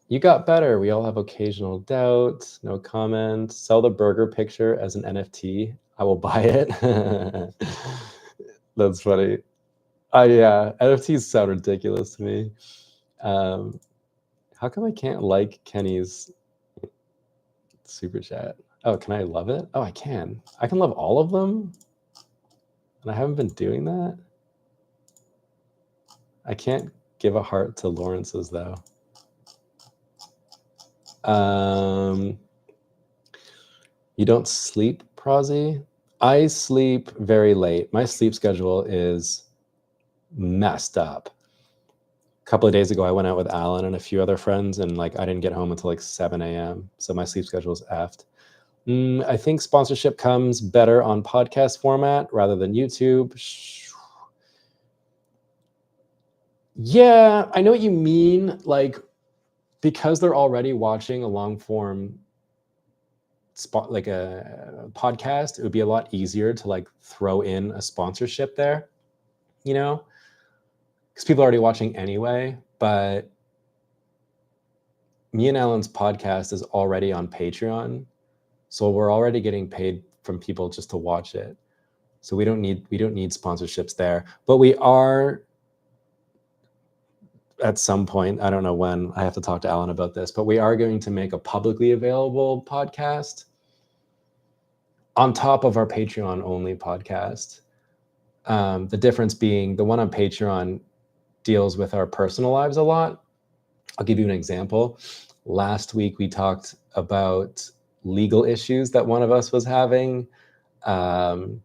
You got better. We all have occasional doubt. No comment. Sell the burger picture as an NFT. I will buy it. That's funny. Yeah, NFTs sound ridiculous to me. How come I can't like Kenny's super chat? Oh, can I love it? Oh, I can. I can love all of them? And I haven't been doing that? I can't give a heart to Lawrence's, though. You don't sleep, Prosy? I sleep very late. My sleep schedule is messed up. A couple of days ago, I went out with Alan and a few other friends, and I didn't get home until 7 a.m. So my sleep schedule is effed. I think sponsorship comes better on podcast format rather than YouTube. Yeah, I know what you mean. Because they're already watching a long form spot, like a podcast, it would be a lot easier to throw in a sponsorship there, because people are already watching anyway. But me and Alan's podcast is already on Patreon, so we're already getting paid from people just to watch it. So we don't need sponsorships there. But we are, at some point, I don't know when, I have to talk to Alan about this, but we are going to make a publicly available podcast on top of our Patreon only podcast. The difference being the one on Patreon deals with our personal lives a lot. I'll give you an example. Last week, we talked about legal issues that one of us was having. The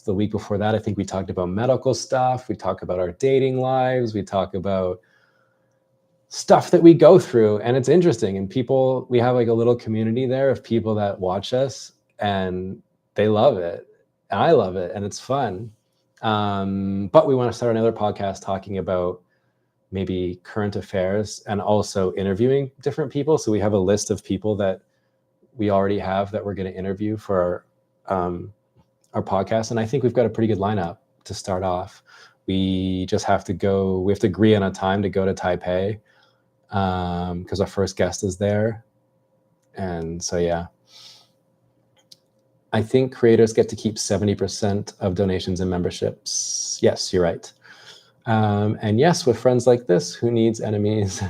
week before that, I think we talked about medical stuff. We talk about our dating lives. We talk about stuff that we go through, and it's interesting. And people, we have a little community there of people that watch us, and they love it, and I love it, and it's fun. But we want to start another podcast talking about maybe current affairs and also interviewing different people. So we have a list of people that we already have that we're going to interview for our podcast. And I think we've got a pretty good lineup to start off. We just have to agree on a time to go to Taipei, because our first guest is there. And so, yeah. I think creators get to keep 70% of donations and memberships. Yes, you're right. And yes, with friends like this, who needs enemies?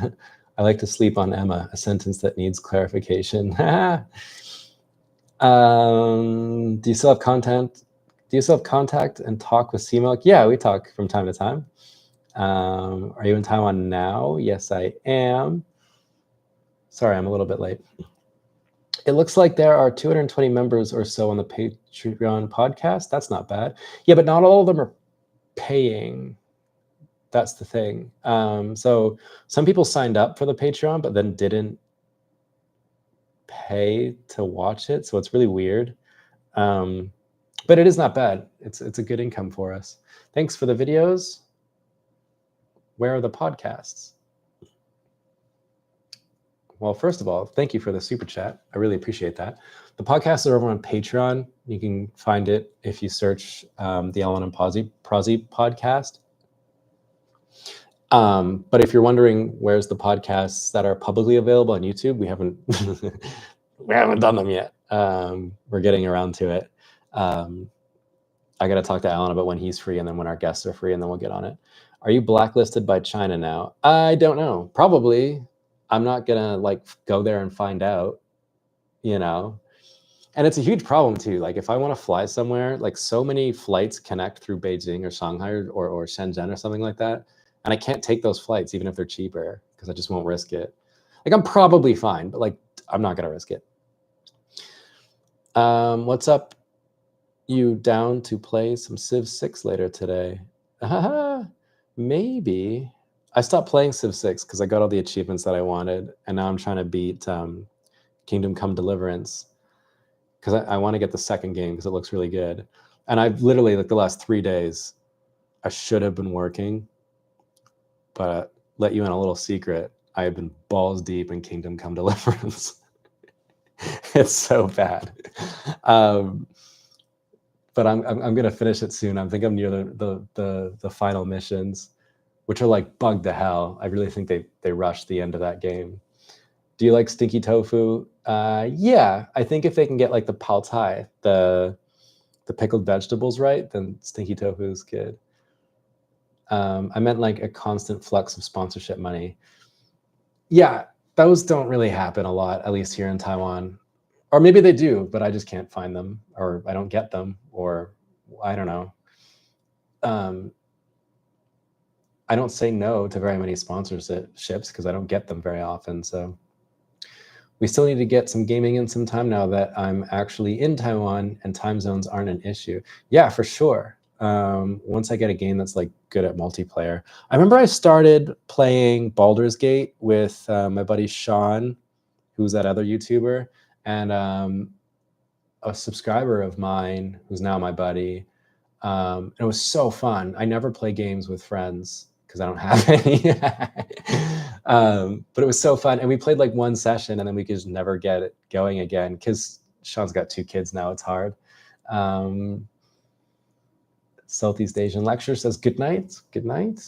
I like to sleep on Emma, a sentence that needs clarification. Do you still have content? Do you still have contact and talk with C-Milk? Yeah, we talk from time to time. Are you in Taiwan now? Yes, I am. Sorry, I'm a little bit late. It looks like there are 220 members or so on the Patreon podcast. That's not bad. Yeah, but not all of them are paying. That's the thing. So some people signed up for the Patreon, but then didn't pay to watch it. So it's really weird. But it is not bad. It's a good income for us. Thanks for the videos. Where are the podcasts? Well, first of all, thank you for the super chat. I really appreciate that. The podcasts are over on Patreon. You can find it if you search the Alan and Prozzy podcast. But if you're wondering where's the podcasts that are publicly available on YouTube, we haven't we haven't done them yet. We're getting around to it. I got to talk to Alan about when he's free and then when our guests are free, and then we'll get on it. Are you blacklisted by China now? I don't know. Probably. I'm not gonna like go there and find out, you know. And it's a huge problem too. Like if I want to fly somewhere, like so many flights connect through Beijing or Shanghai or Shenzhen or something like that, and I can't take those flights even if they're cheaper because I just won't risk it. Like I'm probably fine, but like I'm not gonna risk it. What's up? You down to play some Civ 6 later today? Maybe. I stopped playing Civ 6 because I got all the achievements that I wanted, and now I'm trying to beat Kingdom Come Deliverance because I want to get the second game because it looks really good. And I've literally, like the last 3 days, I should have been working, but let you in a little secret. I have been balls deep in Kingdom Come Deliverance. It's so bad. But I'm gonna finish it soon. I think I'm near the final missions, which are like bugged to hell. I really think they rushed the end of that game. Do you like stinky tofu? Yeah, I think if they can get like the pao tai, the pickled vegetables right, then stinky tofu is good. I meant like a constant flux of sponsorship money. Yeah, those don't really happen a lot, at least here in Taiwan. Or maybe they do, but I just can't find them, or I don't get them, or I don't know. I don't say no to very many sponsorships because I don't get them very often. So we still need to get some gaming in some time now that I'm actually in Taiwan and time zones aren't an issue. Yeah, for sure. Once I get a game that's like good at multiplayer. I remember I started playing Baldur's Gate with my buddy Sean, who's that other YouTuber, and a subscriber of mine who's now my buddy. It was so fun. I never play games with friends because I don't have any. But it was so fun. And we played like one session and then we could just never get it going again because Sean's got 2 kids now. It's hard. Southeast Asian lecture says good night. Good night.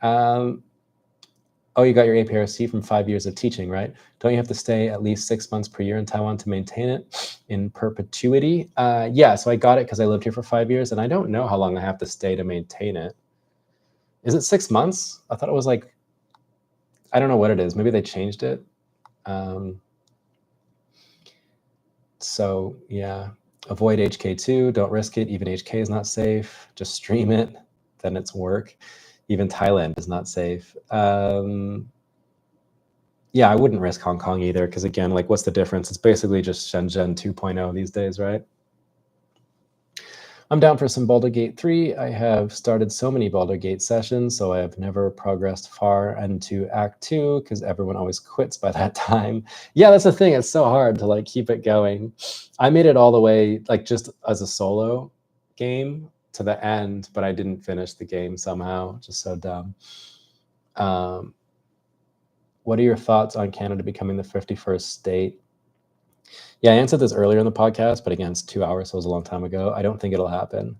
Oh, you got your APRC from 5 years of teaching, right? Don't you have to stay at least 6 months per year in Taiwan to maintain it in perpetuity? Yeah, so I got it because I lived here for 5 years, and I don't know how long I have to stay to maintain it. Is it 6 months? I thought it was like, I don't know what it is. Maybe they changed it. So yeah, avoid HK2. Don't risk it. Even HK is not safe. Just stream it. Then it's work. Even Thailand is not safe. Yeah, I wouldn't risk Hong Kong either, because again, like, what's the difference? It's basically just Shenzhen 2.0 these days, right? I'm down for some Baldur's Gate 3. I have started so many Baldur's Gate sessions, so I have never progressed far into Act 2, because everyone always quits by that time. Yeah, that's the thing. It's so hard to like keep it going. I made it all the way, like just as a solo game to the end, but I didn't finish the game somehow. Just so dumb. What are your thoughts on Canada becoming the 51st state? Yeah, I answered this earlier in the podcast, but again, it's 2 hours, so it was a long time ago. I don't think it'll happen.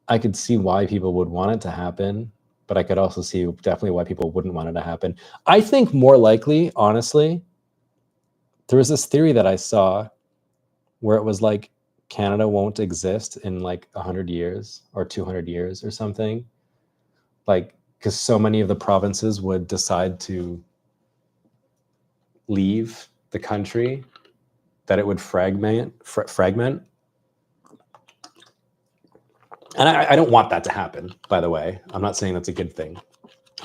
I could see why people would want it to happen, but I could also see definitely why people wouldn't want it to happen. I think more likely, honestly, there was this theory that I saw where it was like Canada won't exist in like 100 years or 200 years or something. Like, because so many of the provinces would decide to leave the country that it would fragment. And I don't want that to happen, by the way. I'm not saying that's a good thing.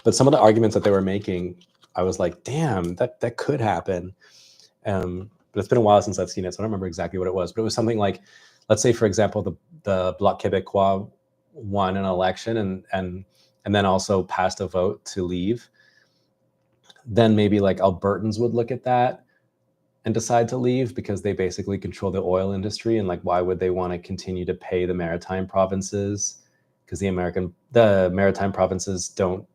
But some of the arguments that they were making, I was like, damn, that could happen. But it's been a while since I've seen it, so I don't remember exactly what it was. But it was something like, let's say, for example, the Bloc Québécois won an election and and then also passed a vote to leave, then maybe like Albertans would look at that and decide to leave because they basically control the oil industry, and like why would they want to continue to pay the maritime provinces, because the maritime provinces don't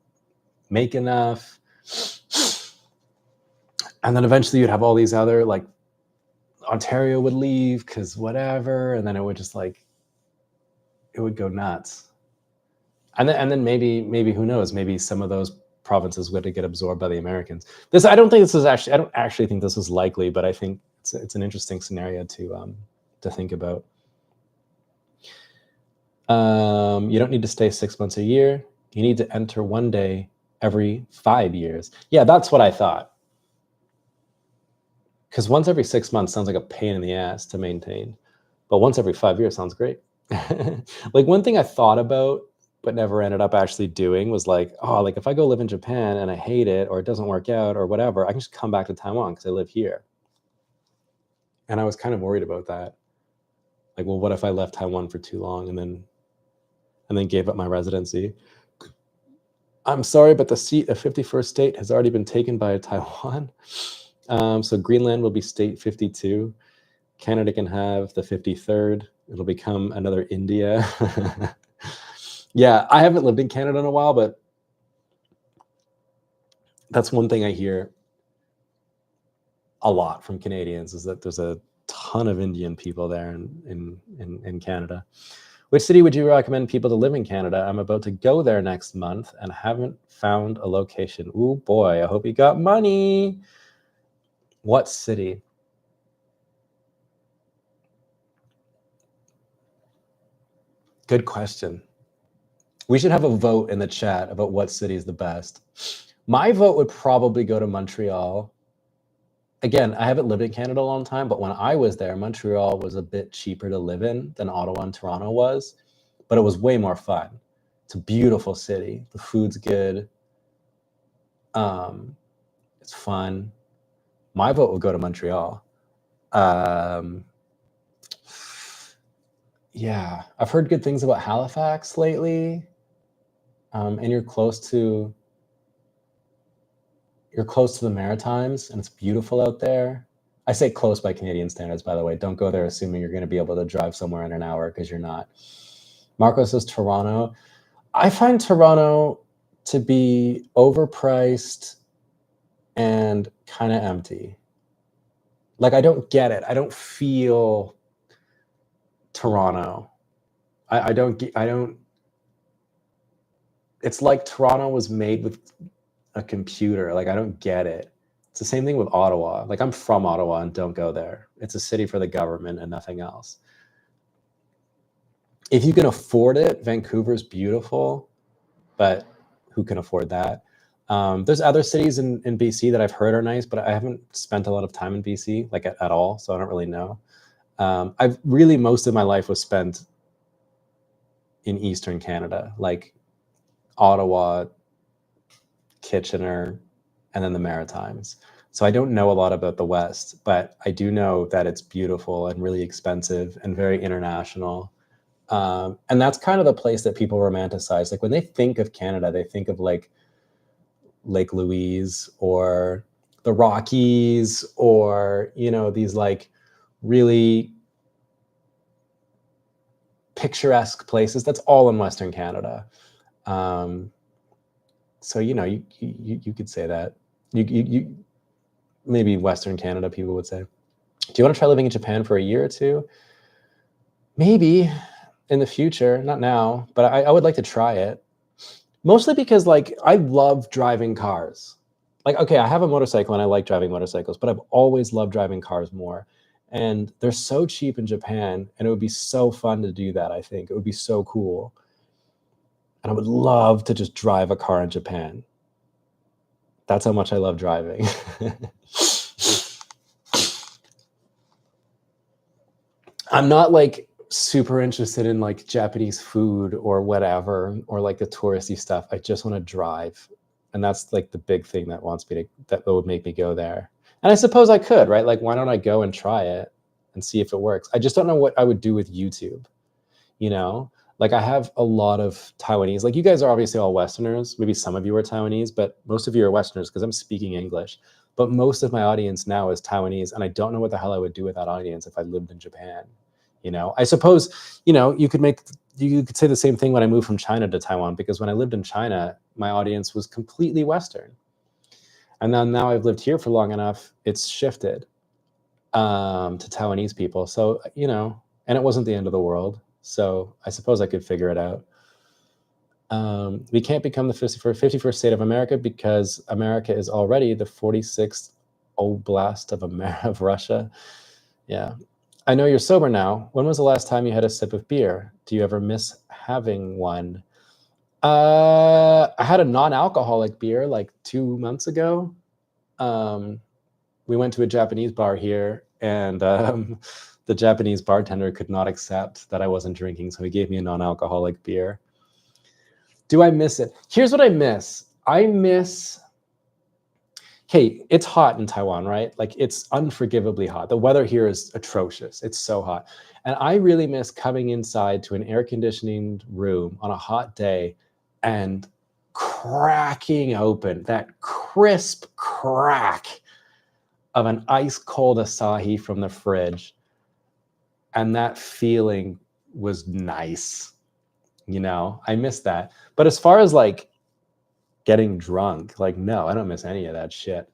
make enough. And then eventually you'd have all these other, like Ontario would leave because whatever, and then it would just like, it would go nuts. And then maybe who knows, maybe some of those provinces would get absorbed by the Americans. I don't actually think this is likely, but I think it's an interesting scenario to think about. You don't need to stay 6 months a year. You need to enter one day every 5 years. Yeah, that's what I thought. Because once every 6 months sounds like a pain in the ass to maintain, but once every 5 years sounds great. Like one thing I thought about but never ended up actually doing was like, oh, like if I go live in Japan and I hate it or it doesn't work out or whatever, I can just come back to Taiwan because I live here. And I was kind of worried about that. Like, well, what if I left Taiwan for too long and then gave up my residency? I'm sorry, but the seat of 51st state has already been taken by Taiwan. So Greenland will be state 52. Canada can have the 53rd. It'll become another India. Yeah, I haven't lived in Canada in a while, but that's one thing I hear a lot from Canadians, is that there's a ton of Indian people there in Canada. Which city would you recommend people to live in Canada? I'm about to go there next month and haven't found a location. Ooh, boy, I hope you got money. What city? Good question. We should have a vote in the chat about what city is the best. My vote would probably go to Montreal. Again, I haven't lived in Canada a long time, but when I was there, Montreal was a bit cheaper to live in than Ottawa and Toronto was, but it was way more fun. It's a beautiful city. The food's good. It's fun. My vote would go to Montreal. Yeah, I've heard good things about Halifax lately. And you're close to the Maritimes, and it's beautiful out there. I say close by Canadian standards, by the way. Don't go there assuming you're going to be able to drive somewhere in an hour, because you're not. Marco says Toronto. I find Toronto to be overpriced and kind of empty. Like, I don't get it. I don't feel Toronto. I don't. It's like Toronto was made with a computer. Like, I don't get it. It's the same thing with Ottawa. Like, I'm from Ottawa and don't go there. It's a city for the government and nothing else. If you can afford it, Vancouver's beautiful, but who can afford that? There's other cities in BC that I've heard are nice, but I haven't spent a lot of time in BC, like at all, so I don't really know. I've really, most of my life was spent in Eastern Canada, like Ottawa, Kitchener, and then the Maritimes. So I don't know a lot about the West, but I do know that it's beautiful and really expensive and very international. And that's kind of the place that people romanticize. Like, when they think of Canada, they think of like Lake Louise or the Rockies, or, you know, these like really picturesque places. That's all in Western Canada. So, you know, you could say that. You maybe Western Canada, people would say. Do you want to try living in Japan for a year or two? Maybe in the future, not now, but I would like to try it. Mostly because, like, I love driving cars. Like, okay, I have a motorcycle and I like driving motorcycles, but I've always loved driving cars more. And they're so cheap in Japan, and it would be so fun to do that, I think. It would be so cool. And I would love to just drive a car in Japan. That's how much I love driving. I'm not like super interested in like Japanese food or whatever, or like the touristy stuff. I just want to drive. And that's like the big thing that would make me go there. And I suppose I could, right? Like, why don't I go and try it and see if it works? I just don't know what I would do with YouTube, you know? Like I have a lot of Taiwanese, like you guys are obviously all Westerners. Maybe some of you are Taiwanese, but most of you are Westerners because I'm speaking English. But most of my audience now is Taiwanese. And I don't know what the hell I would do with that audience if I lived in Japan. You know, I suppose, you know, you could say the same thing when I moved from China to Taiwan, because when I lived in China, my audience was completely Western. And then now I've lived here for long enough, it's shifted to Taiwanese people. So, you know, and it wasn't the end of the world. So I suppose I could figure it out. We can't become the 51st state of America because America is already the 46th oblast of Russia. Yeah. I know you're sober now. When was the last time you had a sip of beer? Do you ever miss having one? I had a non-alcoholic beer like 2 months ago. We went to a Japanese bar here, and the Japanese bartender could not accept that I wasn't drinking, so he gave me a non-alcoholic beer. Do I miss it? Here's what I miss. Okay, it's hot in Taiwan, right? Like it's unforgivably hot. The weather here is atrocious. It's so hot. And I really miss coming inside to an air conditioned room on a hot day and cracking open that crisp crack of an ice cold Asahi from the fridge. And that feeling was nice. You know, I miss that. But as far as like getting drunk, like, no, I don't miss any of that shit.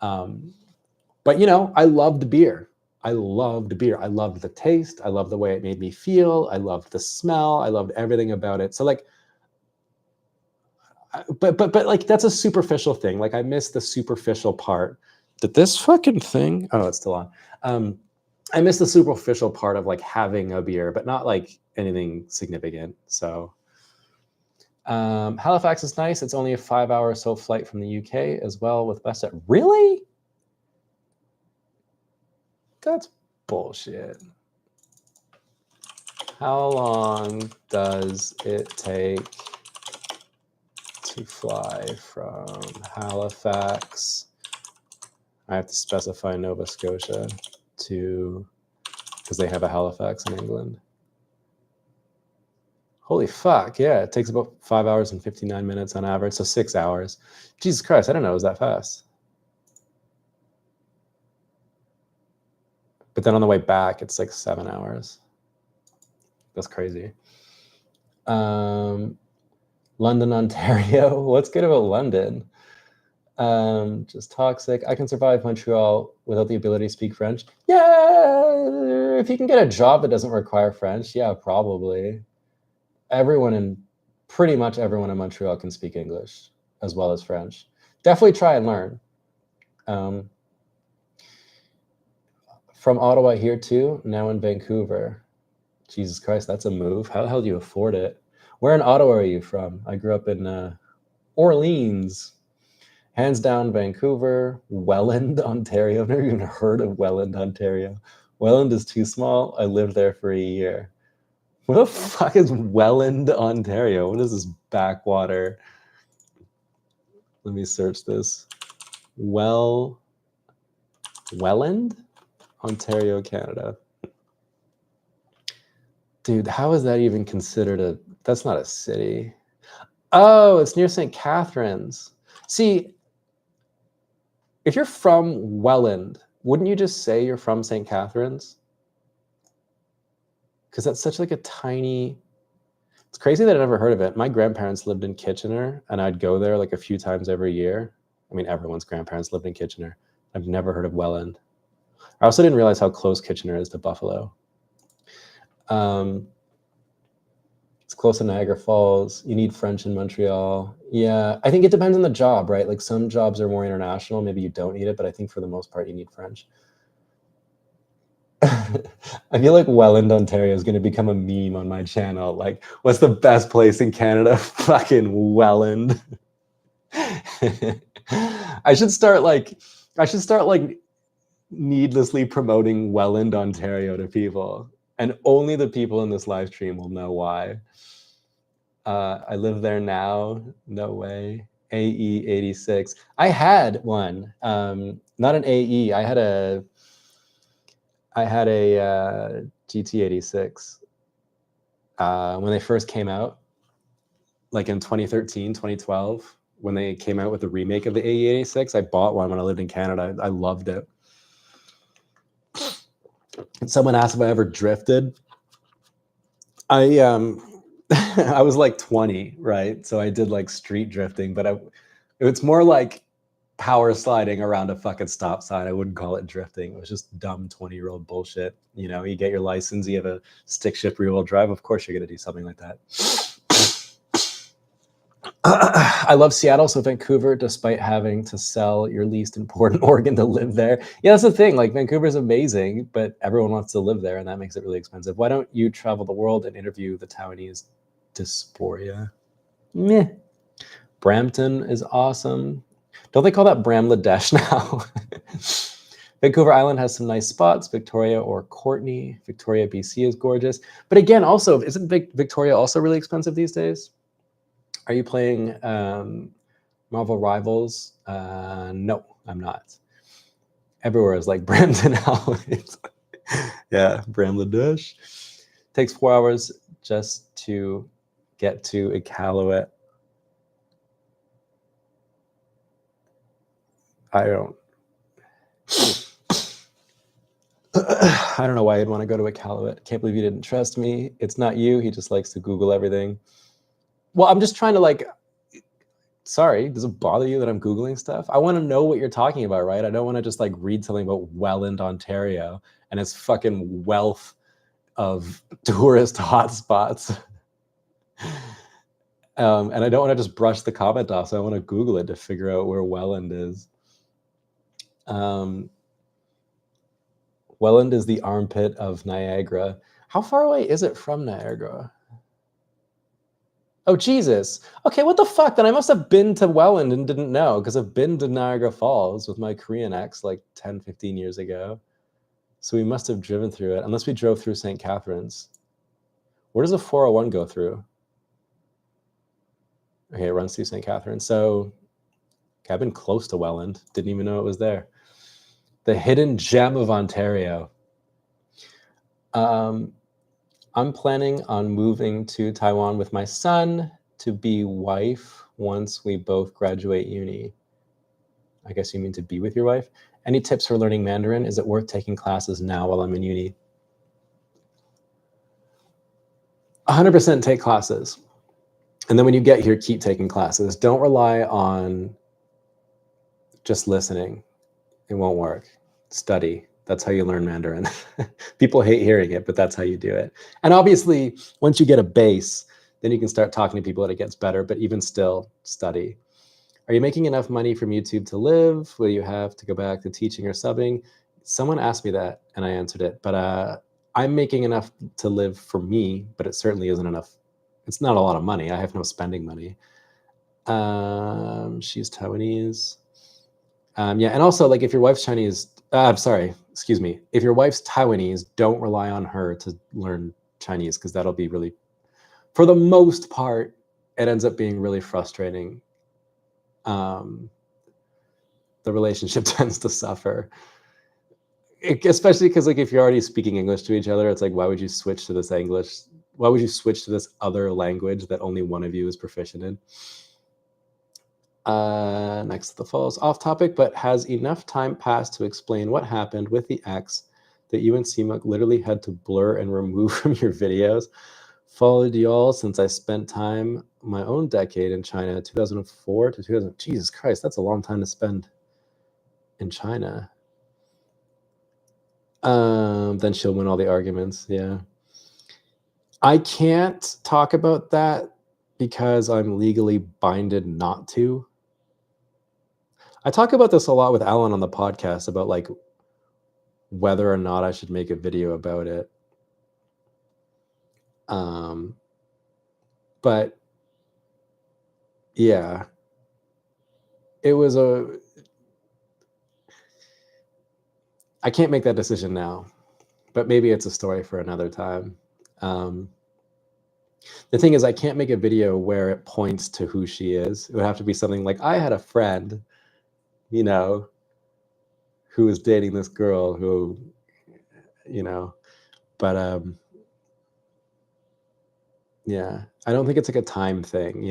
But you know, I loved beer. I loved beer. I loved the taste. I loved the way it made me feel. I loved the smell. I loved everything about it. So like, but like that's a superficial thing. Like I miss the superficial part. Did this fucking thing? Oh, it's still on. I miss the superficial part of like having a beer, but not like anything significant. So Halifax is nice. It's only a 5-hour or so flight from the UK as well with WestJet. Really? That's bullshit. How long does it take to fly from Halifax? I have to specify Nova Scotia to, because they have a Halifax in England. Holy fuck, yeah, it takes about 5 hours and 59 minutes on average, so 6 hours. Jesus Christ, I didn't know it was that fast. But then on the way back, it's like 7 hours. That's crazy. London, Ontario. What's good about London? Just toxic. I can survive Montreal without the ability to speak French. Yeah, if you can get a job that doesn't require French, yeah, probably. Pretty much everyone in Montreal can speak English as well as French. Definitely try and learn. From Ottawa here too, now in Vancouver. Jesus Christ, that's a move. How the hell do you afford it? Where in Ottawa are you from? I grew up in Orleans. Hands down, Vancouver. Welland, Ontario. I've never even heard of Welland, Ontario. Welland is too small. I lived there for a year. What the fuck is Welland, Ontario? What is this backwater? Let me search this. Welland, Ontario, Canada. Dude, how is that even considered a... That's not a city. Oh, it's near St. Catharines. See, if you're from Welland, wouldn't you just say you're from St. Catharines? Because that's such like a tiny... It's crazy that I never heard of it. My grandparents lived in Kitchener, and I'd go there like a few times every year. I mean, everyone's grandparents lived in Kitchener. I've never heard of Welland. I also didn't realize how close Kitchener is to Buffalo. It's close to Niagara Falls. You need French in Montreal. Yeah, I think it depends on the job, right? Like some jobs are more international. Maybe you don't need it, but I think for the most part, you need French. I feel like Welland, Ontario is going to become a meme on my channel. Like, what's the best place in Canada? Fucking Welland. I should start like needlessly promoting Welland, Ontario to people, and only the people in this live stream will know why. I live there now. No way. AE 86. I had one. Not an AE. I had a GT 86. when they first came out, like in 2013, 2012, when they came out with the remake of the AE-86. I bought one when I lived in Canada. I loved it. And someone asked if I ever drifted. I I was like 20, right? So I did like street drifting, but it's more like power sliding around a fucking stop sign. I wouldn't call it drifting. It was just dumb 20-year-old bullshit. You know, you get your license, you have a stick shift rear-wheel drive. Of course, you're going to do something like that. I love Seattle, so Vancouver, despite having to sell your least important organ to live there. Yeah, that's the thing. Like, Vancouver's amazing, but everyone wants to live there, and that makes it really expensive. Why don't you travel the world and interview the Taiwanese diaspora? Meh. Brampton is awesome. Don't they call that Bramladesh now? Vancouver Island has some nice spots. Victoria or Courtney. Victoria, BC is gorgeous. But again, also, isn't Victoria also really expensive these days? Are you playing Marvel Rivals? No, I'm not. Everywhere is like Brampton now. Yeah, Bramladesh. Takes 4 hours just to get to Iqaluit. I don't know why I'd want to go to Iqaluit. Can't believe you didn't trust me. It's not you. He just likes to Google everything. Well, I'm just trying to like, sorry, does it bother you that I'm Googling stuff? I want to know what you're talking about, right? I don't want to just like read something about Welland, Ontario and its fucking wealth of tourist hotspots. And I don't want to just brush the comment off, so I want to Google it to figure out where Welland is. Welland is the armpit of Niagara. How far away is it from Niagara? Oh, Jesus. Okay, what the fuck? Then I must have been to Welland and didn't know, because I've been to Niagara Falls with my Korean ex like 10, 15 years ago. So we must have driven through it, unless we drove through St. Catharines. Where does the 401 go through? Okay, it runs through St. Catharines. So okay, I've been close to Welland. Didn't even know it was there. The hidden gem of Ontario. I'm planning on moving to Taiwan with my son to be wife once we both graduate uni. I guess you mean to be with your wife. Any tips for learning Mandarin? Is it worth taking classes now while I'm in uni? 100% take classes. And then when you get here, keep taking classes. Don't rely on just listening. It won't work. Study. That's how you learn Mandarin. People hate hearing it, but that's how you do it. And obviously, once you get a base, then you can start talking to people and it gets better, but even still, study. Are you making enough money from YouTube to live? Will you have to go back to teaching or subbing? Someone asked me that and I answered it, but I'm making enough to live for me, but it certainly isn't enough. It's not a lot of money. I have no spending money. She's Taiwanese. Yeah, and also, like, if your wife's Chinese, I'm sorry, excuse me. If your wife's Taiwanese, don't rely on her to learn Chinese, because that'll be really, for the most part, it ends up being really frustrating. The relationship tends to suffer, especially because, like, if you're already speaking English to each other, it's like, why would you switch to this English? Why would you switch to this other language that only one of you is proficient in? Next to the follows off topic, but has enough time passed to explain what happened with the ex that you and Seema literally had to blur and remove from your videos? Followed y'all since I spent time my own decade in China, 2004 to 2000. Jesus Christ, that's a long time to spend in China. Then she'll win all the arguments. Yeah. I can't talk about that because I'm legally binded not to. I talk about this a lot with Alan on the podcast about like whether or not I should make a video about it. But yeah, it was I can't make that decision now, but maybe it's a story for another time. The thing is, I can't make a video where it points to who she is. It would have to be something like, I had a friend, you know, who was dating this girl who, you know, but Yeah. I don't think it's like a time thing,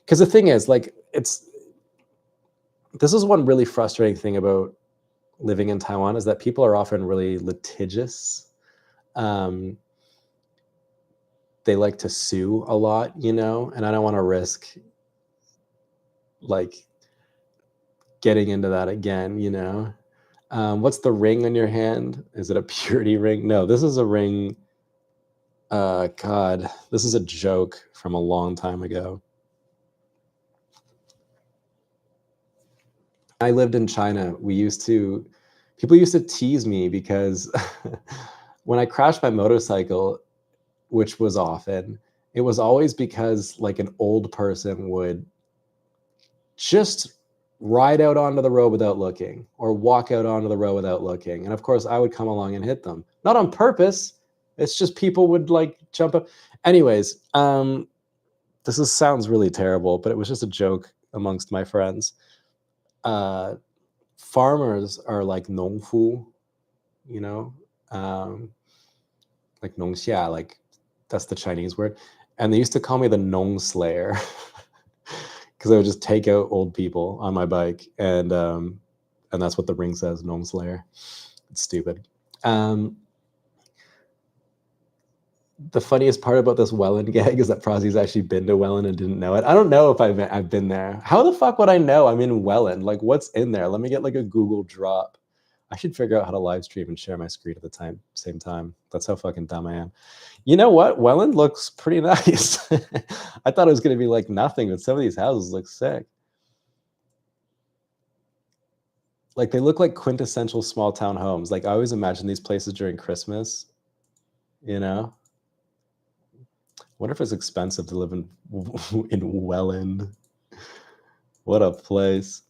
because the thing is, like, this is one really frustrating thing about living in Taiwan, is that people are often really litigious. Um, they like to sue a lot, and I don't want to risk like getting into that again. What's the ring on your hand? Is it a purity ring? No, this is a ring. God, this is a joke from a long time ago. I lived in China. People used to tease me because when I crashed my motorcycle, which was often, it was always because like an old person would just ride out onto the road without looking, or walk out onto the road without looking. And of course, I would come along and hit them. Not on purpose. It's just people would like jump up. Anyways, sounds really terrible, but it was just a joke amongst my friends. Uh, Farmers are like nongfu, you know, um, like nongxia, like that's the Chinese word. And they used to call me the Nong Slayer because I would just take out old people on my bike, and that's what the ring says, Nong Slayer. It's stupid. The funniest part about this Welland gag is that Prozzy's actually been to Welland and didn't know it. I don't know if I've been there. How the fuck would I know I'm in Welland? Like, what's in there? Let me get like a Google drop. I should figure out how to live stream and share my screen at the same time. That's how fucking dumb I am. You know what? Welland looks pretty nice. I thought it was going to be like nothing, but some of these houses look sick. Like, they look like quintessential small town homes. Like, I always imagine these places during Christmas, you know? Wonder if it's expensive to live in Welland. What a place.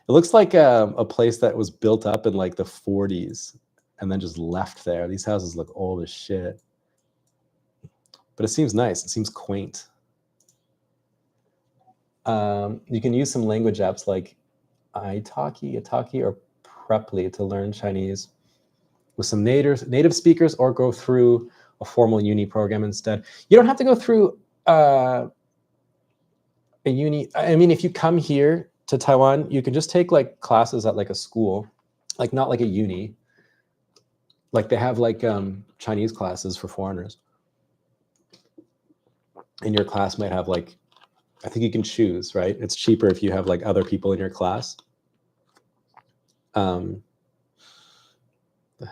It looks like a place that was built up in like the 40s and then just left there. These houses look old as shit. But it seems nice. It seems quaint. You can use some language apps like Italki, or Preply to learn Chinese with some native speakers, or go through a formal uni program instead. You don't have to go through a uni. I mean, if you come here to Taiwan, you can just take like classes at like a school, like not like a uni. Like they have like Chinese classes for foreigners. And your class might have like, I think you can choose, right? It's cheaper if you have like other people in your class. The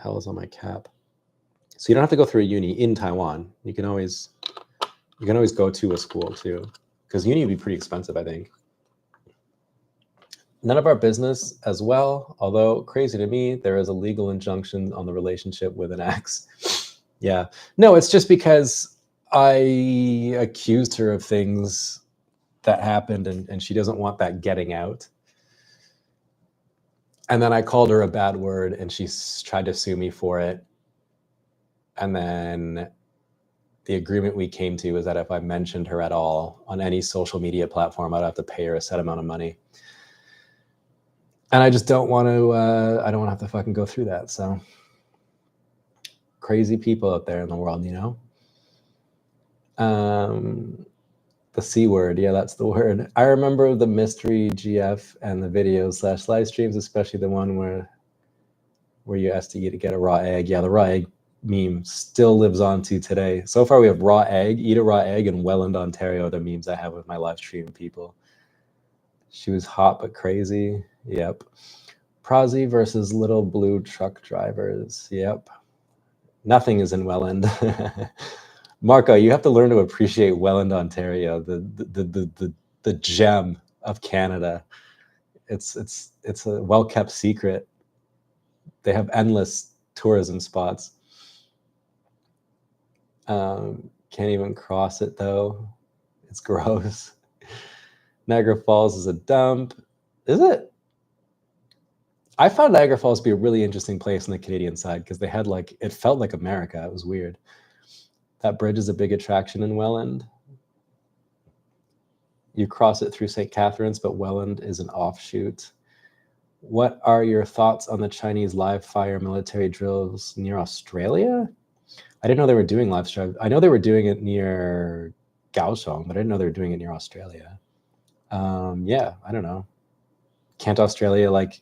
hell is on my cap? So you don't have to go through a uni in Taiwan. You can always go to a school too, because uni would be pretty expensive, I think. None of our business as well, although crazy to me, there is a legal injunction on the relationship with an ex. Yeah. No, it's just because I accused her of things that happened, and she doesn't want that getting out. And then I called her a bad word, and she tried to sue me for it. And then the agreement we came to is that if I mentioned her at all on any social media platform, I'd have to pay her a set amount of money. And I just don't want to, I don't want to have to fucking go through that. So crazy people out there in the world, The C word. Yeah, that's the word. I remember the mystery GF and the videos / live streams, especially the one where you asked to eat to get a raw egg. Yeah, the raw egg meme still lives on to today. So far we have raw egg, eat a raw egg, and Welland, Ontario, the memes I have with my live stream people. She was hot but crazy. Yep. Prozzy versus little blue truck drivers. Yep. Nothing is in Welland. Marco, you have to learn to appreciate Welland, Ontario, the gem of Canada. It's a well-kept secret. They have endless tourism spots. Can't even cross it though. It's gross. Niagara Falls is a dump. Is it? I found Niagara Falls to be a really interesting place on the Canadian side because they had like, it felt like America. It was weird. That bridge is a big attraction in Welland. You cross it through St. Catharines, but Welland is an offshoot. What are your thoughts on the Chinese live fire military drills near Australia? I didn't know they were doing live stream. I know they were doing it near Kaohsiung, but I didn't know they were doing it near Australia. Yeah, I don't know. Can't Australia like?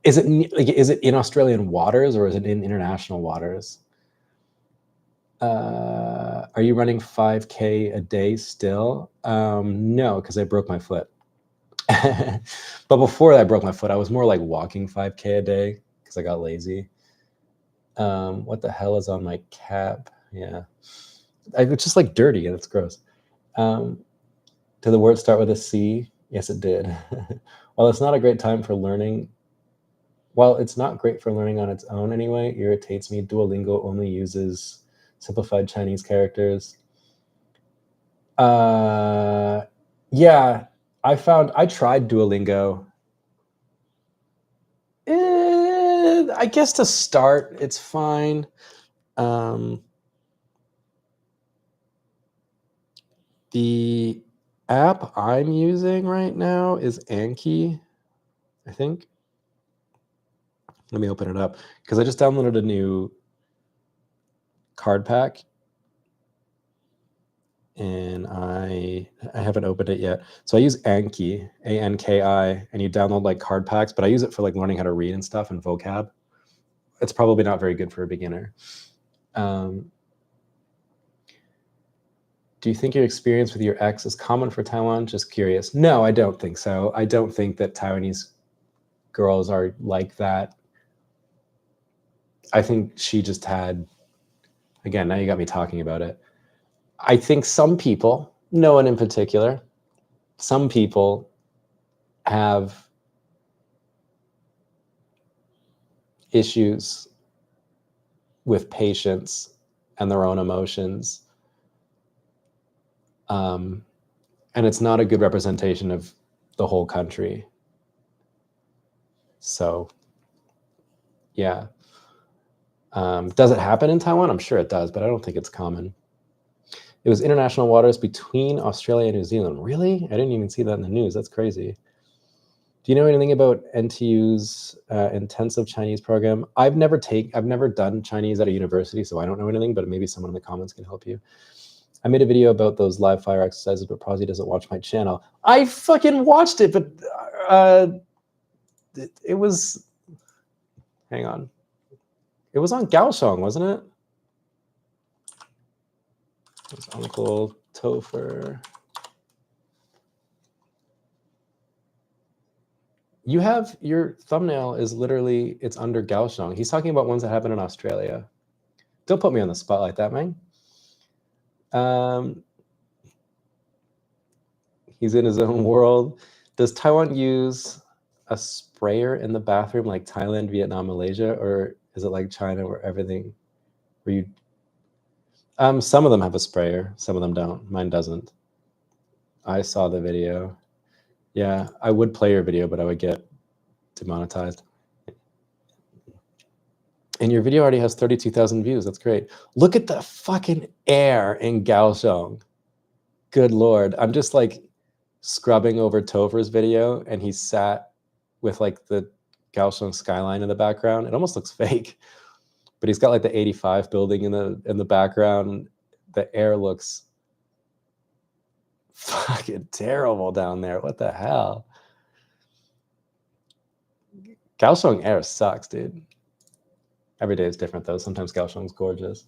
Is it in Australian waters or is it in international waters? Are you running 5K a day still? No, because I broke my foot. But before I broke my foot, I was more like walking 5K a day because I got lazy. What the hell is on my cap? Yeah, it's just like dirty and it's gross. Did the word start with a C? Yes, it did. While it's not a great time for learning, while it's not great for learning on its own anyway, it irritates me. Duolingo only uses simplified Chinese characters. Yeah, I tried Duolingo. I guess to start, it's fine. The app I'm using right now is Anki, I think. Let me open it up because I just downloaded a new card pack and I haven't opened it yet. So I use Anki, Anki, and you download like card packs, but I use it for like learning how to read and stuff and vocab. It's probably not very good for a beginner. Do you think your experience with your ex is common for Taiwan? Just curious. No, I don't think so. I don't think that Taiwanese girls are like that. I think she just had, again, now you got me talking about it. I think some people, no one in particular, some people have issues with patience and their own emotions. And it's not a good representation of the whole country. So, yeah. Does it happen in Taiwan? I'm sure it does, but I don't think it's common. It was international waters between Australia and New Zealand. Really? I didn't even see that in the news. That's crazy. Do you know anything about NTU's intensive Chinese program? I've never done Chinese at a university, so I don't know anything, but maybe someone in the comments can help you. I made a video about those live fire exercises, but Prozzy doesn't watch my channel. I fucking watched it, but it was, hang on. It was on Kaohsiung, wasn't it? It was Uncle Topher. You have, your thumbnail is literally, it's under Kaohsiung. He's talking about ones that happen in Australia. Don't put me on the spot like that, man. He's in his own world. Does Taiwan use a sprayer in the bathroom like Thailand, Vietnam, Malaysia, or is it like China where everything, where you, some of them have a sprayer, some of them don't. Mine doesn't. I saw the video. Yeah, I would play your video, but I would get demonetized. And your video already has 32,000 views. That's great. Look at the fucking air in Kaohsiung. Good Lord. I'm just like scrubbing over Topher's video and he's sat with like the Kaohsiung skyline in the background. It almost looks fake, but he's got like the 85 building in the background. The air looks fucking terrible down there. What the hell? Kaohsiung air sucks, dude. Every day is different though. Sometimes Kaohsiung's gorgeous.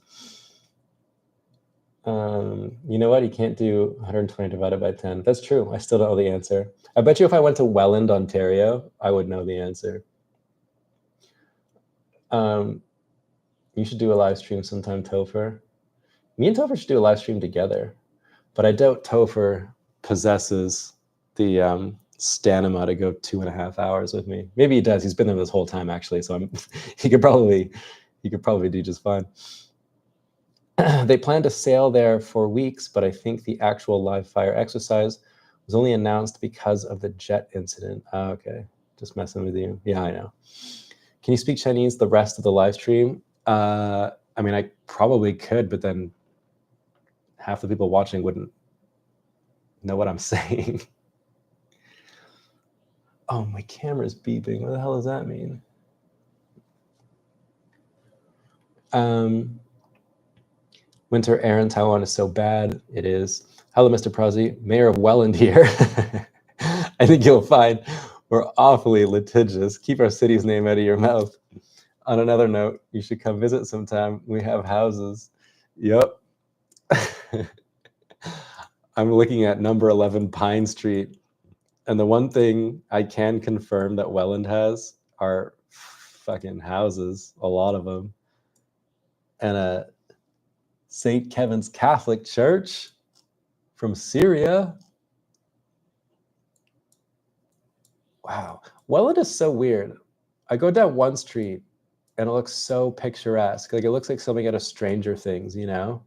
You know what? You can't do 120 divided by 10. That's true. I still don't know the answer. I bet you if I went to Welland, Ontario, I would know the answer. You should do a live stream sometime, Topher. Me and Topher should do a live stream together, but I doubt Topher possesses the stamina to go 2.5 hours with me. Maybe he does. He's been there this whole time actually, so he could probably do just fine. They plan to sail there for weeks, but I think the actual live fire exercise was only announced because of the jet incident. Oh, okay, just messing with you. Yeah, I know. Can you speak Chinese the rest of the live stream? I mean, I probably could, but then half the people watching wouldn't know what I'm saying. Oh, my camera's beeping. What the hell does that mean? Winter air in Taiwan is so bad. It is. Hello, Mr. Prozzi, Mayor of Welland here. I think you'll find we're awfully litigious. Keep our city's name out of your mouth. On another note, you should come visit sometime. We have houses. Yep. I'm looking at number 11 Pine Street. And the one thing I can confirm that Welland has are fucking houses, a lot of them. And a St. Kevin's Catholic Church from Syria. Wow. Welland is so weird. I go down one street and it looks so picturesque. Like it looks like something out of Stranger Things, you know?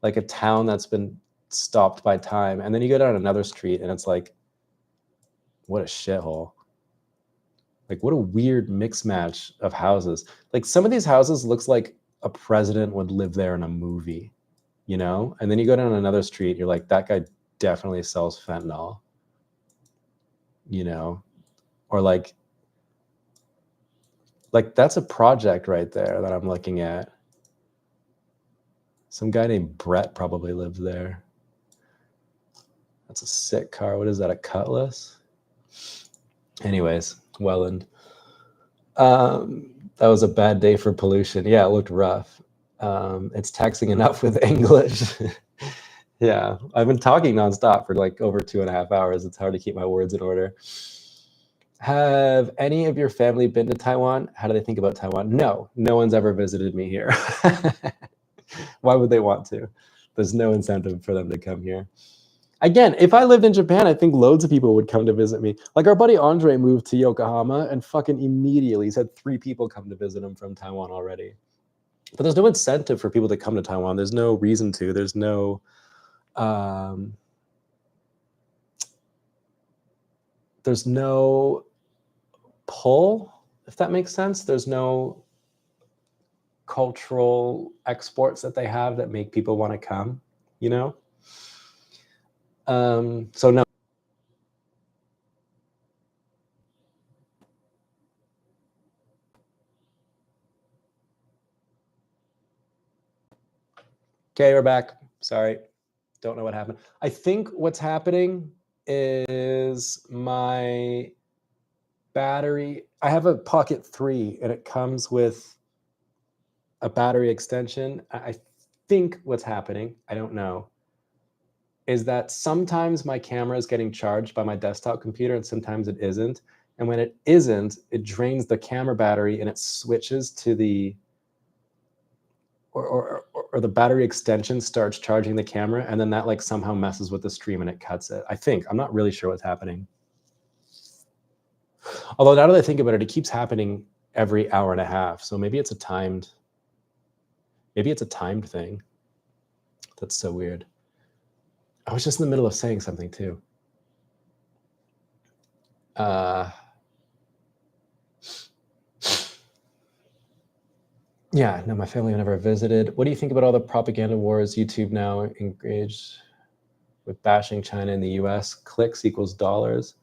Like a town that's been stopped by time. And then you go down another street and it's like, what a shithole. Like what a weird mix match of houses. Like some of these houses looks like a president would live there in a movie, you know? And then you go down another street, you're like, that guy definitely sells fentanyl, you know? Or like that's a project right there that I'm looking at. Some guy named Brett probably lives there. That's a sick car. What is that, a Cutlass? Anyways, Welland. That was a bad day for pollution. Yeah, it looked rough. It's taxing enough with English. Yeah, I've been talking nonstop for like over 2.5 hours. It's hard to keep my words in order. Have any of your family been to Taiwan? How do they think about Taiwan? No one's ever visited me here. Why would they want to? There's no incentive for them to come here. Again, if I lived in Japan, I think loads of people would come to visit me. Like our buddy Andre moved to Yokohama and fucking immediately he's had 3 people come to visit him from Taiwan already. But there's no incentive for people to come to Taiwan. There's no reason to. There's no pull, if that makes sense. There's no cultural exports that they have that make people want to come, you know? So no. Okay, we're back. Sorry. Don't know what happened. I think what's happening is my battery, I have a Pocket 3 and it comes with a battery extension. I think what's happening, I don't know, is that sometimes my camera is getting charged by my desktop computer and sometimes it isn't. And when it isn't, it drains the camera battery and it switches to the, or the battery extension starts charging the camera and then that like somehow messes with the stream and it cuts it. I think, I'm not really sure what's happening. Although now that I think about it, it keeps happening every hour and a half. So maybe it's a timed thing. That's so weird. I was just in the middle of saying something too. Yeah, no, my family never visited. What do you think about all the propaganda wars? YouTube now engaged with bashing China in the US. Clicks equals dollars.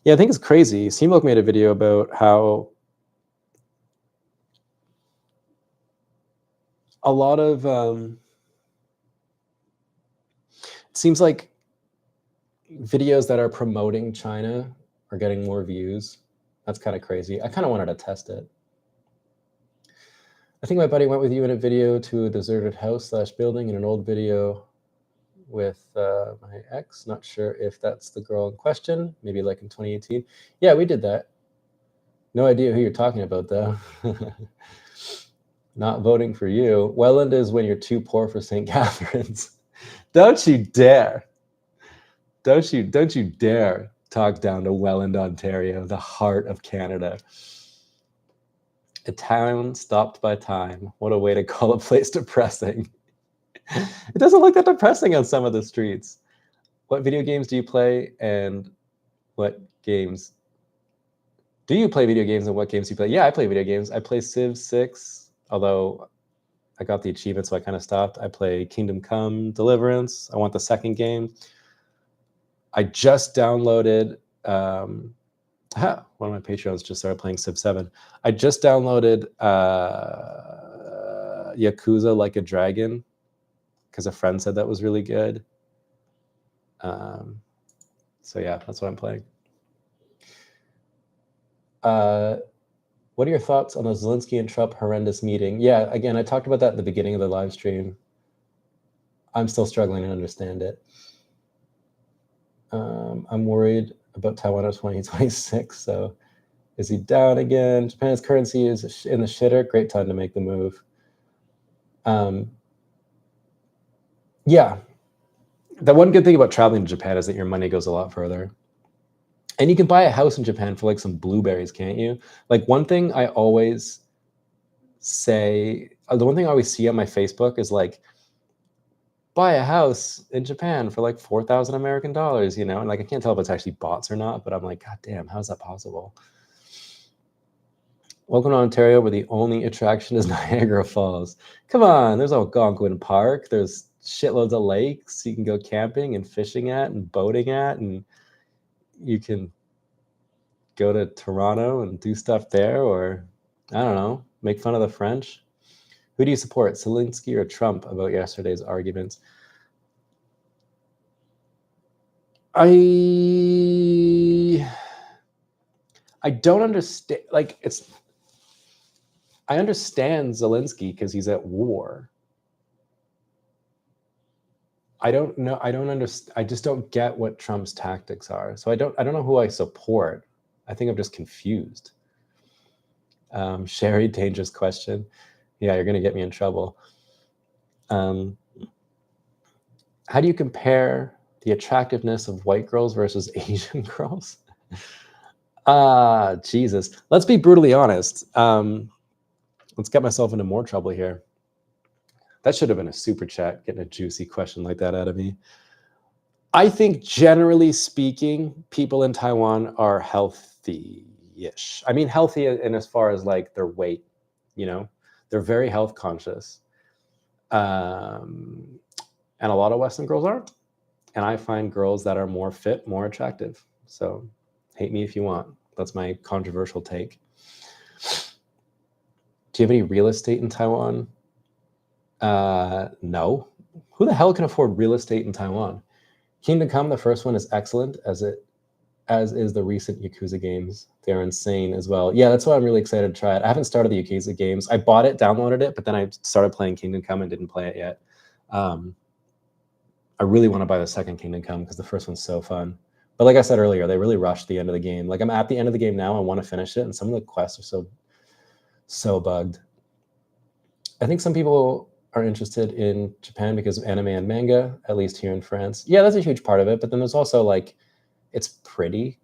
Yeah, I think it's crazy. Seamlock made a video about how a lot of it seems like videos that are promoting China are getting more views. That's kind of crazy. I kind of wanted to test it. I think my buddy went with you in a video to a deserted house / building in an old video with my ex. Not sure if that's the girl in question, maybe like in 2018. Yeah, we did that. No idea who you're talking about though. Not voting for you. Welland is when you're too poor for St. Catharines. Don't you dare. Don't you dare talk down to Welland, Ontario, the heart of Canada. A town stopped by time. What a way to call a place depressing. It doesn't look that depressing on some of the streets. What video games do you play and what games? Do you play video games and what games do you play? Yeah, I play video games. I play Civ 6, although I got the achievement, so I kind of stopped. I play Kingdom Come Deliverance. I want the second game. I just downloaded, one of my Patreons just started playing Civ 7. I just downloaded Yakuza Like a Dragon, because a friend said that was really good. So yeah, that's what I'm playing. What are your thoughts on the Zelensky and Trump horrendous meeting? Yeah, again, I talked about that at the beginning of the live stream. I'm still struggling to understand it. I'm worried about Taiwan of 2026. So is he down again? Japan's currency is in the shitter. Great time to make the move. Yeah. The one good thing about traveling to Japan is that your money goes a lot further. And you can buy a house in Japan for like some blueberries, can't you? Like one thing I always say, the one thing I always see on my Facebook is like, buy a house in Japan for like 4,000 American dollars, and like I can't tell if it's actually bots or not, but I'm like, God damn, how's that possible? Welcome to Ontario, where the only attraction is Niagara Falls. Come on, there's Algonquin Park. There's shitloads of lakes you can go camping and fishing at and boating at, and you can go to Toronto and do stuff there, or I don't know, make fun of the French. Who do you support, Zelensky or Trump, about yesterday's arguments? I don't understand. Like, I understand Zelensky because he's at war. I don't know. I don't understand. I just don't get what Trump's tactics are. So I don't know who I support. I think I'm just confused. Sherry, dangerous question. Yeah, you're gonna get me in trouble. How do you compare the attractiveness of white girls versus Asian girls? Jesus. Let's be brutally honest. Let's get myself into more trouble here. That should have been a super chat, getting a juicy question like that out of me. I think generally speaking, people in Taiwan are healthy-ish. I mean, healthy in as far as like their weight, they're very health conscious. And a lot of Western girls aren't. And I find girls that are more fit, more attractive. So hate me if you want. That's my controversial take. Do you have any real estate in Taiwan? No. Who the hell can afford real estate in Taiwan? Kingdom Come, the first one, is excellent, as is the recent Yakuza games. They're insane as well. Yeah, that's why I'm really excited to try it. I haven't started the Yakuza games. I bought it, downloaded it, but then I started playing Kingdom Come and didn't play it yet. I really want to buy the second Kingdom Come because the first one's so fun. But like I said earlier, they really rushed the end of the game. Like I'm at the end of the game now. I want to finish it, and some of the quests are so bugged. I think some people are interested in Japan because of anime and manga, at least here in France. Yeah, that's a huge part of it. But then there's also like, it's pretty,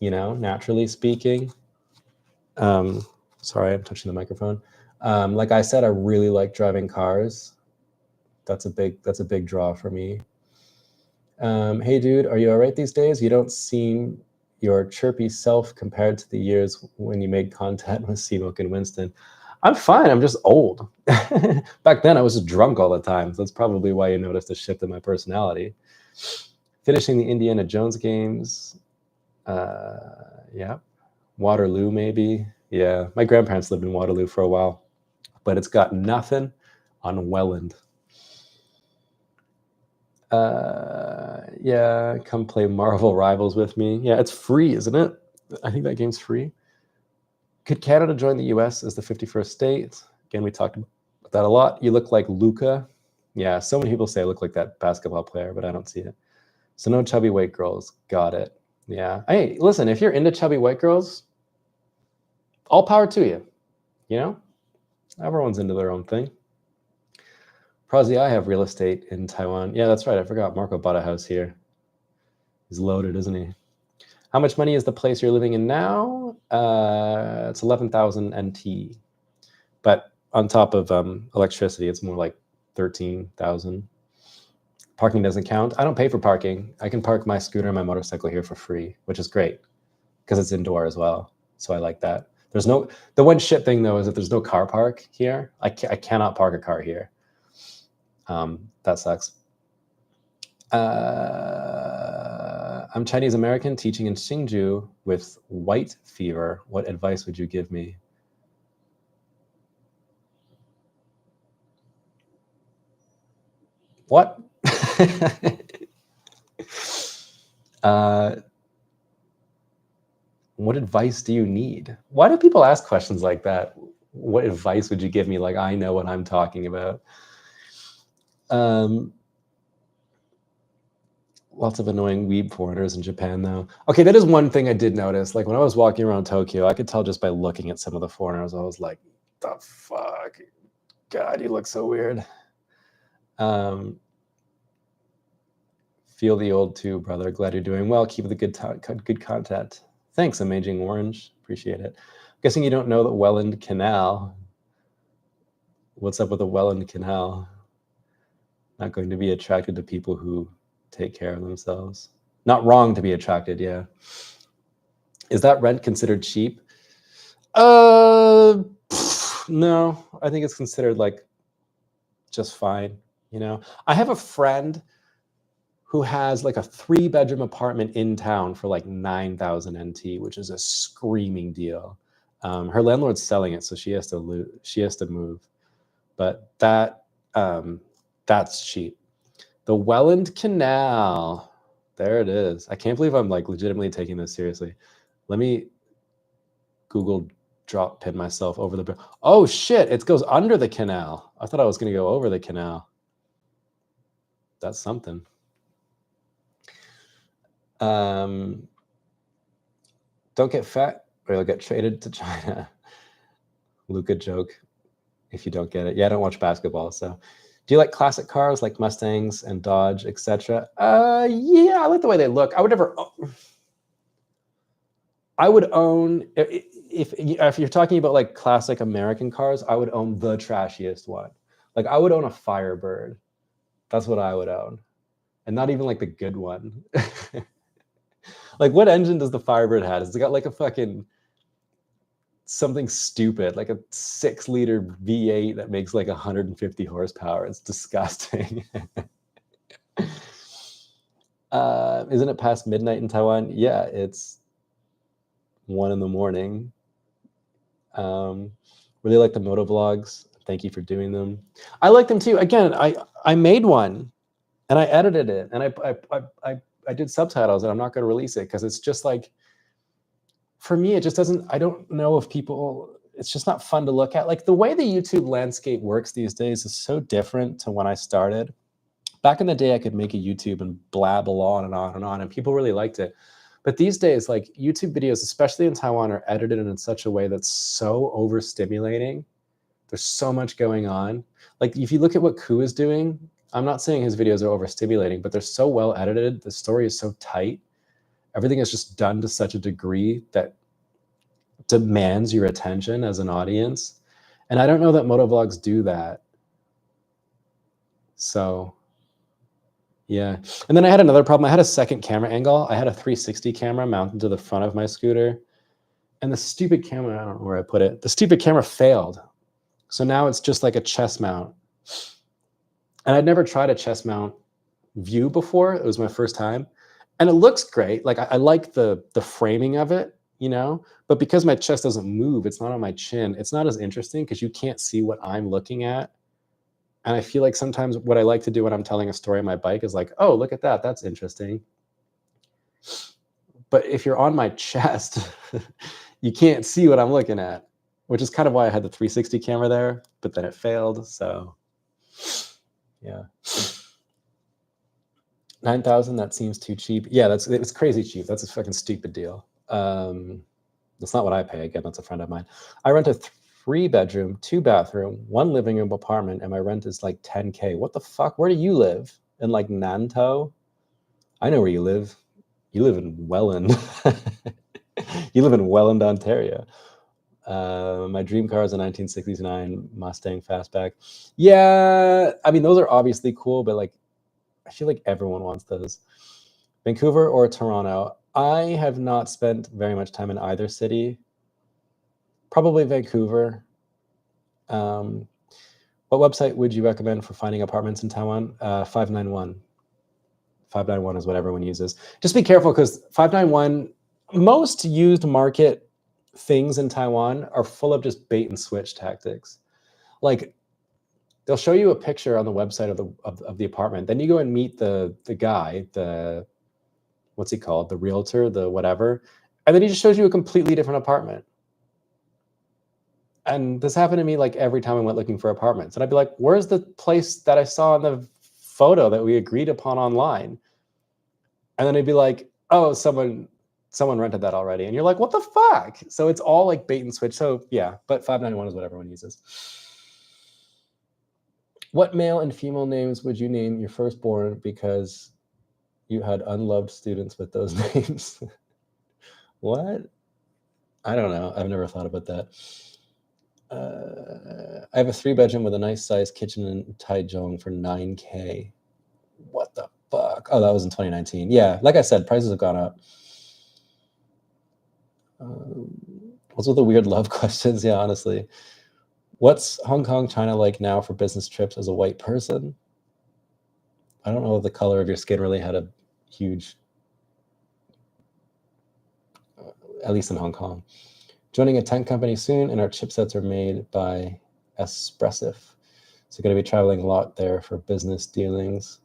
naturally speaking. Sorry, I'm touching the microphone. Like I said, I really like driving cars. That's a big draw for me. Hey dude, are you all right these days? You don't seem your chirpy self compared to the years when you made content with Seamoke and Winston. I'm fine. I'm just old. Back then, I was just drunk all the time. So that's probably why you noticed a shift in my personality. Finishing the Indiana Jones games. Yeah. Waterloo, maybe. Yeah. My grandparents lived in Waterloo for a while, but it's got nothing on Welland. Yeah, come play Marvel Rivals with me. Yeah, it's free, isn't it? I think that game's free. Could Canada join the US as the 51st state? Again, we talked about that a lot. You look like Luca. Yeah, so many people say I look like that basketball player, but I don't see it. So no chubby white girls. Got it. Yeah. Hey, listen, if you're into chubby white girls, all power to you. Everyone's into their own thing. Prozzy, I have real estate in Taiwan. Yeah, that's right. I forgot. Marco bought a house here. He's loaded, isn't he? How much money is the place you're living in now? It's 11,000 NT. But on top of electricity, it's more like 13,000. Parking doesn't count. I don't pay for parking. I can park my scooter and my motorcycle here for free, which is great because it's indoor as well. So I like that. The one shit thing though is that there's no car park here. I cannot park a car here. That sucks. I'm Chinese American teaching in Hsinchu with white fever. What advice would you give me? What? uh, what advice do you need? Why do people ask questions like that? What advice would you give me? Like, I know what I'm talking about. Lots of annoying weeb foreigners in Japan, though. Okay, that is one thing I did notice. Like, when I was walking around Tokyo, I could tell just by looking at some of the foreigners, I was like, the fuck? God, you look so weird. Feel the old too, brother. Glad you're doing well. Keep the good content. Thanks, Amazing Orange. Appreciate it. Guessing you don't know the Welland Canal. What's up with the Welland Canal? Not going to be attracted to people who take care of themselves. Not wrong to be attracted, yeah. Is that rent considered cheap? No, I think it's considered like just fine. You know, I have a friend who has like a 3-bedroom apartment in town for like 9,000 NT, which is a screaming deal. Her landlord's selling it, so she has to move. But that's cheap. The Welland Canal. There it is. I can't believe I'm like legitimately taking this seriously. Let me Google drop pin myself over the. Oh shit! It goes under the canal. I thought I was going to go over the canal. That's something. Don't get fat or you'll get traded to China. Luca joke. If you don't get it, yeah, I don't watch basketball. So, do you like classic cars like Mustangs and Dodge, etc.? Yeah, I like the way they look. I would never. I would own if you're talking about like classic American cars, I would own the trashiest one. Like I would own a Firebird. That's what I would own, and not even like the good one. Like what engine does the Firebird have? It's got like a fucking something stupid, like a 6-liter V8 that makes like 150 horsepower. It's disgusting. Isn't it past midnight in Taiwan? Yeah, it's 1 a.m. Really like the moto vlogs. Thank you for doing them. I like them too. Again, I made one and I edited it and I did subtitles and I'm not going to release it because it's just like, for me, it just doesn't, I don't know if people, it's just not fun to look at. Like the way the YouTube landscape works these days is so different to when I started. Back in the day, I could make a YouTube and blabble on and on and on, and people really liked it. But these days, like YouTube videos, especially in Taiwan, are edited in such a way that's so overstimulating. There's so much going on. Like if you look at what Ku is doing, I'm not saying his videos are overstimulating, but they're so well edited. The story is so tight. Everything is just done to such a degree that demands your attention as an audience. And I don't know that motovlogs do that. So yeah. And then I had another problem. I had a second camera angle. I had a 360 camera mounted to the front of my scooter. And the stupid camera, I don't know where I put it. The stupid camera failed. So now it's just like a chest mount. And I'd never tried a chest mount view before. It was my first time. And it looks great. Like I like the framing of it, you know, but because my chest doesn't move, it's not on my chin. It's not as interesting because you can't see what I'm looking at. And I feel like sometimes what I like to do when I'm telling a story on my bike is like, oh, look at that. That's interesting. But if you're on my chest, you can't see what I'm looking at, which is kind of why I had the 360 camera there, but then it failed. So yeah. 9,000, that seems too cheap. Yeah, it's crazy cheap. That's a fucking stupid deal. That's not what I pay. Again, that's a friend of mine. I rent a 3-bedroom, 2-bathroom, 1 living room apartment, and my rent is like 10K. What the fuck? Where do you live? In like Nantou? I know where you live. You live in Welland. You live in Welland, Ontario. My dream car is a 1969 Mustang Fastback. Yeah, I mean, those are obviously cool, but like, I feel like everyone wants those. Vancouver or Toronto? I have not spent very much time in either city. Probably Vancouver. What website would you recommend for finding apartments in Taiwan? 591. 591 is what everyone uses. Just be careful because 591, most used market things in Taiwan are full of just bait and switch tactics. Like they'll show you a picture on the website of the apartment. Then you go and meet the guy, what's he called? The realtor, the whatever. And then he just shows you a completely different apartment. And this happened to me like every time I went looking for apartments. And I'd be like, where's the place that I saw in the photo that we agreed upon online? And then it'd be like, oh, someone rented that already. And you're like, what the fuck? So it's all like bait and switch. So yeah, but 591 is what everyone uses. What male and female names would you name your firstborn because you had unloved students with those names? What? I don't know. I've never thought about that. I have a 3-bedroom with a nice sized kitchen in Taichung for $9K. What the fuck? Oh, that was in 2019. Yeah, like I said, prices have gone up. What's with the weird love questions? Yeah, honestly. What's Hong Kong, China like now for business trips as a white person? I don't know if the color of your skin really had a huge, at least in Hong Kong. Joining a tech company soon, and our chipsets are made by Espressif. So going to be traveling a lot there for business dealings.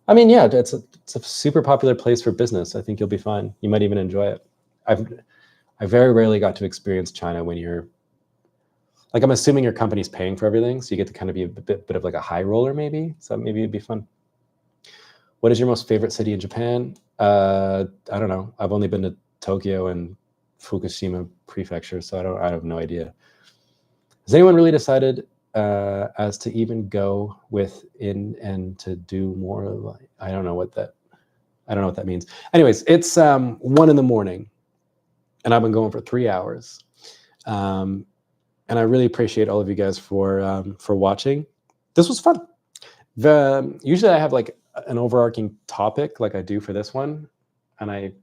I mean, yeah, it's a super popular place for business. I think you'll be fine. You might even enjoy it. I very rarely got to experience China when you're, like, I'm assuming your company's paying for everything, so you get to kind of be a bit of like a high roller maybe. So maybe it'd be fun. What is your most favorite city in Japan? I don't know. I've only been to Tokyo and Fukushima Prefecture, so I have no idea. Has anyone really decided as to even go within and to do more? I don't know what that means. Anyways, it's 1 a.m, and I've been going for 3 hours. And I really appreciate all of you guys for watching. This was fun. Usually I have like an overarching topic like I do for this one, and I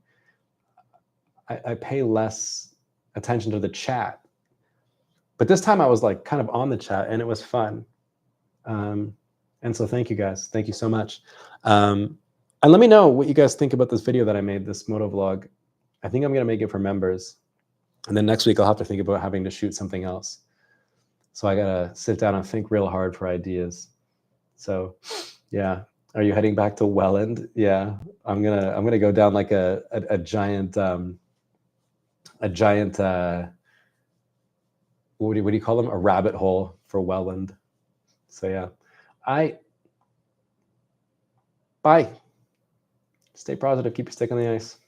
pay less attention to the chat. But this time I was like kind of on the chat, and it was fun. And so thank you guys. Thank you so much. And let me know what you guys think about this video that I made, this moto vlog. I think I'm going to make it for members. And then next week I'll have to think about having to shoot something else. So I got to sit down and think real hard for ideas. So yeah. Are you heading back to Welland? Yeah. I'm going to go down like a giant what do you call them? A rabbit hole for Welland. So yeah. Bye. Stay positive. Keep your stick on the ice.